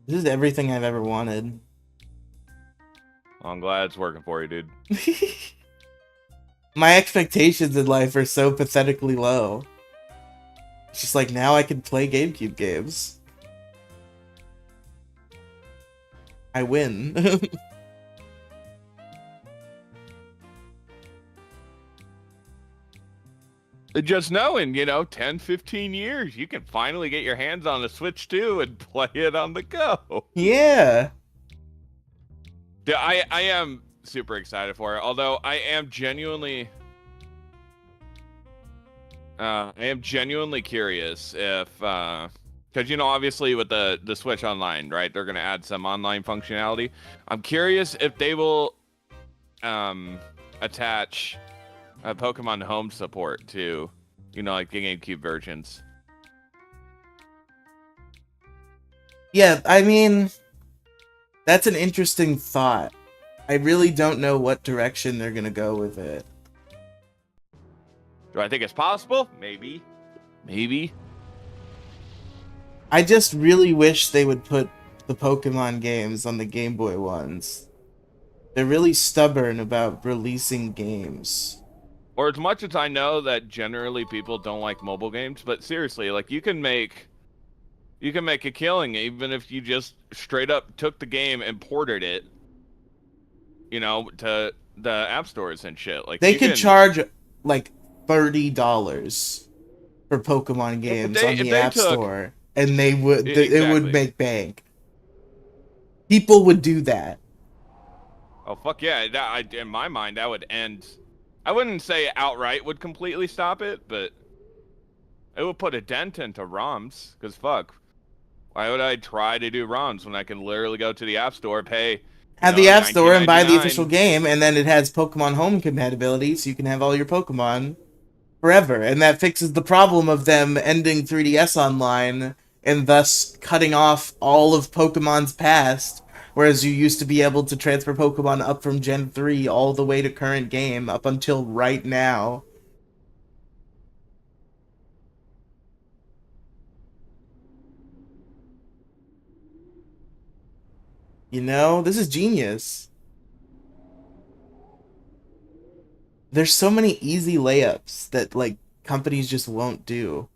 This is everything I've ever wanted. I'm glad it's working for you, dude. My expectations in life are so pathetically low. It's just like, now I can play GameCube games. I win. Just knowing, 10, 15 years, you can finally get your hands on the Switch 2 and play it on the go. Yeah. Dude, I am super excited for it. Although I am genuinely curious if because obviously with the Switch Online, right? They're gonna add some online functionality. I'm curious if they will attach Pokemon Home support to, like the GameCube versions. Yeah, I mean, that's an interesting thought. I really don't know what direction they're gonna go with it. Do I think it's possible? Maybe. Maybe. I just really wish they would put the Pokemon games on the Game Boy ones. They're really stubborn about releasing games. Or as much as I know that generally people don't like mobile games, but seriously, like you can make a killing even if you just straight up took the game and ported it, to the app stores and shit. Like They could charge like $30 for Pokemon games on the App Store, and it would make bank. People would do that. Oh fuck yeah! In my mind, that would end. I wouldn't say outright would completely stop it, but it would put a dent into ROMs. Because fuck, why would I try to do ROMs when I can literally go to the App Store, pay, have the App Store and buy the $19.99. official game, and then it has Pokemon Home compatibility, so you can have all your Pokemon forever. And that fixes the problem of them ending 3DS Online and thus cutting off all of Pokemon's past. Whereas you used to be able to transfer Pokemon up from Gen 3 all the way to current game up until right now. This is genius. There's so many easy layups that, like, companies just won't do.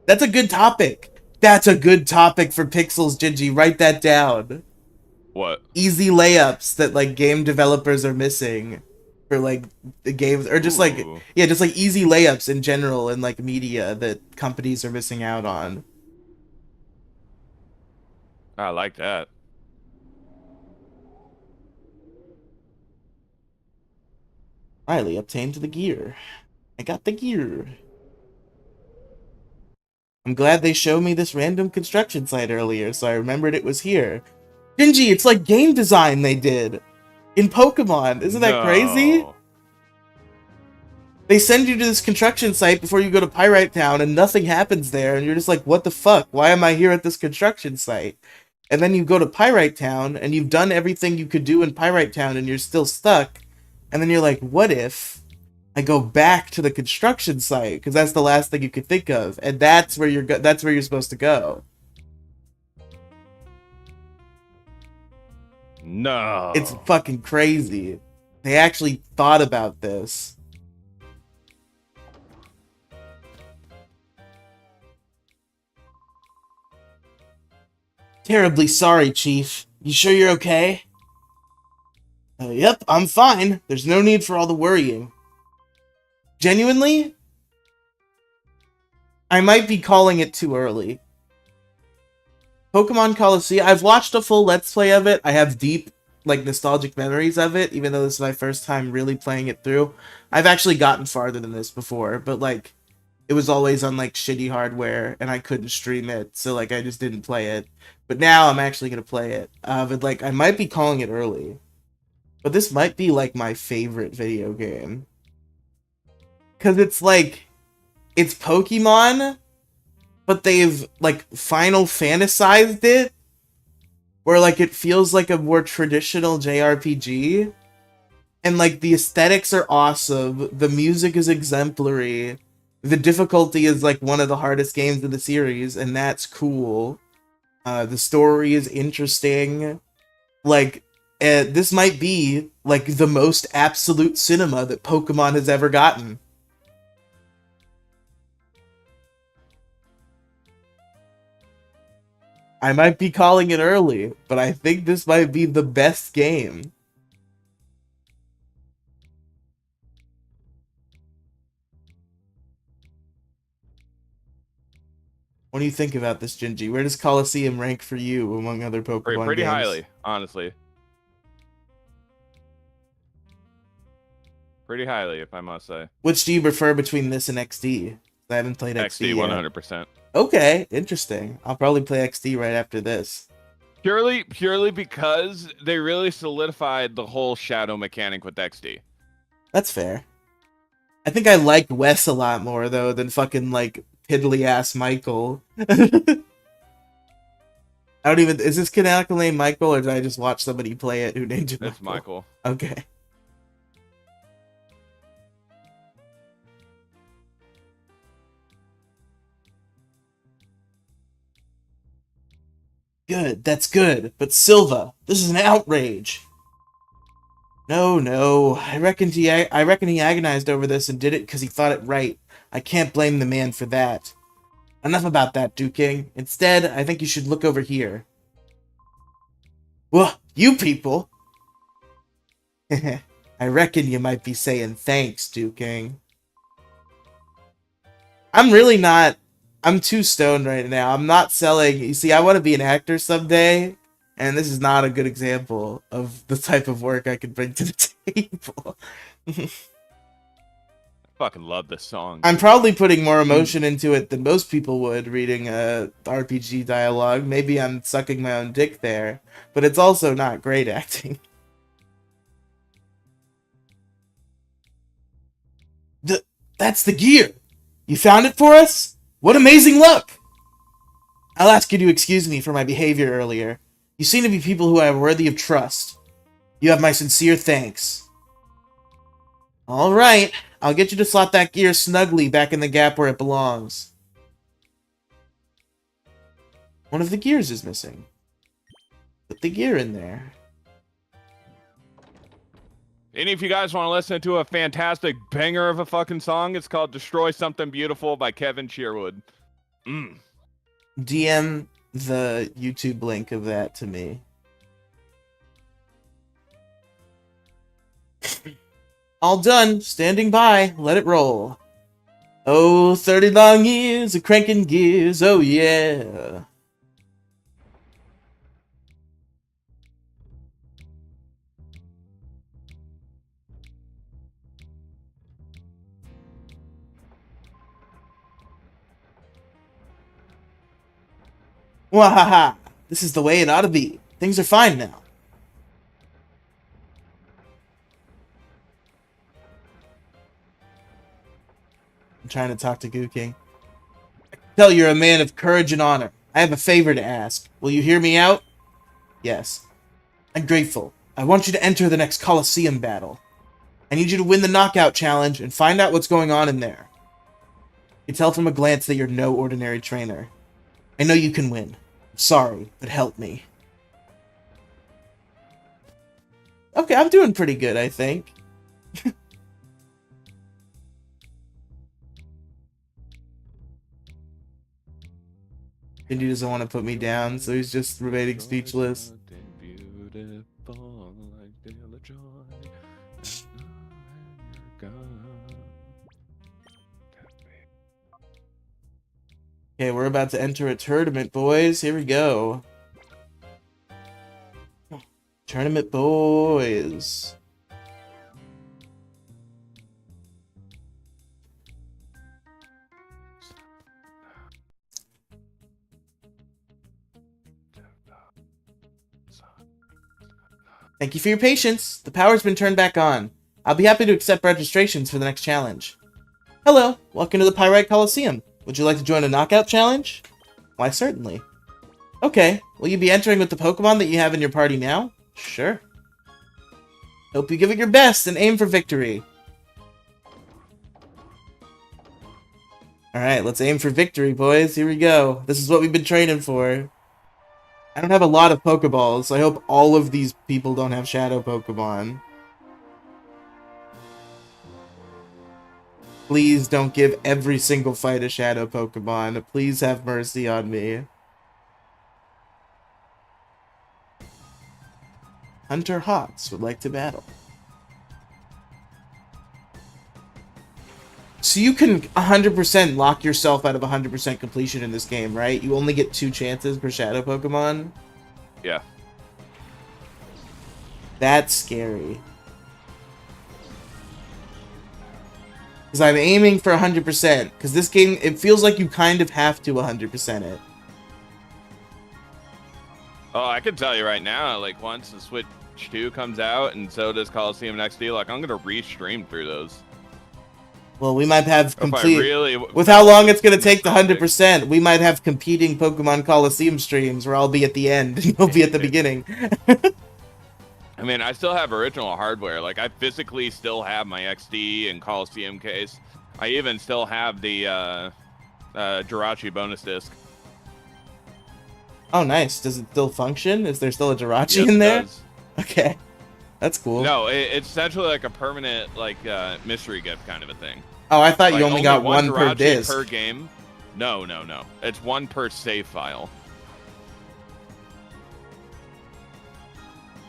That's a good topic. That's a good topic for Pixels, Gingy. Write that down. What? Easy layups that, like, game developers are missing for, like, the games, or just like, yeah, just like easy layups in general in, like, media that companies are missing out on. I like that. Riley obtained the gear. I got the gear. I'm glad they showed me this random construction site earlier, so I remembered it was here. Gingy, it's like game design they did in Pokemon. Isn't that crazy? They send you to this construction site before you go to Pyrite Town, and nothing happens there, and you're just like, what the fuck? Why am I here at this construction site? And then you go to Pyrite Town, and you've done everything you could do in Pyrite Town, and you're still stuck. And then you're like, what if I go back to the construction site? Because that's the last thing you could think of, and that's where you're supposed to go. No. It's fucking crazy. They actually thought about this. Terribly sorry, Chief. You sure you're okay? Yep, I'm fine. There's no need for all the worrying. Genuinely? I might be calling it too early. Pokemon Colosseum, I've watched a full Let's Play of it. I have deep, like, nostalgic memories of it, even though this is my first time really playing it through. I've actually gotten farther than this before, but, like, it was always on, like, shitty hardware, and I couldn't stream it, so, like, I just didn't play it. But now I'm actually gonna play it. But, like, I might be calling it early. But this might be, like, my favorite video game. Because it's, like, it's Pokemon, but they've, like, Final Fantasized it, where, like, it feels like a more traditional JRPG. And, like, the aesthetics are awesome, the music is exemplary, the difficulty is, like, one of the hardest games in the series, and that's cool. The story is interesting. Like, this might be, like, the most absolute cinema that Pokemon has ever gotten. I might be calling it early, but I think this might be the best game. What do you think about this, Gingy? Where does Colosseum rank for you among other Pokemon Pretty games? highly, honestly. Pretty highly, if I must say. Which do you prefer between this and XD? I haven't played XD XD yet. 100%. Okay, interesting. I'll probably play XD right after this. Purely because they really solidified the whole shadow mechanic with XD. That's fair. I think I liked Wes a lot more though than fucking like piddly ass Michael. I don't even. Is this canonical name Michael, or did I just watch somebody play it who named it Michael? It's Michael. Okay. Good, that's good. But Silva, this is an outrage. No. I reckon he agonized over this and did it because he thought it right. I can't blame the man for that. Enough about that, Duke King. Instead, I think you should look over here. Well, you people! I reckon you might be saying thanks, Duke King. I'm really not... I'm too stoned right now. I'm not selling... You see, I want to be an actor someday, and this is not a good example of the type of work I could bring to the table. I fucking love this song. I'm probably putting more emotion into it than most people would reading RPG dialogue. Maybe I'm sucking my own dick there, but it's also not great acting. That's the gear! You found it for us? What amazing luck! I'll ask you to excuse me for my behavior earlier. You seem to be people who are worthy of trust. You have my sincere thanks. Alright, I'll get you to slot that gear snugly back in the gap where it belongs. One of the gears is missing. Put the gear in there. Any of you guys want to listen to a fantastic banger of a fucking song? It's called Destroy Something Beautiful by Kevin Sherwood. DM the YouTube link of that to me. All done. Standing by. Let it roll. Oh, 30 long years of cranking gears. Oh, yeah. Wahaha! This is the way it ought to be. Things are fine now. I'm trying to talk to Goo King. I can tell you're a man of courage and honor. I have a favor to ask. Will you hear me out? Yes. I'm grateful. I want you to enter the next Colosseum battle. I need you to win the knockout challenge and find out what's going on in there. You can tell from a glance that you're no ordinary trainer. I know you can win. I'm sorry, but help me. Okay, I'm doing pretty good, I think. Indy doesn't want to put me down, so he's just remaining speechless. Okay, we're about to enter a tournament, boys. Here we go. Tournament, boys. Thank you for your patience. The power's been turned back on. I'll be happy to accept registrations for the next challenge. Hello, welcome to the Pyrite Colosseum. Would you like to join a knockout challenge? Why, certainly. Okay, will you be entering with the Pokemon that you have in your party now? Sure. Hope you give it your best and aim for victory. Alright, let's aim for victory, boys. Here we go. This is what we've been training for. I don't have a lot of Pokeballs, so I hope all of these people don't have Shadow Pokemon. Please don't give every single fight a Shadow Pokemon. Please have mercy on me. Hunter Hawks would like to battle. So you can 100% lock yourself out of 100% completion in this game, right? You only get 2 chances per Shadow Pokemon? Yeah. That's scary. Because I'm aiming for 100%. Because this game, it feels like you kind of have to 100% it. Oh, I can tell you right now, like once the Switch 2 comes out and so does Colosseum XD, like I'm gonna re-stream through those. Well, we might have If I complete... really With how long it's going to take the nostalgic. 100%, we might have competing Pokemon Colosseum streams where I'll be at the end and you'll be at the beginning. I mean, I still have original hardware. Like, I physically still have my XD and Coliseum case. I even still have the Jirachi bonus disc. Oh, nice. Does it still function? Is there still a Jirachi Yes, in it there? does. Okay. That's cool. No, it's essentially like a permanent, like, mystery gift kind of a thing. Oh, I thought Like, you only got one per Jirachi disc. per game. No. It's one per save file.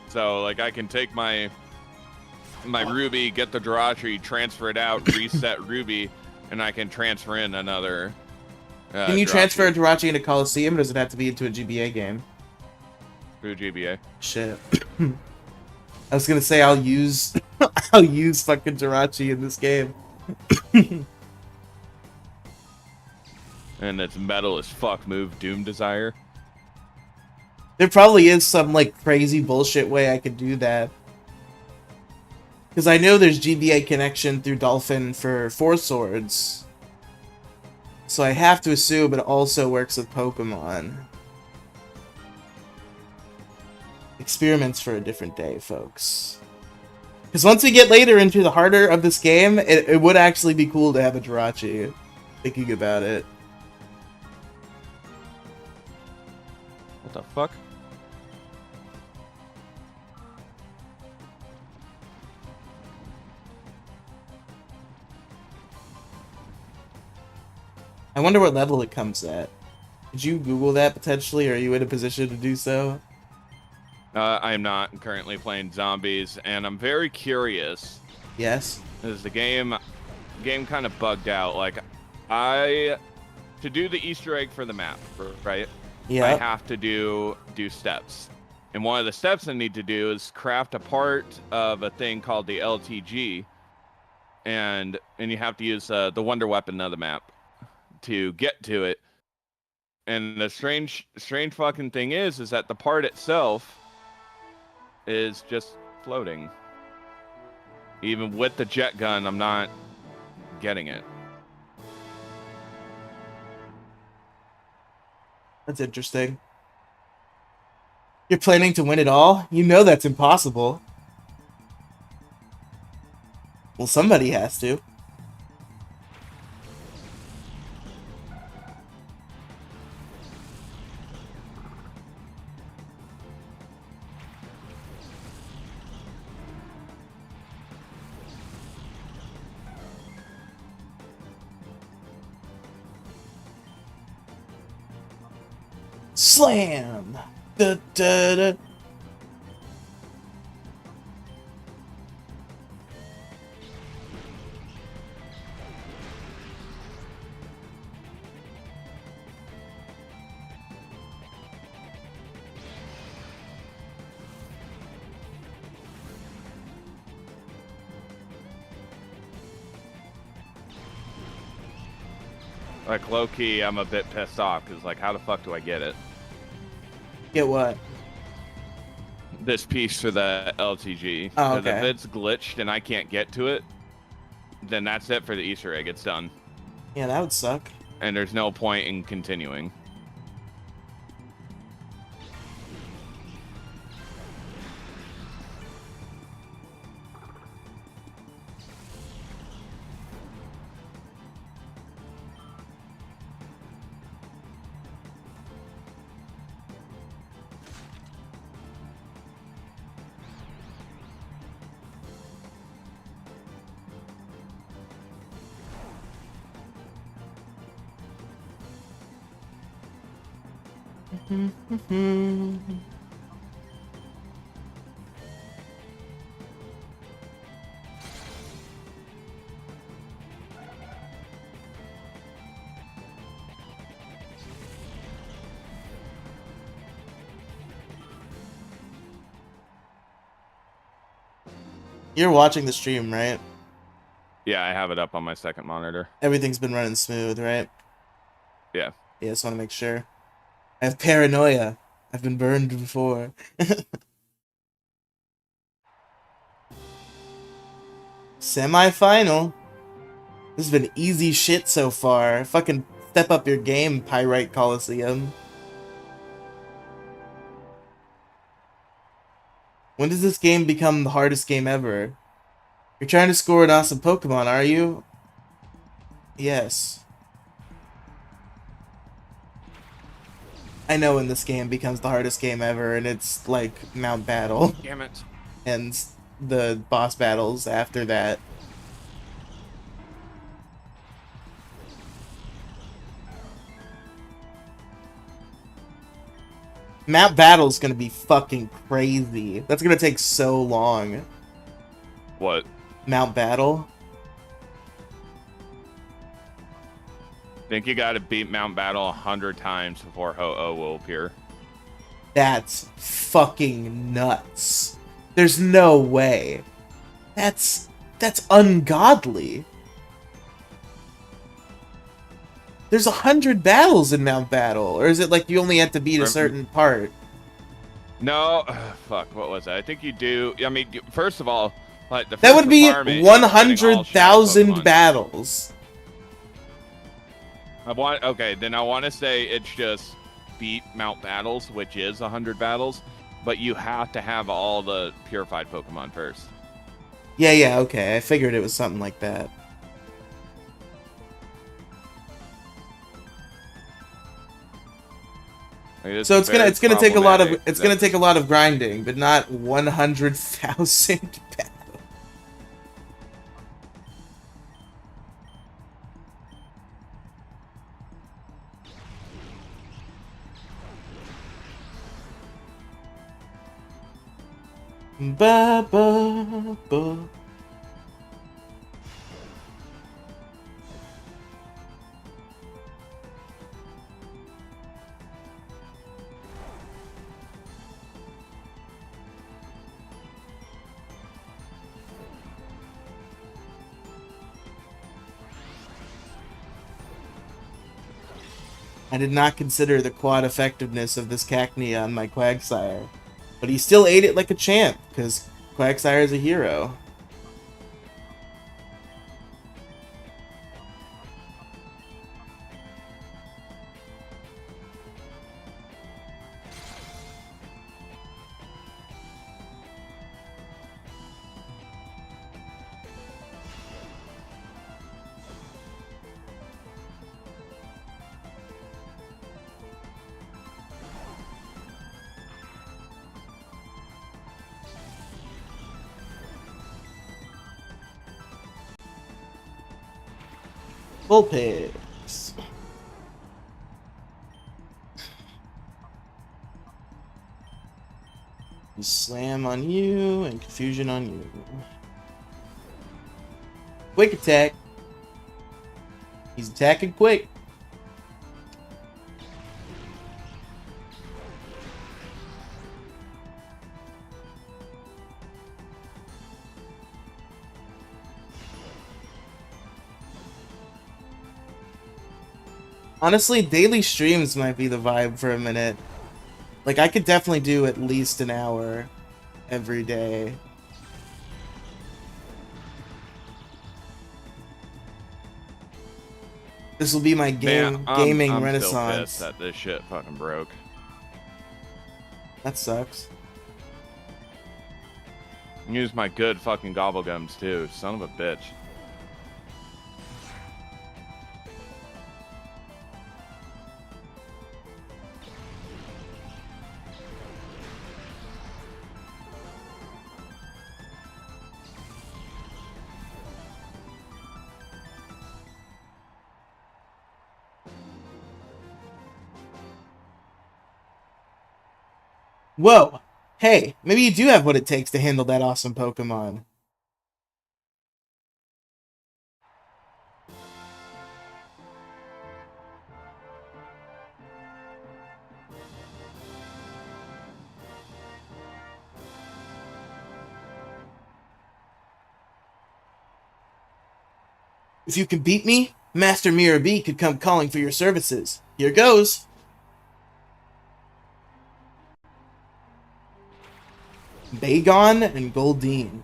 So, like, I can take my Ruby, get the Jirachi, transfer it out, reset Ruby, and I can transfer in another. Can you transfer a Jirachi into Colosseum, or does it have to be into a GBA game? through GBA? Shit. I was gonna say I'll use I'll use fucking Jirachi in this game. And its metal as fuck move, Doom Desire. There probably is some like crazy bullshit way I could do that. Because I know there's GBA connection through Dolphin for Four Swords. So I have to assume it also works with Pokemon. Experiments for a different day, folks. Because once we get later into the harder of this game, it would actually be cool to have a Jirachi. Thinking about it. What the fuck? I wonder what level it comes at. Did you Google that potentially, or are you in a position to do so? I am not currently playing zombies, and I'm very curious. Yes. Is the game kind of bugged out? Like, to do the Easter egg for the map, right? Yeah. I have to do steps, and one of the steps I need to do is craft a part of a thing called the LTG, and you have to use the Wonder Weapon of the map to get to it. And the strange fucking thing is that the part itself is just floating. Even with the jet gun, I'm not getting it. That's interesting. You're planning to win it all? You know that's impossible. Well, somebody has to. Slam! Da, da, da. Like, low-key, I'm a bit pissed off, because, like, how the fuck do I get it? Get what? This piece for the LTG. Oh, 'Cause if okay. it's glitched and I can't get to it, then that's it for the Easter egg. It's done. Yeah, that would suck. And there's no point in continuing. You're watching the stream, right? Yeah, I have it up on my second monitor. Everything's been running smooth, right? Yeah. Yeah, just want to make sure. I have paranoia. I've been burned before. Semi-final. This has been easy shit so far. Fucking step up your game, Pyrite Colosseum. When does this game become the hardest game ever? You're trying to score an awesome Pokemon, are you? Yes. I know when this game becomes the hardest game ever, and it's like Mount Battle Damn it. and the boss battles after that. Mount Battle's gonna be fucking crazy. That's gonna take so long. What? Mount Battle? Think you gotta beat Mount Battle 100 times before Ho-Oh will appear. That's fucking nuts. There's no way. That's ungodly. There's 100 battles in Mount Battle, or is it like you only have to beat a certain part? No, fuck. What was that? I think you do. I mean, first of all, like the That first would be requirement is getting all shadow 100,000 Pokemon. battles. Okay, then I want to say it's just beat Mount Battles, which is 100 battles, but you have to have all the purified Pokemon first. Yeah, okay. I figured it was something like that. Like, So it's gonna take a lot of problematic take a lot of grinding, but not 100,000 battles. Ba ba ba. I did not consider the quad effectiveness of this Cacnea on my Quagsire, but he still ate it like a champ, because Quagsire is a hero. Vulpix. Slam on you and confusion on you. Quick attack. He's attacking quick. Honestly, daily streams might be the vibe for a minute. Like, I could definitely do at least an hour every day. This will be my gaming I'm renaissance. still pissed that this shit fucking broke. That sucks. Use my good fucking gobblegums too, son of a bitch. Whoa! Hey, maybe you do have what it takes to handle that awesome Pokemon. If you can beat me, Master Mirror B could come calling for your services. Here goes. Bagon and Goldeen.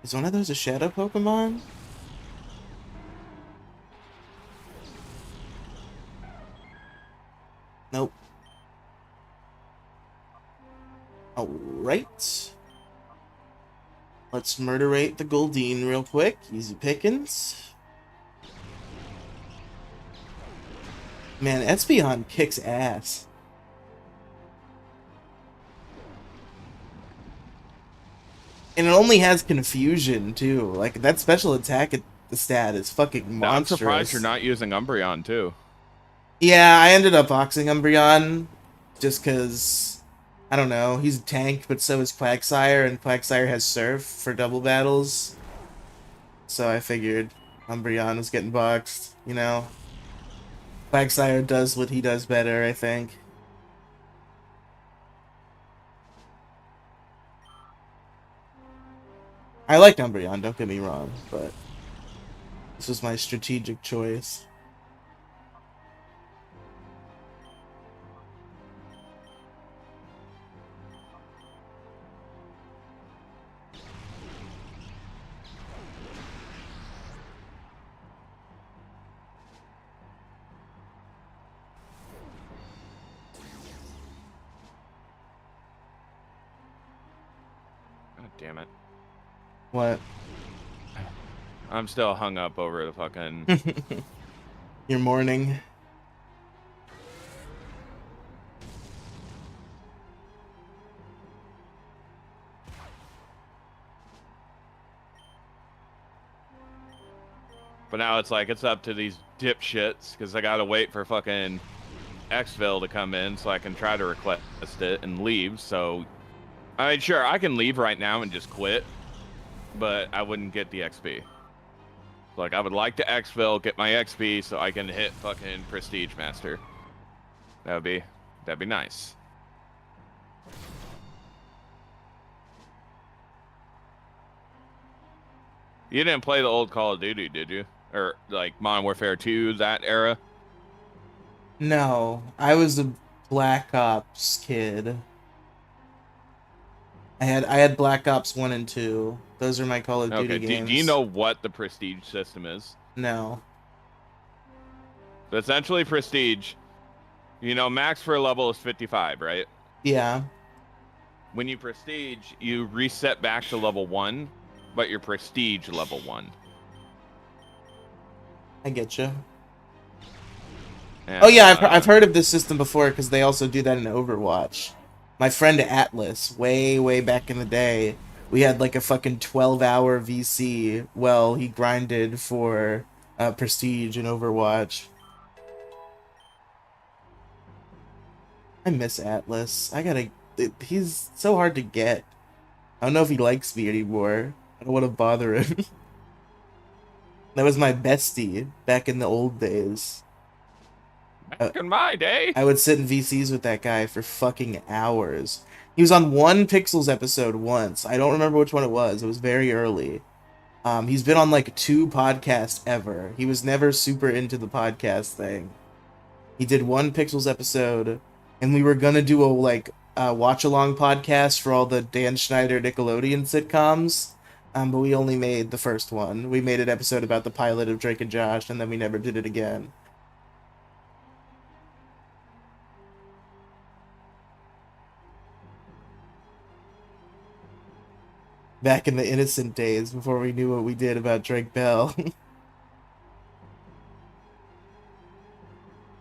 Is one of those a shadow Pokemon? Nope. Alright. Let's murderate the Goldeen real quick. Easy pickings. Man, Espeon kicks ass. And it only has confusion, too. Like, that special attack at the stat is fucking monstrous. I'm surprised you're not using Umbreon, too. Yeah, I ended up boxing Umbreon just because, I don't know, he's a tank, but so is Quagsire, and Quagsire has Surf for double battles. So I figured Umbreon was getting boxed, you know. Quagsire does what he does better, I think. I like Umbreon, don't get me wrong, but this was my strategic choice. God damn it. What? I'm still hung up over the fucking... Your morning. But now it's like, it's up to these dipshits, because I gotta wait for fucking Xville to come in so I can try to request it and leave, so... I mean, sure, I can leave right now and just quit, but I wouldn't get the XP. Like, I would like to Xville, get my XP, so I can hit fucking Prestige Master. That'd be nice. You didn't play the old Call of Duty, did you? Or, like, Modern Warfare 2, that era? No, I was a Black Ops kid. I had Black Ops 1 and 2. Those are my Call of Duty games. Do you know what the Prestige system is? No. So essentially, Prestige, you know, max for a level is 55, right? Yeah. When you Prestige, you reset back to level 1, but your Prestige level 1. I get you. And, Oh yeah, I've heard of this system before because they also do that in Overwatch. My friend Atlas, way back in the day, we had like a fucking 12-hour VC. Well, he grinded for Prestige in Overwatch. I miss Atlas. He's so hard to get. I don't know if he likes me anymore. I don't want to bother him. That was my bestie back in the old days. Back in my day. I would sit in VCs with that guy for fucking hours. He was on one Pixels episode once. I don't remember which one it was. It was very early. He's been on like 2 podcasts ever. He was never super into the podcast thing. He did one Pixels episode, and we were gonna do a watch-along podcast for all the Dan Schneider Nickelodeon sitcoms. But we only made the first one. We made an episode about the pilot of Drake and Josh, and then we never did it again. Back in the innocent days, before we knew what we did about Drake Bell.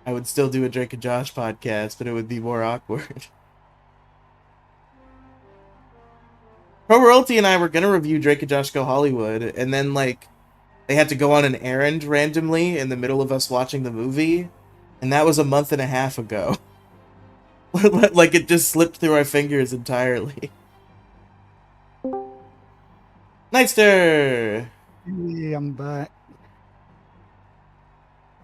I would still do a Drake and Josh podcast, but it would be more awkward. Pro Royalty and I were gonna review Drake and Josh Go Hollywood, and then, like, they had to go on an errand randomly in the middle of us watching the movie, and that was a month and a half ago. Like, it just slipped through our fingers entirely. Nightster! Yeah, I'm back.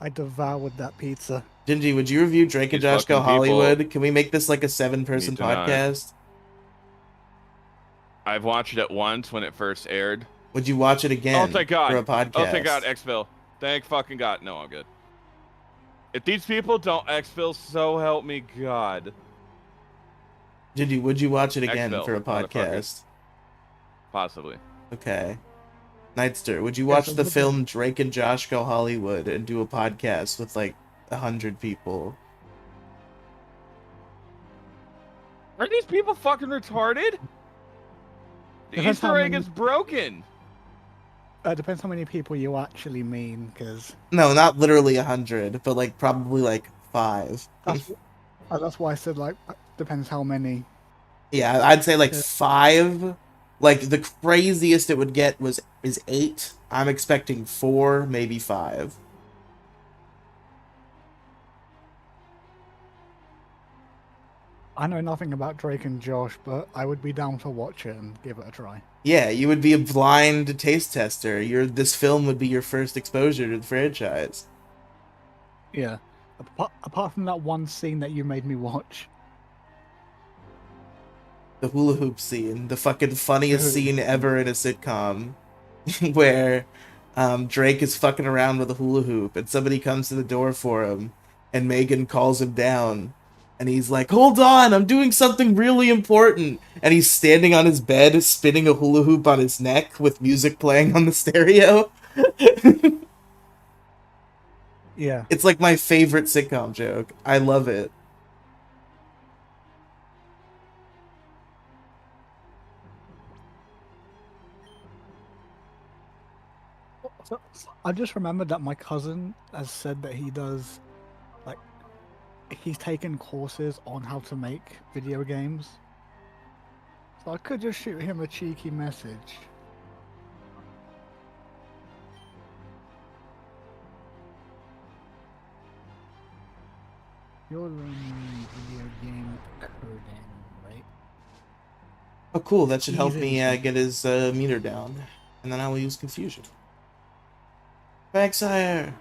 I devoured that pizza. Gingy, would you review Drake and These Josh Go fucking people Hollywood? Can we make this like a 7-person need to not. podcast? I've watched it once when it first aired. Would you watch it again Oh, thank God. for a podcast? Oh, thank God, Xville. Thank fucking God. No, I'm good. If these people don't Xville, so help me God. Would you watch it again Xville, for a motherfuckers. podcast? Possibly. Okay. Nightster, would you Yeah, watch so the would film Drake and Josh Go Hollywood and do a podcast with like 100 people? Are these people fucking retarded? The Depends how Easter egg many- is broken. Depends how many people you actually mean, because No, not literally 100, but like probably like 5. that's why I said like depends how many. Yeah, I'd say like Yeah. 5. Like the craziest it would get is 8. I'm expecting 4, maybe 5. I know nothing about Drake and Josh, but I would be down to watch it and give it a try. Yeah, you would be a blind taste tester. This film would be your first exposure to the franchise. Yeah. Apart from that one scene that you made me watch. The hula hoop scene, the fucking funniest Dude. scene ever in a sitcom, where Drake is fucking around with a hula hoop and somebody comes to the door for him and Megan calls him down and he's like, hold on, I'm doing something really important. And he's standing on his bed spinning a hula hoop on his neck with music playing on the stereo. Yeah. It's like my favorite sitcom joke. I love it. So, I just remembered that my cousin has said that he does, like, he's taken courses on how to make video games. So I could just shoot him a cheeky message. You're learning video game coding, right? Oh, cool. That should help Easy. me get his meter down. And then I will use confusion. Backsire!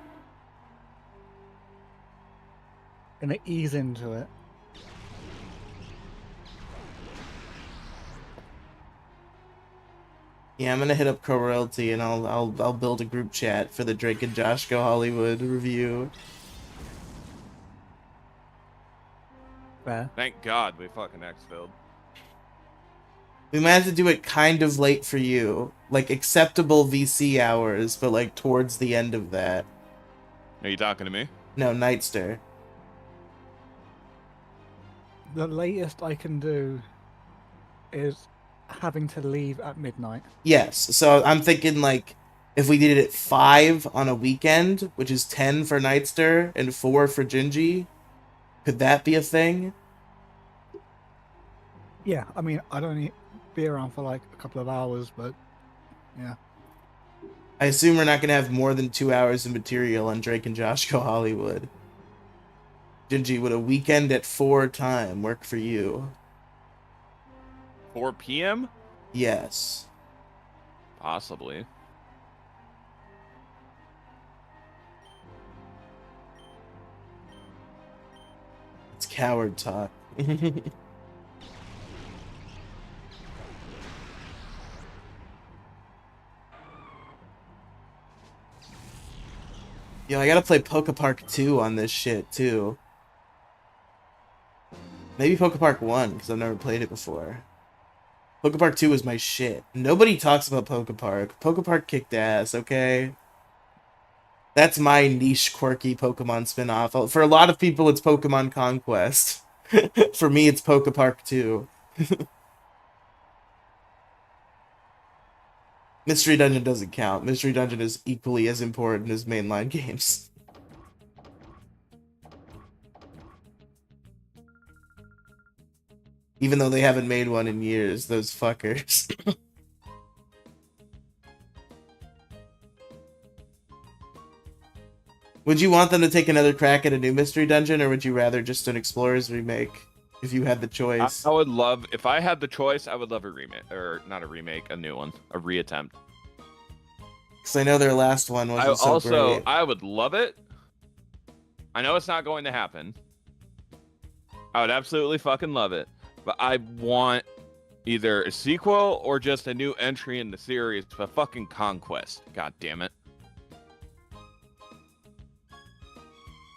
Gonna ease into it. Yeah, I'm gonna hit up Co-Royalty and I'll build a group chat for the Drake and Josh Go Hollywood review. Fair. Thank God we fucking Xfilled. We might have to do it kind of late for you. Like, acceptable VC hours, but like towards the end of that. Are you talking to me? No, Nightster. The latest I can do is having to leave at midnight. Yes, so I'm thinking like, if we did it at 5 on a weekend, which is 10 for Nightster and 4 for Gingy, could that be a thing? Yeah, I mean, I'd only be around for like a couple of hours, but yeah. I assume we're not going to have more than 2 hours of material on Drake and Josh Go Hollywood. Gingy, would a weekend at 4 time work for you? 4 p.m.? Yes. Possibly. It's coward talk. Yo, I gotta play Poke Park 2 on this shit, too. Maybe Poke Park 1, because I've never played it before. Poke Park 2 is my shit. Nobody talks about Poke Park. Poke Park kicked ass, okay? That's my niche, quirky Pokemon spin-off. For a lot of people, it's Pokemon Conquest. For me, it's Poke Park 2. Mystery Dungeon doesn't count. Mystery Dungeon is equally as important as mainline games. Even though they haven't made one in years, those fuckers. Would you want them to take another crack at a new Mystery Dungeon, or would you rather just an Explorers remake, if you had the choice? I would love, if I had the choice, I would love a remake, or not a remake, a new one, a reattempt. Because I know their last one wasn't so great. I would love it. I know it's not going to happen. I would absolutely fucking love it. But I want Either a sequel or just a new entry in the series, but fucking Conquest. God damn it.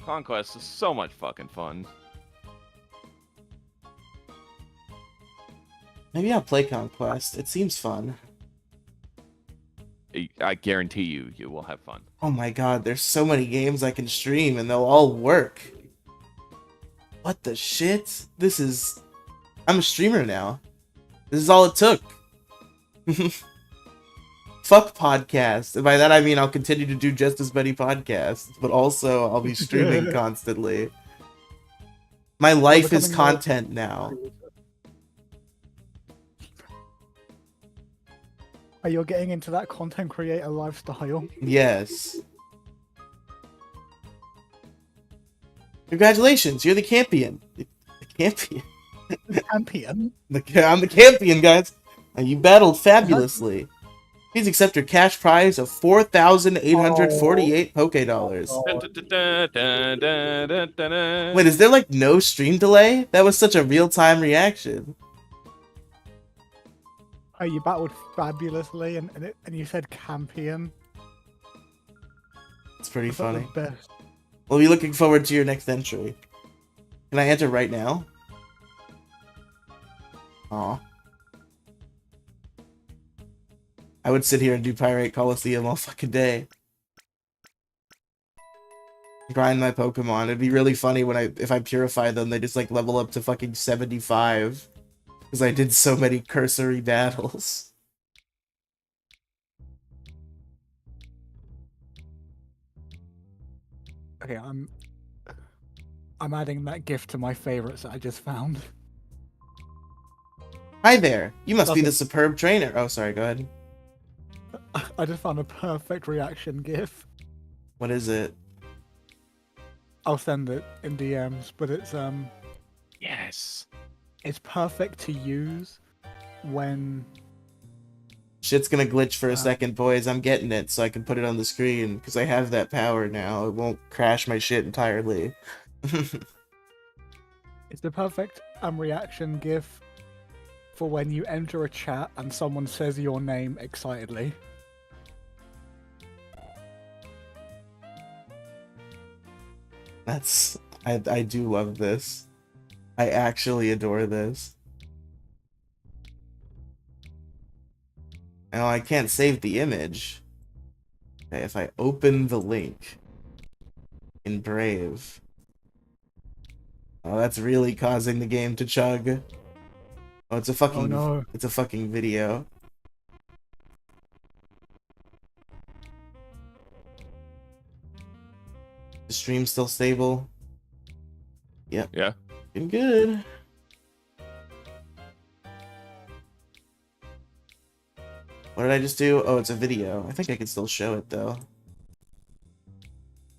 Conquest is so much fucking fun. Maybe I'll play Conquest. It seems fun. I guarantee you will have fun. Oh my god, there's so many games I can stream and they'll all work. What the shit? I'm a streamer now. This is all it took. Fuck podcasts. And by that I mean I'll continue to do just as many podcasts, but also I'll be streaming constantly. My life is becoming more- content now. Are you getting into that content creator lifestyle? Yes. Congratulations, you're the champion. The champion. Champion? I'm the champion, guys. And you battled fabulously. Please accept your cash prize of 4,848 Poke Dollars. Wait, is there like no stream delay? That was such a real-time reaction. Oh, you battled fabulously and you said champion. It's pretty I thought it funny. was best. We'll be looking forward to your next entry. Can I enter right now? Aw. I would sit here and do Pirate Colosseum all fucking day. Grind my Pokemon. It'd be really funny when if I purify them, they just like level up to fucking 75. Because I did so many cursory battles. Okay, I'm adding that gift to my favorites that I just found. Hi there. You must be Okay. the superb trainer. Oh, sorry. Go ahead. I just found a perfect reaction gif. What is it? I'll send it in DMs, but Yes. it's perfect to use when Shit's gonna glitch for a second, boys. I'm getting it so I can put it on the screen because I have that power now. It won't crash my shit entirely. it's the perfect reaction gif for when you enter a chat and someone says your name excitedly. I do love this. I actually adore this. Now I can't save the image. Okay, if I open the link in Brave. Oh, that's really causing the game to chug. Oh, it's a fucking no. it's a fucking video. The stream's still stable. Yep. Yeah. Looking good. What did I just do? Oh, it's a video. I think I can still show it though.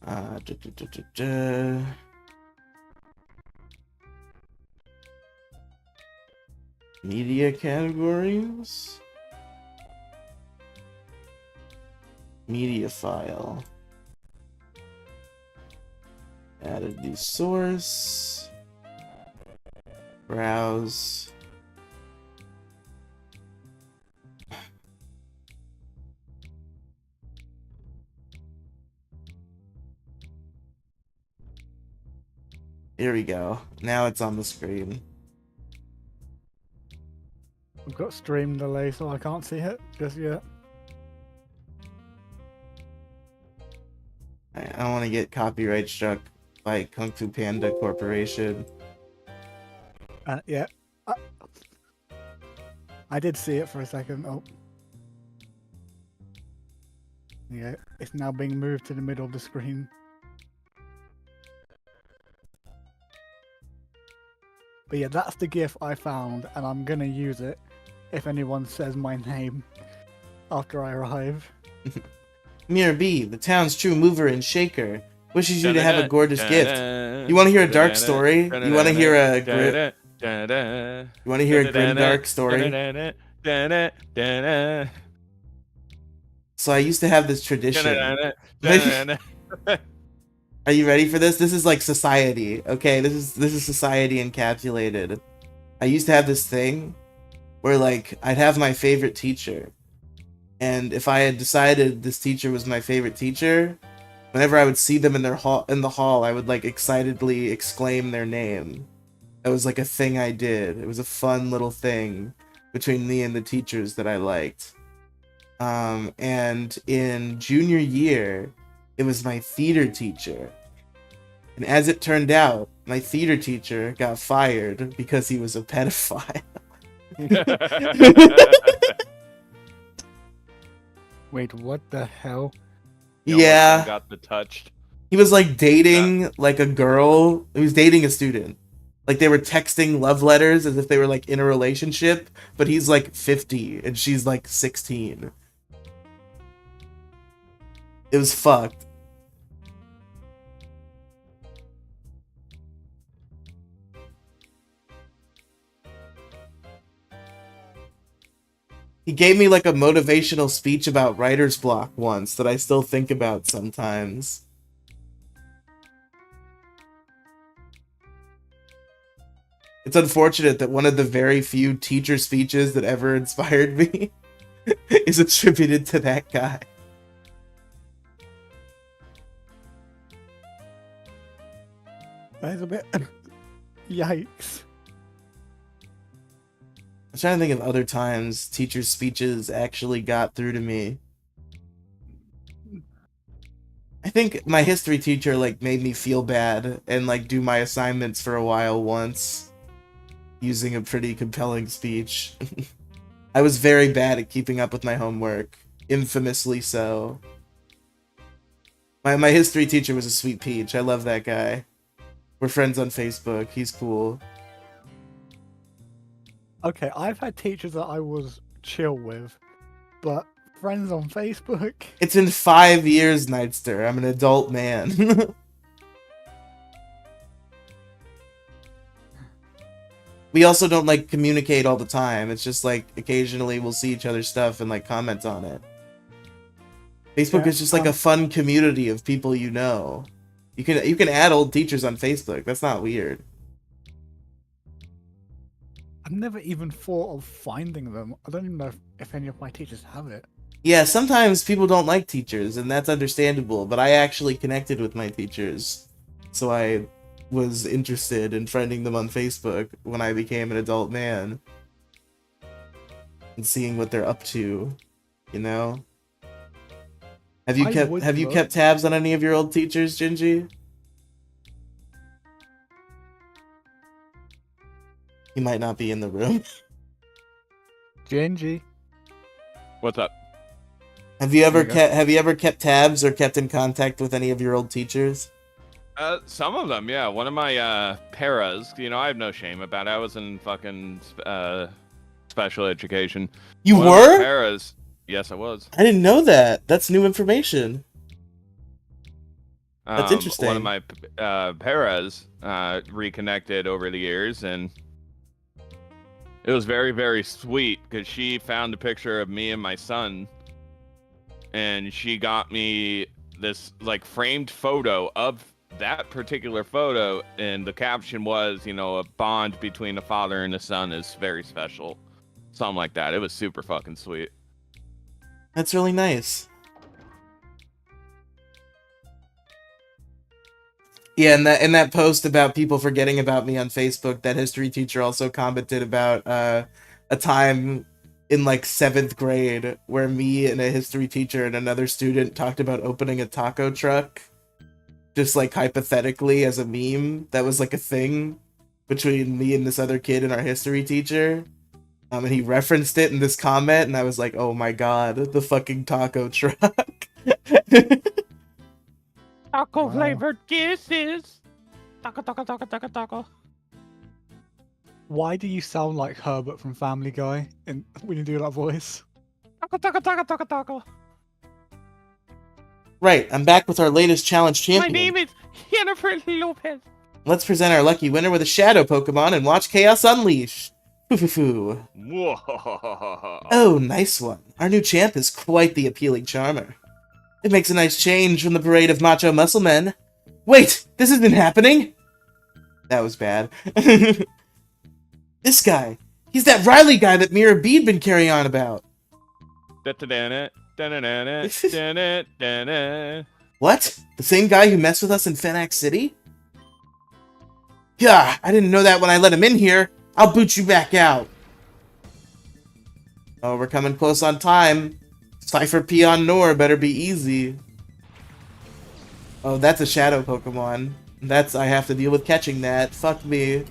Da, da, da, da, da. Media categories. Media file. Added the source. Browse. Here we go. Now it's on the screen. I've got stream delay, so I can't see it just yet. I don't want to get copyright struck by Kung Fu Panda Corporation. Yeah. I did see it for a second. Oh. Yeah, it's now being moved to the middle of the screen. But yeah, that's the GIF I found, and I'm gonna use it if anyone says my name after I arrive. Mirror B, the town's true mover and shaker, wishes you to have a gorgeous gift. You want to hear a dark story? You want to hear a You want to hear a grim dark story? So I used to have this tradition. Are you ready for this? This is like society, okay? This is society encapsulated. I used to have this thing where like I'd have my favorite teacher, and if I had decided this teacher was my favorite teacher, whenever I would see them in the hall, I would like excitedly exclaim their name. That was like a thing I did. It was a fun little thing between me and the teachers that I liked. And in junior year, it was my theater teacher. And as it turned out, my theater teacher got fired because he was a pedophile. Wait, what the hell? Yeah. Got the touched. He was like dating like a girl. He was dating a student. Like they were texting love letters as if they were like in a relationship, but he's like 50 and she's like 16. It was fucked. He gave me like a motivational speech about writer's block once that I still think about sometimes. It's unfortunate that one of the very few teacher speeches that ever inspired me is attributed to that guy. That is a bit... Yikes. I'm trying to think of other times teachers' speeches actually got through to me. I think my history teacher like made me feel bad and like do my assignments for a while once, using a pretty compelling speech. I was very bad at keeping up with my homework, infamously so. My history teacher was a sweet peach. I love that guy. We're friends on Facebook. He's cool. Okay, I've had teachers that I was chill with, but friends on Facebook? It's been 5 years, Nightster. I'm an adult man. We also don't like communicate all the time. It's just like occasionally we'll see each other's stuff and like comment on it. Facebook is just like a fun community of people you know. You can add old teachers on Facebook. That's not weird. I've never even thought of finding them. I don't even know if any of my teachers have it. Yeah, sometimes people don't like teachers, and that's understandable, but I actually connected with my teachers. So I was interested in friending them on Facebook when I became an adult man. And seeing what they're up to, you know? Have you kept tabs on any of your old teachers, Gingy? He might not be in the room. Genji. What's up? Have you ever kept tabs or kept in contact with any of your old teachers? Some of them, yeah. One of my paras, you know, I have no shame about it. I was in fucking special education. You One were? of my paras, yes, I was. I didn't know that. That's new information. That's interesting. One of my paras reconnected over the years, and it was very, very sweet because she found a picture of me and my son, and she got me this like framed photo of that particular photo, and the caption was, you know, a bond between a father and a son is very special. Something like that. It was super fucking sweet. That's really nice. Yeah, and that post about people forgetting about me on Facebook, that history teacher also commented about a time in like 7th grade where me and a history teacher and another student talked about opening a taco truck, just like hypothetically as a meme. That was like a thing between me and this other kid and our history teacher. And he referenced it in this comment, and I was like, oh my god, the fucking taco truck. Taco flavored kisses. Taco. Why do you sound like Herbert from Family Guy when you do that voice? Taco. Right, I'm back with our latest challenge My champion. name is Jennifer Lopez. Let's present our lucky winner with a shadow Pokemon and watch Chaos Unleash. Foo. Whoa. Oh, nice one. Our new champ is quite the appealing charmer. It makes a nice change from the parade of macho muscle men. Wait, this has been happening? That was bad. This guy, He's that Riley guy that Mira Bede been carrying on about. Da-da-da-da, da-da-da-da, da-da-da-da. What? The same guy who messed with us in Fenax City? Yeah, I didn't know that when I let him in here. I'll boot you back out. Oh, we're coming close on time. Cypher Peon Nor better be easy. Oh, that's a shadow Pokemon. I have to deal with catching that. Fuck me.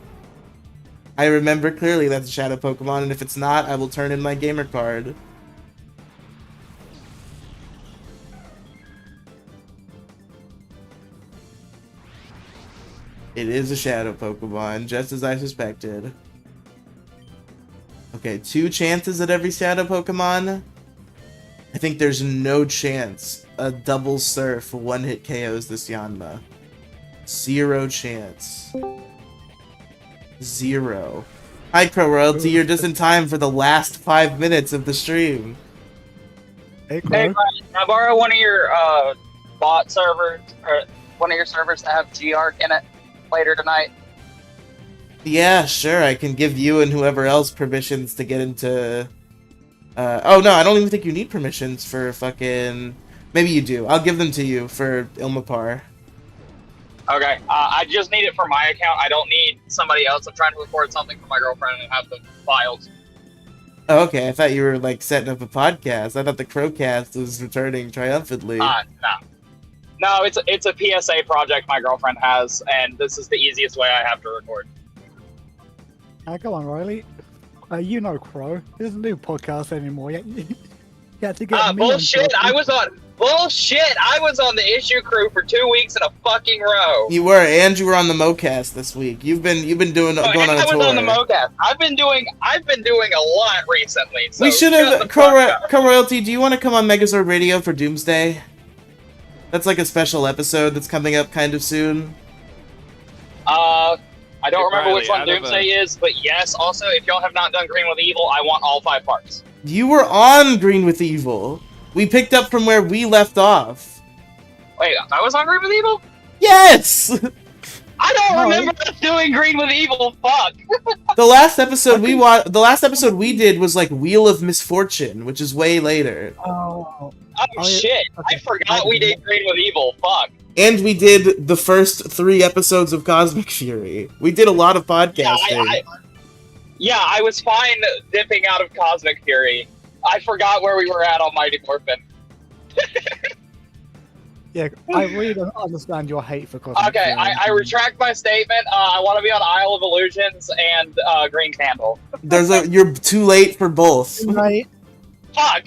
I remember clearly that's a shadow Pokemon, and if it's not, I will turn in my gamer card. It is a shadow Pokemon, just as I suspected. Okay, 2 chances at every shadow Pokemon. I think there's no chance a double surf one-hit KOs this Yanma. 0 chance. 0. Hi, Crow Royalty, you're just in time for the last 5 minutes of the stream. Hey, Hey, Crow. Brian, can I borrow one of your bot servers, or one of your servers to have G-Arc in it later tonight? Yeah, sure, I can give you and whoever else permissions to get into... oh no, I don't even think you need permissions for fucking... Maybe you do. I'll give them to you for Ilmapar. Okay, I just need it for my account. I don't need somebody else. I'm trying to record something for my girlfriend and have the files. Oh, okay, I thought you were, like, setting up a podcast. I thought the Crowcast was returning triumphantly. No. No, it's a PSA project my girlfriend has, and this is the easiest way I have to record. Go on, Riley. You know Crow. He doesn't do podcasts anymore. You had to get me on Bullshit! podcast. I was on the issue crew for 2 weeks in a fucking row. You were, and you were on the MoCast this week. You've been doing Oh, going and on I a was tour. on the MoCast. I've been doing a lot recently. So We should shut have the fuck up. Crow Royalty. Do you want to come on Megazord Radio for Doomsday? That's like a special episode that's coming up kind of soon. I don't Hey, remember Riley, which one out of Doomsday is, but yes. Also, if y'all have not done Green with Evil, I want all 5 parts. You were on Green with Evil. We picked up from where we left off. Wait, I was on Green with Evil? Yes. I don't No. remember us doing Green with Evil. Fuck. The last episode we did was like Wheel of Misfortune, which is way later. Oh, Oh, yeah. shit! I Okay. forgot we did Green with Evil. Fuck. And we did the first 3 episodes of Cosmic Fury. We did a lot of podcasting. I was fine dipping out of Cosmic Fury. I forgot where we were at on Mighty Morphin. yeah. I really don't understand your hate for Cosmic Okay, Fury. I retract my statement. I want to be on Isle of Illusions and Green Candle. You're too late for both. Right. Fuck!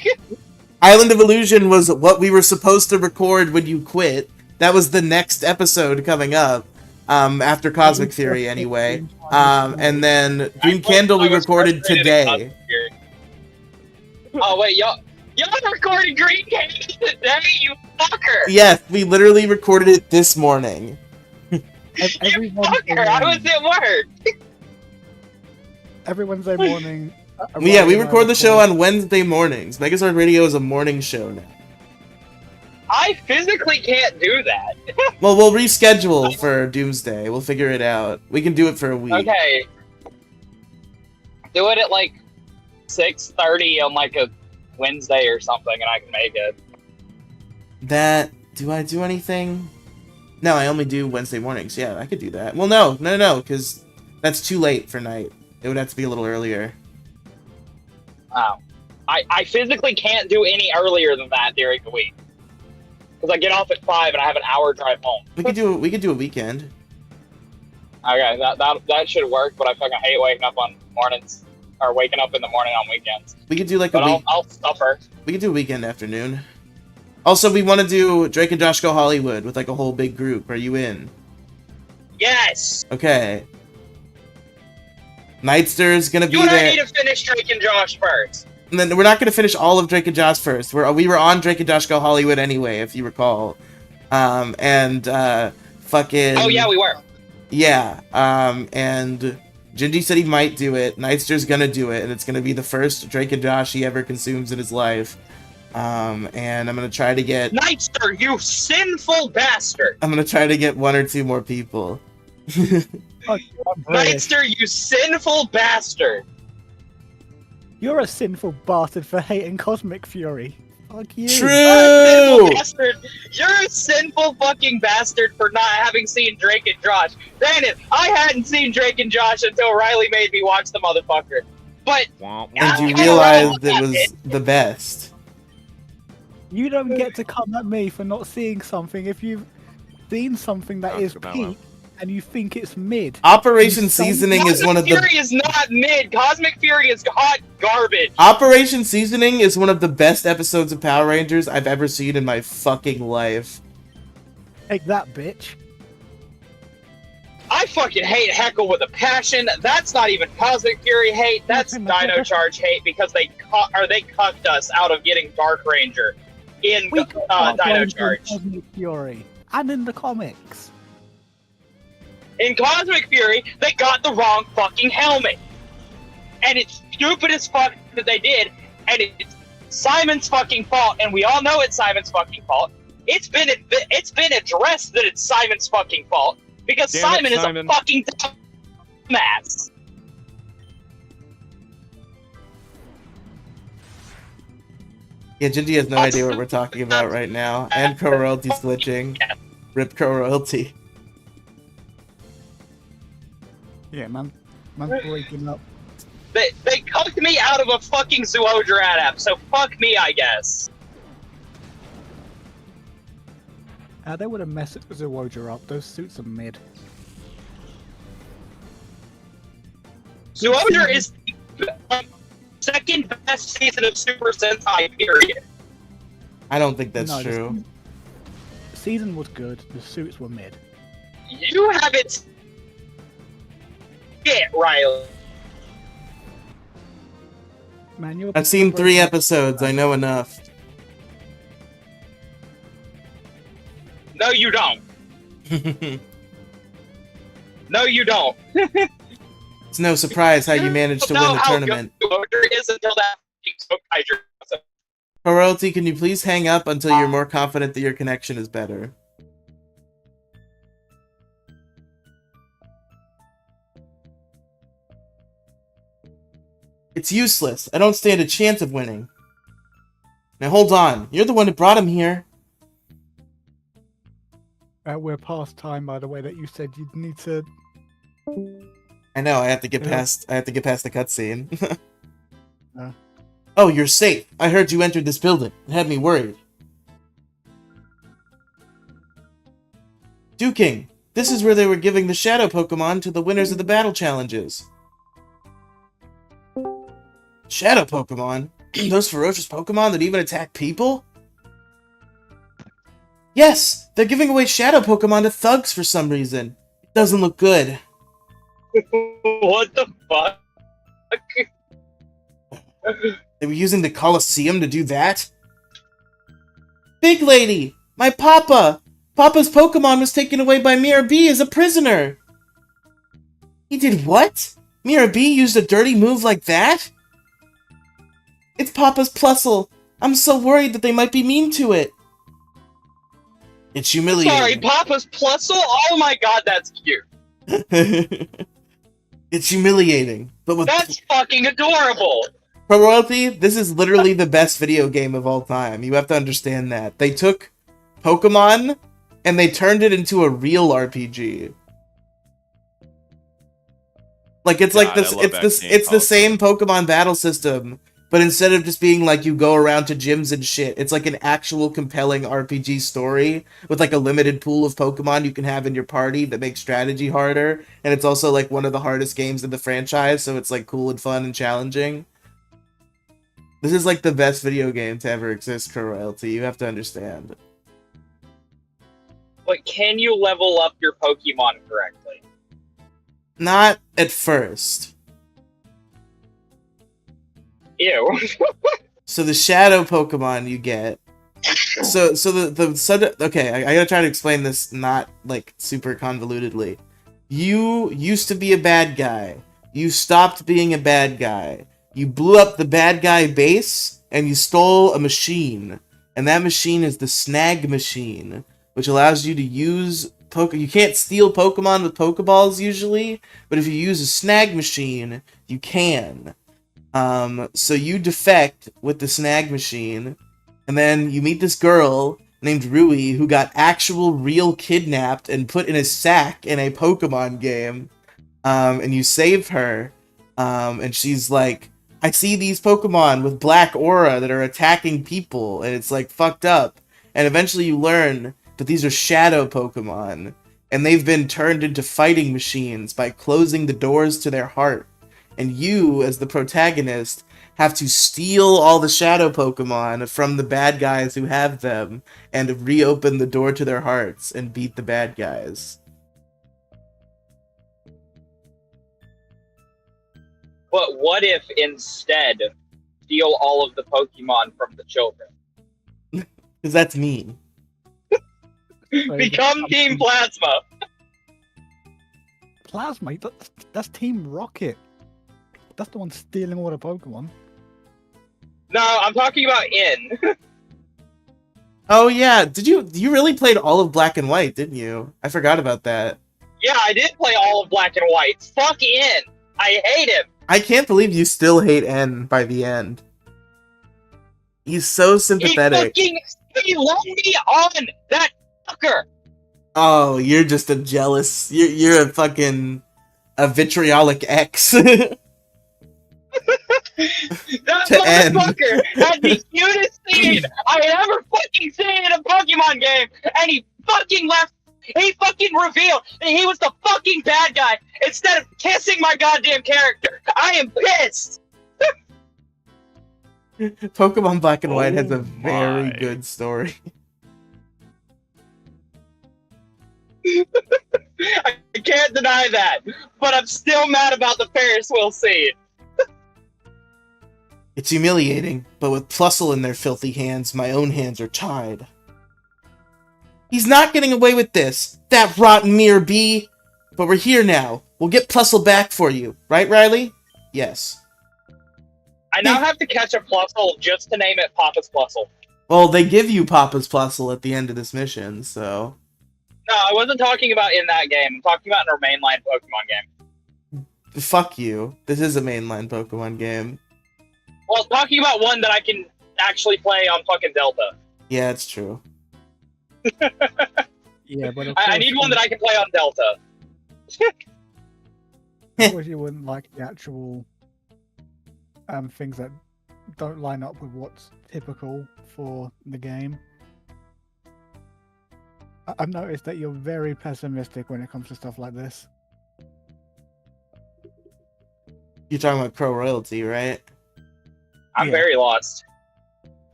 Island of Illusion was what we were supposed to record when you quit. That was the next episode coming up. After Cosmic Fury, anyway. And then Green Candle we I was recorded frustrated at today. Cosmic Fury. Oh wait, y'all recorded Green Candle today, you fucker! Yes, we literally recorded it this morning. Every Fucker, I was at work. every Wednesday morning. Yeah, we Riley and I record the show on Wednesday mornings. Megazord Radio is a morning show now. I physically can't do that. Well, we'll reschedule for Doomsday. We'll figure it out. We can do it for a week. Okay. Do it at like 6:30 on like a Wednesday or something, and I can make it. Do I do anything? No, I only do Wednesday mornings. Yeah, I could do that. Well, no, because that's too late for night. It would have to be a little earlier. Oh. I physically can't do any earlier than that during the week. Because I get off at 5 and I have an hour drive home. We could do a weekend. Okay, that should work, but I fucking hate waking up on mornings. Or waking up in the morning on weekends. We could do like But a week. I'll suffer. We could do a weekend afternoon. Also, we want to do Drake and Josh Go Hollywood with like a whole big group. Are you in? Yes! Okay. Nightster's gonna be You and I there. need to finish Drake and Josh first. And then we're not gonna finish all of Drake and Josh first. We were on Drake and Josh Go Hollywood anyway, if you recall. Fucking. Oh yeah, we were. Yeah. And Gingy said he might do it. Nightster's gonna do it, and it's gonna be the first Drake and Josh he ever consumes in his life. And I'm gonna try to get. Nightster, you sinful bastard! I'm gonna try to get 1 or 2 more people. British. Nightster, you sinful bastard! You're a sinful bastard for hating Cosmic Fury. Fuck you. True. Bastard. You're a sinful fucking bastard for not having seen Drake and Josh. Granted, I hadn't seen Drake and Josh until Riley made me watch the motherfucker. But Womp, And I'm you kinda realized wrong. it was the best. You don't get to come at me for not seeing something if you've seen something that Sounds is good, man. peak and you think it's mid. Operation You don't- Seasoning is one of Cosmic the Fury is not mid. Cosmic Fury is hot garbage. Operation Seasoning is one of the best episodes of Power Rangers I've ever seen in my fucking life. Take that, bitch. I fucking hate Heckle with a passion. That's not even Cosmic Fury hate. That's Dino Charge hate because they cucked us out of getting Dark Ranger in We got Dino Ranger Charge. Cosmic Fury. And in the comics. In Cosmic Fury, they got the wrong fucking helmet. And it's stupid as fuck that they did, and it's Simon's fucking fault, and we all know it's Simon's fucking fault. It's been addressed that it's Simon's fucking fault, because Damn it, Simon is Simon. a fucking dumbass. Yeah, Gingy has no idea what we're talking about right now. And Co-Royalty's glitching. Rip Co-Royalty. Yeah, man. Man's breaking up. They cucked me out of a fucking Zoodra app, so fuck me, I guess. They would have messed Zoodra up. Those suits are mid. Zoodra is the second best season of Super Sentai, period. I don't think that's No, the true. season was good. The suits were mid. You haven't shit, Riley. Man, you're I've seen 3 episodes, I know enough. No, you don't. No, you don't. It's no surprise how you managed to win the tournament. There is until that took Hydra. Co-Royalty, can you please hang up until you're more confident that your connection is better? It's useless. I don't stand a chance of winning. Now hold on. You're the one who brought him here. We're past time, by the way, that you said you'd need to. I know, I have to get Yeah. past the cutscene. Yeah. Oh, you're safe. I heard you entered this building. It had me worried. Duking, this is where they were giving the shadow Pokemon to the winners of the battle challenges. Shadow Pokemon? Those ferocious Pokemon that even attack people? Yes! They're giving away Shadow Pokemon to thugs for some reason. It doesn't look good. What the fuck? They were using the Colosseum to do that? Big Lady! My Papa! Papa's Pokemon was taken away by Mirror B as a prisoner! He did what? Mirror B used a dirty move like that? It's Papa's Plusle! I'm so worried that they might be mean to it! It's humiliating. Sorry, Papa's Plusle? Oh my god, that's cute. It's humiliating. But with That's fucking adorable. Pro Royalty, this is literally the best video game of all time. You have to understand that. They took Pokemon and they turned it into a real RPG. Like it's like God, this I love it's that the game, same Pokemon battle system, but instead of just being like you go around to gyms and shit, it's like an actual compelling RPG story with like a limited pool of Pokemon you can have in your party that makes strategy harder, and it's also like one of the hardest games in the franchise, so it's like cool and fun and challenging. This is like the best video game to ever exist, Pro Royalty. You have to understand. But can you level up your Pokemon correctly? Not at first. Ew. So the shadow Pokemon you get. So the subject. Okay, I gotta try to explain this not like super convolutedly. You used to be a bad guy. You stopped being a bad guy. You blew up the bad guy base and you stole a machine. And that machine is the Snag Machine, which allows you to use You can't steal Pokemon with Pokeballs usually, but if you use a Snag Machine, you can. So you defect with the snag machine, and then you meet this girl named Rui who got actual real kidnapped and put in a sack in a Pokemon game. And you save her, and she's like, I see these Pokemon with black aura that are attacking people, and it's like fucked up. And eventually you learn that these are shadow Pokemon, and they've been turned into fighting machines by closing the doors to their heart. And you, as the protagonist, have to steal all the shadow Pokemon from the bad guys who have them, and reopen the door to their hearts and beat the bad guys. But what if instead steal all of the Pokemon from the children? Because that's mean. Become Team Plasma. Plasma? That's Team Rocket. That's the one stealing all the Pokemon. No, I'm talking about In. Oh yeah, you really played all of Black and White, didn't you? I forgot about that. Yeah, I did play all of Black and White. Fuck In. I hate him. I can't believe you still hate N by the end. He's so sympathetic. He loved me on that fucker. Oh, you're just a jealous. You're a fucking a vitriolic ex. That To end. motherfucker had the cutest scene I had ever fucking seen in a Pokemon game, and he fucking left. He fucking revealed that he was the fucking bad guy instead of kissing my goddamn character. I am pissed. Pokemon Black and White has a Oh very my. good story. I can't deny that, but I'm still mad about the Ferris wheel scene. It's humiliating, but with Plusle in their filthy hands, my own hands are tied. He's not getting away with this, that rotten Mirror B. But we're here now. We'll get Plusle back for you. Right, Riley? Yes. I now have to catch a Plusle just to name it Papa's Plusle. Well, they give you Papa's Plusle at the end of this mission, so... No, I wasn't talking about in that game. I'm talking about in our mainline Pokemon game. Fuck you. This is a mainline Pokemon game. Well, talking about one that I can actually play on fucking Delta. Yeah, it's true. Yeah, but of I need course one that I can play on Delta. Of course you wouldn't like the actual things that don't line up with what's typical for the game. I've noticed that you're very pessimistic when it comes to stuff like this. You're talking about Pro Royalty, right? I'm Yeah. very lost.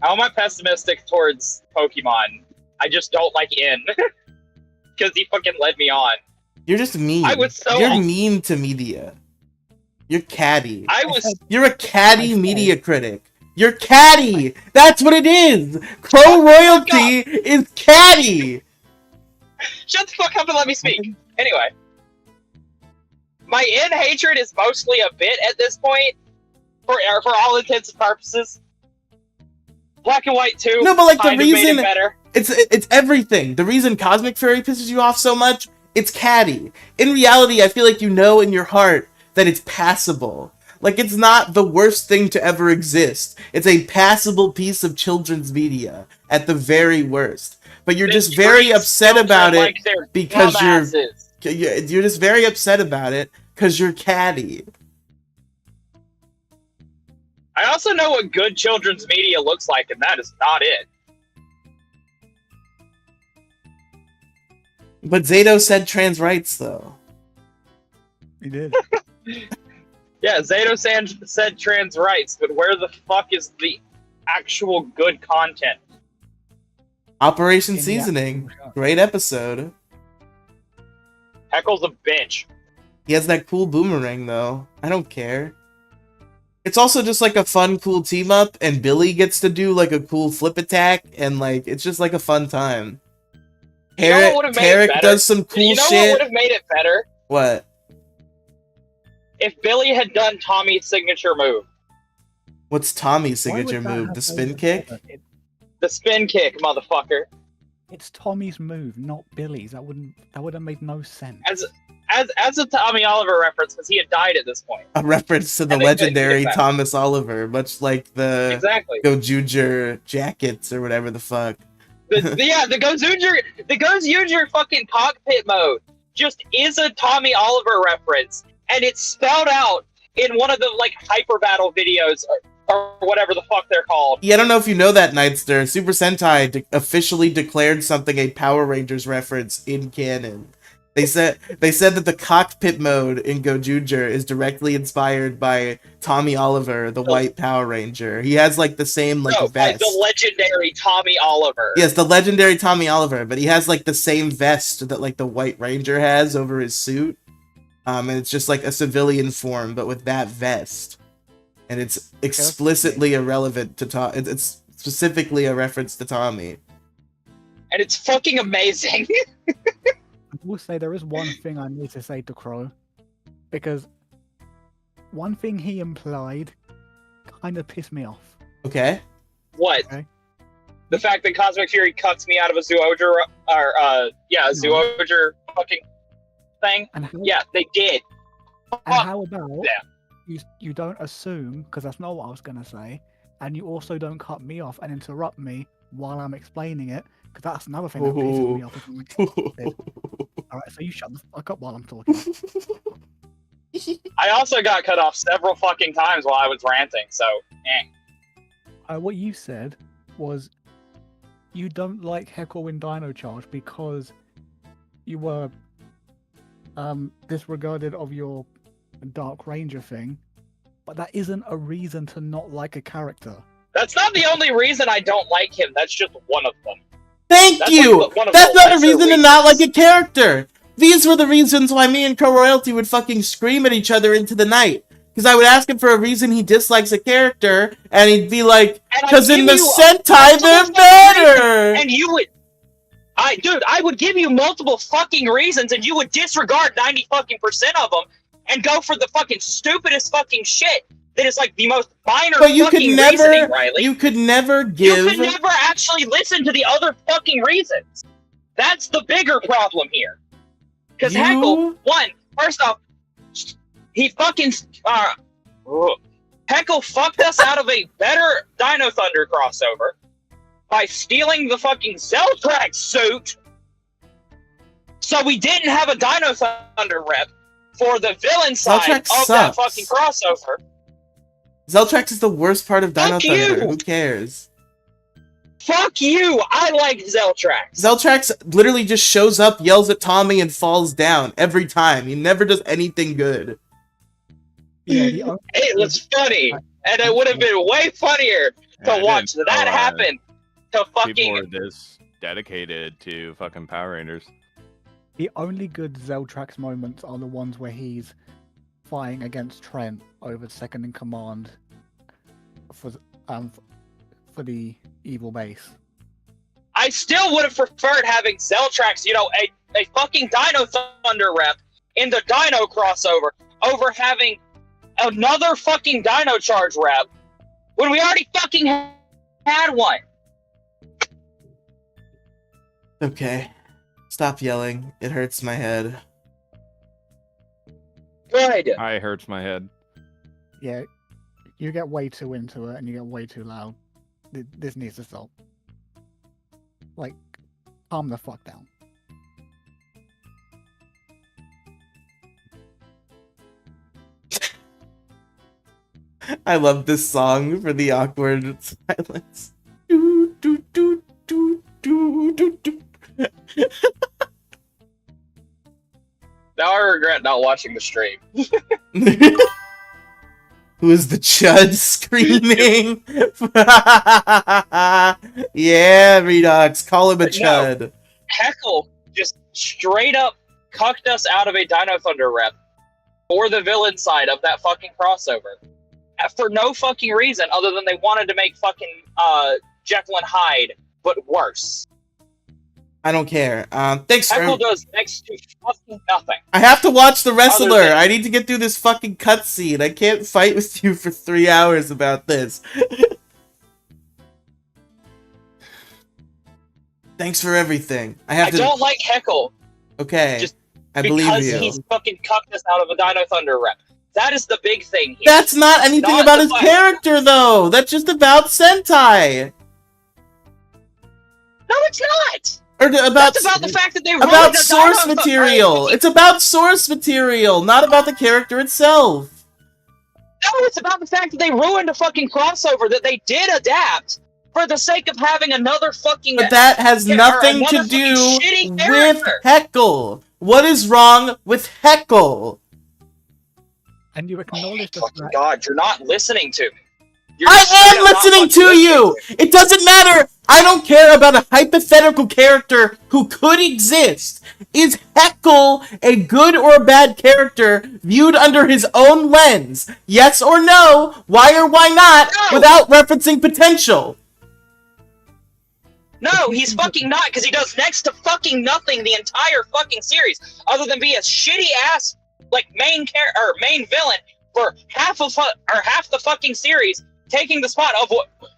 How am I pessimistic towards Pokemon? I just don't like In. Because he fucking led me on. You're just mean. I was so- You're mean to media. You're catty. I You're a catty I said- media critic. You're catty! That's what it is! Pro Royalty is catty! Shut the fuck up and let me speak. Anyway. My In hatred is mostly a bit at this point. For all intents and purposes. Black and White 2 No, but like the kind of made reason... it better. It's everything. The reason Cosmic Fairy pisses you off so much, it's catty. In reality, I feel like you know in your heart that it's passable. Like, it's not the worst thing to ever exist. It's a passable piece of children's media, at the very worst. But you're just very upset about it because you're just very upset about it because you're catty. I also know what good children's media looks like, and that is not it. But Zato said trans rights, though. He did. Yeah, Zato said trans rights, but where the fuck is the actual good content? Operation In the Seasoning. actual show. Great episode. Heckle's a bitch. He has that cool boomerang, though. I don't care. It's also just like a fun, cool team up, and Billy gets to do like a cool flip attack, and like it's just like a fun time. You know what would've made it Tarek better? does some cool You know what shit. would have made it better? What? If Billy had done Tommy's signature move. What's Tommy's Why would signature that move? have The to spin be kick? better? The spin kick, motherfucker. It's Tommy's move, not Billy's. That would have made no sense. as a Tommy Oliver reference, because he had died at this point. A reference to the And they couldn't get legendary back. Thomas Oliver, much like the Exactly. Gojuger jackets or whatever the fuck. The Gozuger fucking cockpit mode just is a Tommy Oliver reference, and it's spelled out in one of the like hyper battle videos or whatever the fuck they're called. Yeah, I don't know if you know that, Nightster. Super Sentai officially declared something a Power Rangers reference in canon. They said that the cockpit mode in Gojuger is directly inspired by Tommy Oliver, the White Power Ranger. He has like the same like Like vest. the legendary Tommy Oliver. Yes, the legendary Tommy Oliver, but he has like the same vest that like the White Ranger has over his suit. And it's just like a civilian form, but with that vest. And it's explicitly irrelevant to Tom. It's specifically a reference to Tommy. And it's fucking amazing. I will say there is one thing I need to say to Crow, because one thing he implied kind of pissed me off. Okay. What? Okay. The fact that Cosmic Fury cuts me out of a Zoojer, or Zoojer fucking thing? And how, Yeah, they did. and how about you don't assume, because that's not what I was going to say, and you also don't cut me off and interrupt me while I'm explaining it, because that's another thing that pisses me off. Alright, so you shut the fuck up while I'm talking. I also got cut off several fucking times while I was ranting, so, What you said was you don't like Heckle in Dino Charge because you were disregarded of your Dark Ranger thing, but that isn't a reason to not like a character. That's not the only reason I don't like him, that's just one of them. Thank you! Like one of That's the not a lesser reason to not like a character! These were the reasons why me and Co-Royalty would fucking scream at each other into the night. Because I would ask him for a reason he dislikes a character, and he'd be like, because in the Sentai they're better! And you would... I would give you multiple fucking reasons, and you would disregard 90 fucking % of them, and go for the fucking stupidest fucking shit that is like the most minor But you fucking could never, reasoning, Riley. you could never give... You could never actually listen to the other fucking reasons. That's the bigger problem here. Because Heckle, first off, he fucking... Heckle fucked us out of a better Dino Thunder crossover by stealing the fucking Zeltrax suit, so we didn't have a Dino Thunder rep for the villain side Zeltrax of that sucks. fucking crossover. Zeltrax is the worst part of Dino Fuck Thunder. you! Who cares? Fuck you! I like Zeltrax. Zeltrax literally just shows up, yells at Tommy, and falls down every time. He never does anything good. Yeah, It was funny, and it would have been way funnier to watch that happen to People fucking... are this dedicated to fucking Power Rangers. the only good Zeltrax moments are the ones where he's fighting against Trent over second in command for the evil base. I still would have preferred having Zeltrax, a fucking Dino Thunder rep in the Dino crossover over having another fucking Dino Charge rep when we already fucking had one. Okay. Stop yelling. It hurts my head. Good. I hurts my head. Yeah, you get way too into it and you get way too loud. This needs to stop. Like, calm the fuck down. I love this song for the awkward silence. Do, do, do, do, do, do, do. Now I regret not watching the stream. Who is the Chud screaming? Yeah, Redux, call him a Chud. Heckle just straight up cucked us out of a Dino Thunder rep for the villain side of that fucking crossover. For no fucking reason other than they wanted to make fucking Jekyll and Hyde, but worse. I don't care. Thanks Heckle for... does next to fucking nothing. I have to watch the wrestler. than- I need to get through this fucking cutscene. I can't fight with you for 3 hours about this. Thanks for everything. I have I to... don't like Heckle. Okay. Just I believe because you. he's fucking cucked us out of a Dino Thunder rep. That is the big thing here. That's not anything Not about the his fact- character, though. That's just about Sentai. No, it's not. Or about That's about the fact that they ruined about the source Dino material. It's about source material, not about the character itself. No, it's about the fact that they ruined a fucking crossover that they did adapt for the sake of having another fucking. But that has Yeah, or nothing to another do fucking shitty with character. Heckle. What is wrong with Heckle? And you acknowledge the Fucking fact. God, you're not listening to me. You're I straight am up not listening fucking to listening you! to me. It doesn't matter! I don't care about a hypothetical character who could exist. Is Heckle a good or a bad character viewed under his own lens? Yes or no? Why or why not? No! Without referencing potential. No, he's fucking not, because he does next to fucking nothing the entire fucking series, other than be a shitty ass like main villain for half the fucking series, taking the spot of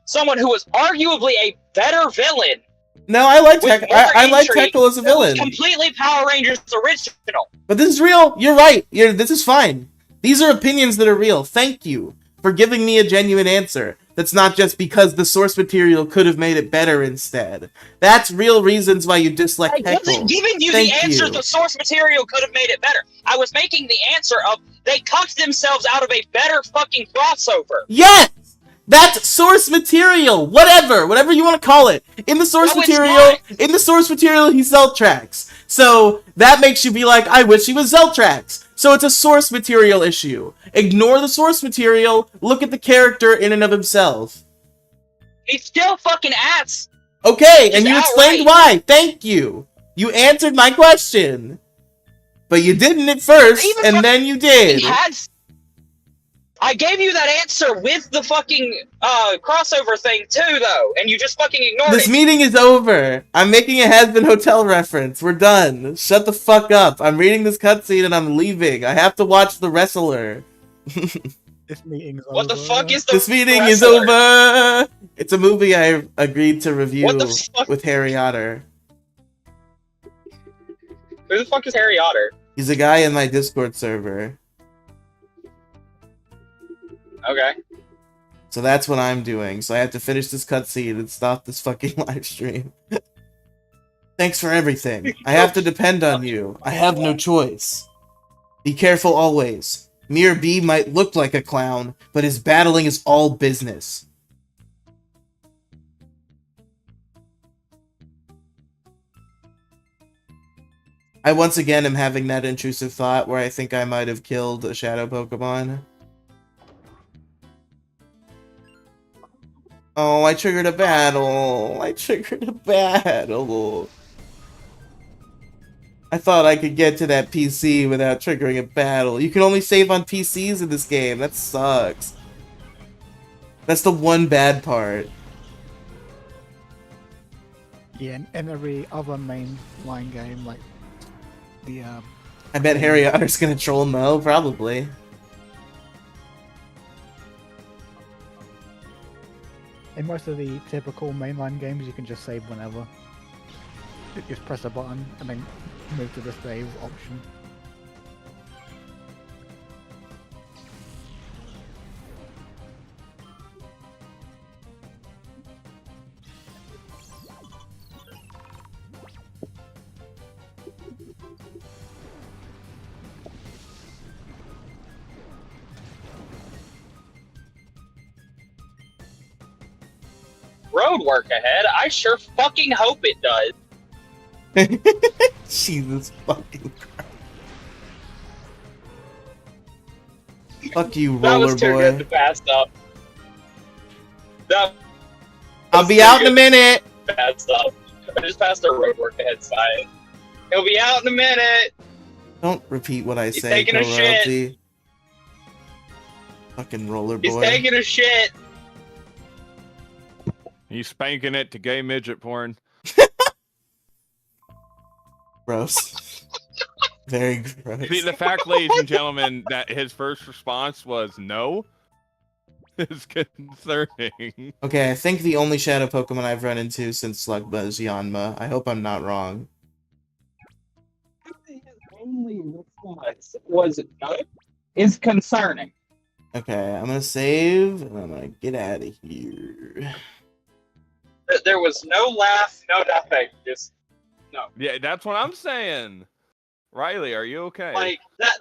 someone who was arguably a better villain. No, I liked with Heckle. more I liked intrigue Heckle as a that was villain. completely Power Rangers original. But this is real. You're right. This is fine. These are opinions that are real. Thank you for giving me a genuine answer. That's not just because the source material could have made it better instead. That's real reasons why you dislike I Heckle. wasn't giving you Thank the answer you. the source material could have made it better. I was making the answer of they cucked themselves out of a better fucking crossover. Yes! That's source material! Whatever you want to call it. In the source No, it's material, he Zeltrax. So, that makes you be like, I wish he was Zeltrax. So it's a source material issue. Ignore the source material, look at the character in and of himself. He's still fucking ass. Okay, Just and you explained outright. why. Thank you. You answered my question. But you didn't at first, Even and fucking then you did. I gave you that answer with the fucking crossover thing too, though, and you just fucking ignored This it. meeting is over. I'm making a Has-Been Hotel reference. We're done. Shut the fuck up. I'm reading this cutscene and I'm leaving. I have to watch The Wrestler. This meeting's What the over. fuck is the This meeting is Wrestler? over. It's a movie I agreed to review What the fuck? with Harry Otter. Who the fuck is Harry Otter? He's a guy in my Discord server. Okay. So that's what I'm doing. So I have to finish this cutscene and stop this fucking live stream. Thanks for everything. I have to depend on you. I have no choice. Be careful always. Mir B might look like a clown, but his battling is all business. I once again am having that intrusive thought where I think I might have killed a shadow Pokemon. Oh, I triggered a battle. I triggered a battle. I thought I could get to that PC without triggering a battle. You can only save on PCs in this game. That sucks. That's the one bad part. Yeah, in every other main line game, like the I bet Harry Otter's gonna troll Mo, probably. in most of the typical mainline games, you can just save whenever. You just press a button and then move to the save option. Road work ahead? I sure fucking hope it does. Jesus fucking Christ. Fuck you, That roller was too good to boy. pass up. That I'll be out in a minute. passed up. I just passed the road work ahead sign. He'll be out in a minute. Don't repeat what I He's say, taking a shit. Royalty. Fucking roller He's boy. taking a shit. He's spanking it to gay midget porn. Gross. Very gross. See, the fact, ladies and gentlemen, that his first response was no is concerning. Okay, I think the only shadow Pokemon I've run into since Slugma is Yanma. I hope I'm not wrong. only response was good is concerning. Okay, I'm gonna save and I'm gonna get out of here. There was no laugh, no nothing. Just no. Yeah, that's what I'm saying. Riley, are you okay? Like that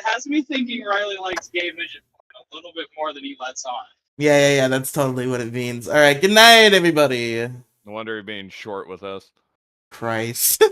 has me thinking Riley likes gay midget a little bit more than he lets on. Yeah, that's totally what it means. Alright, good night, everybody. No wonder you're being short with us. Christ.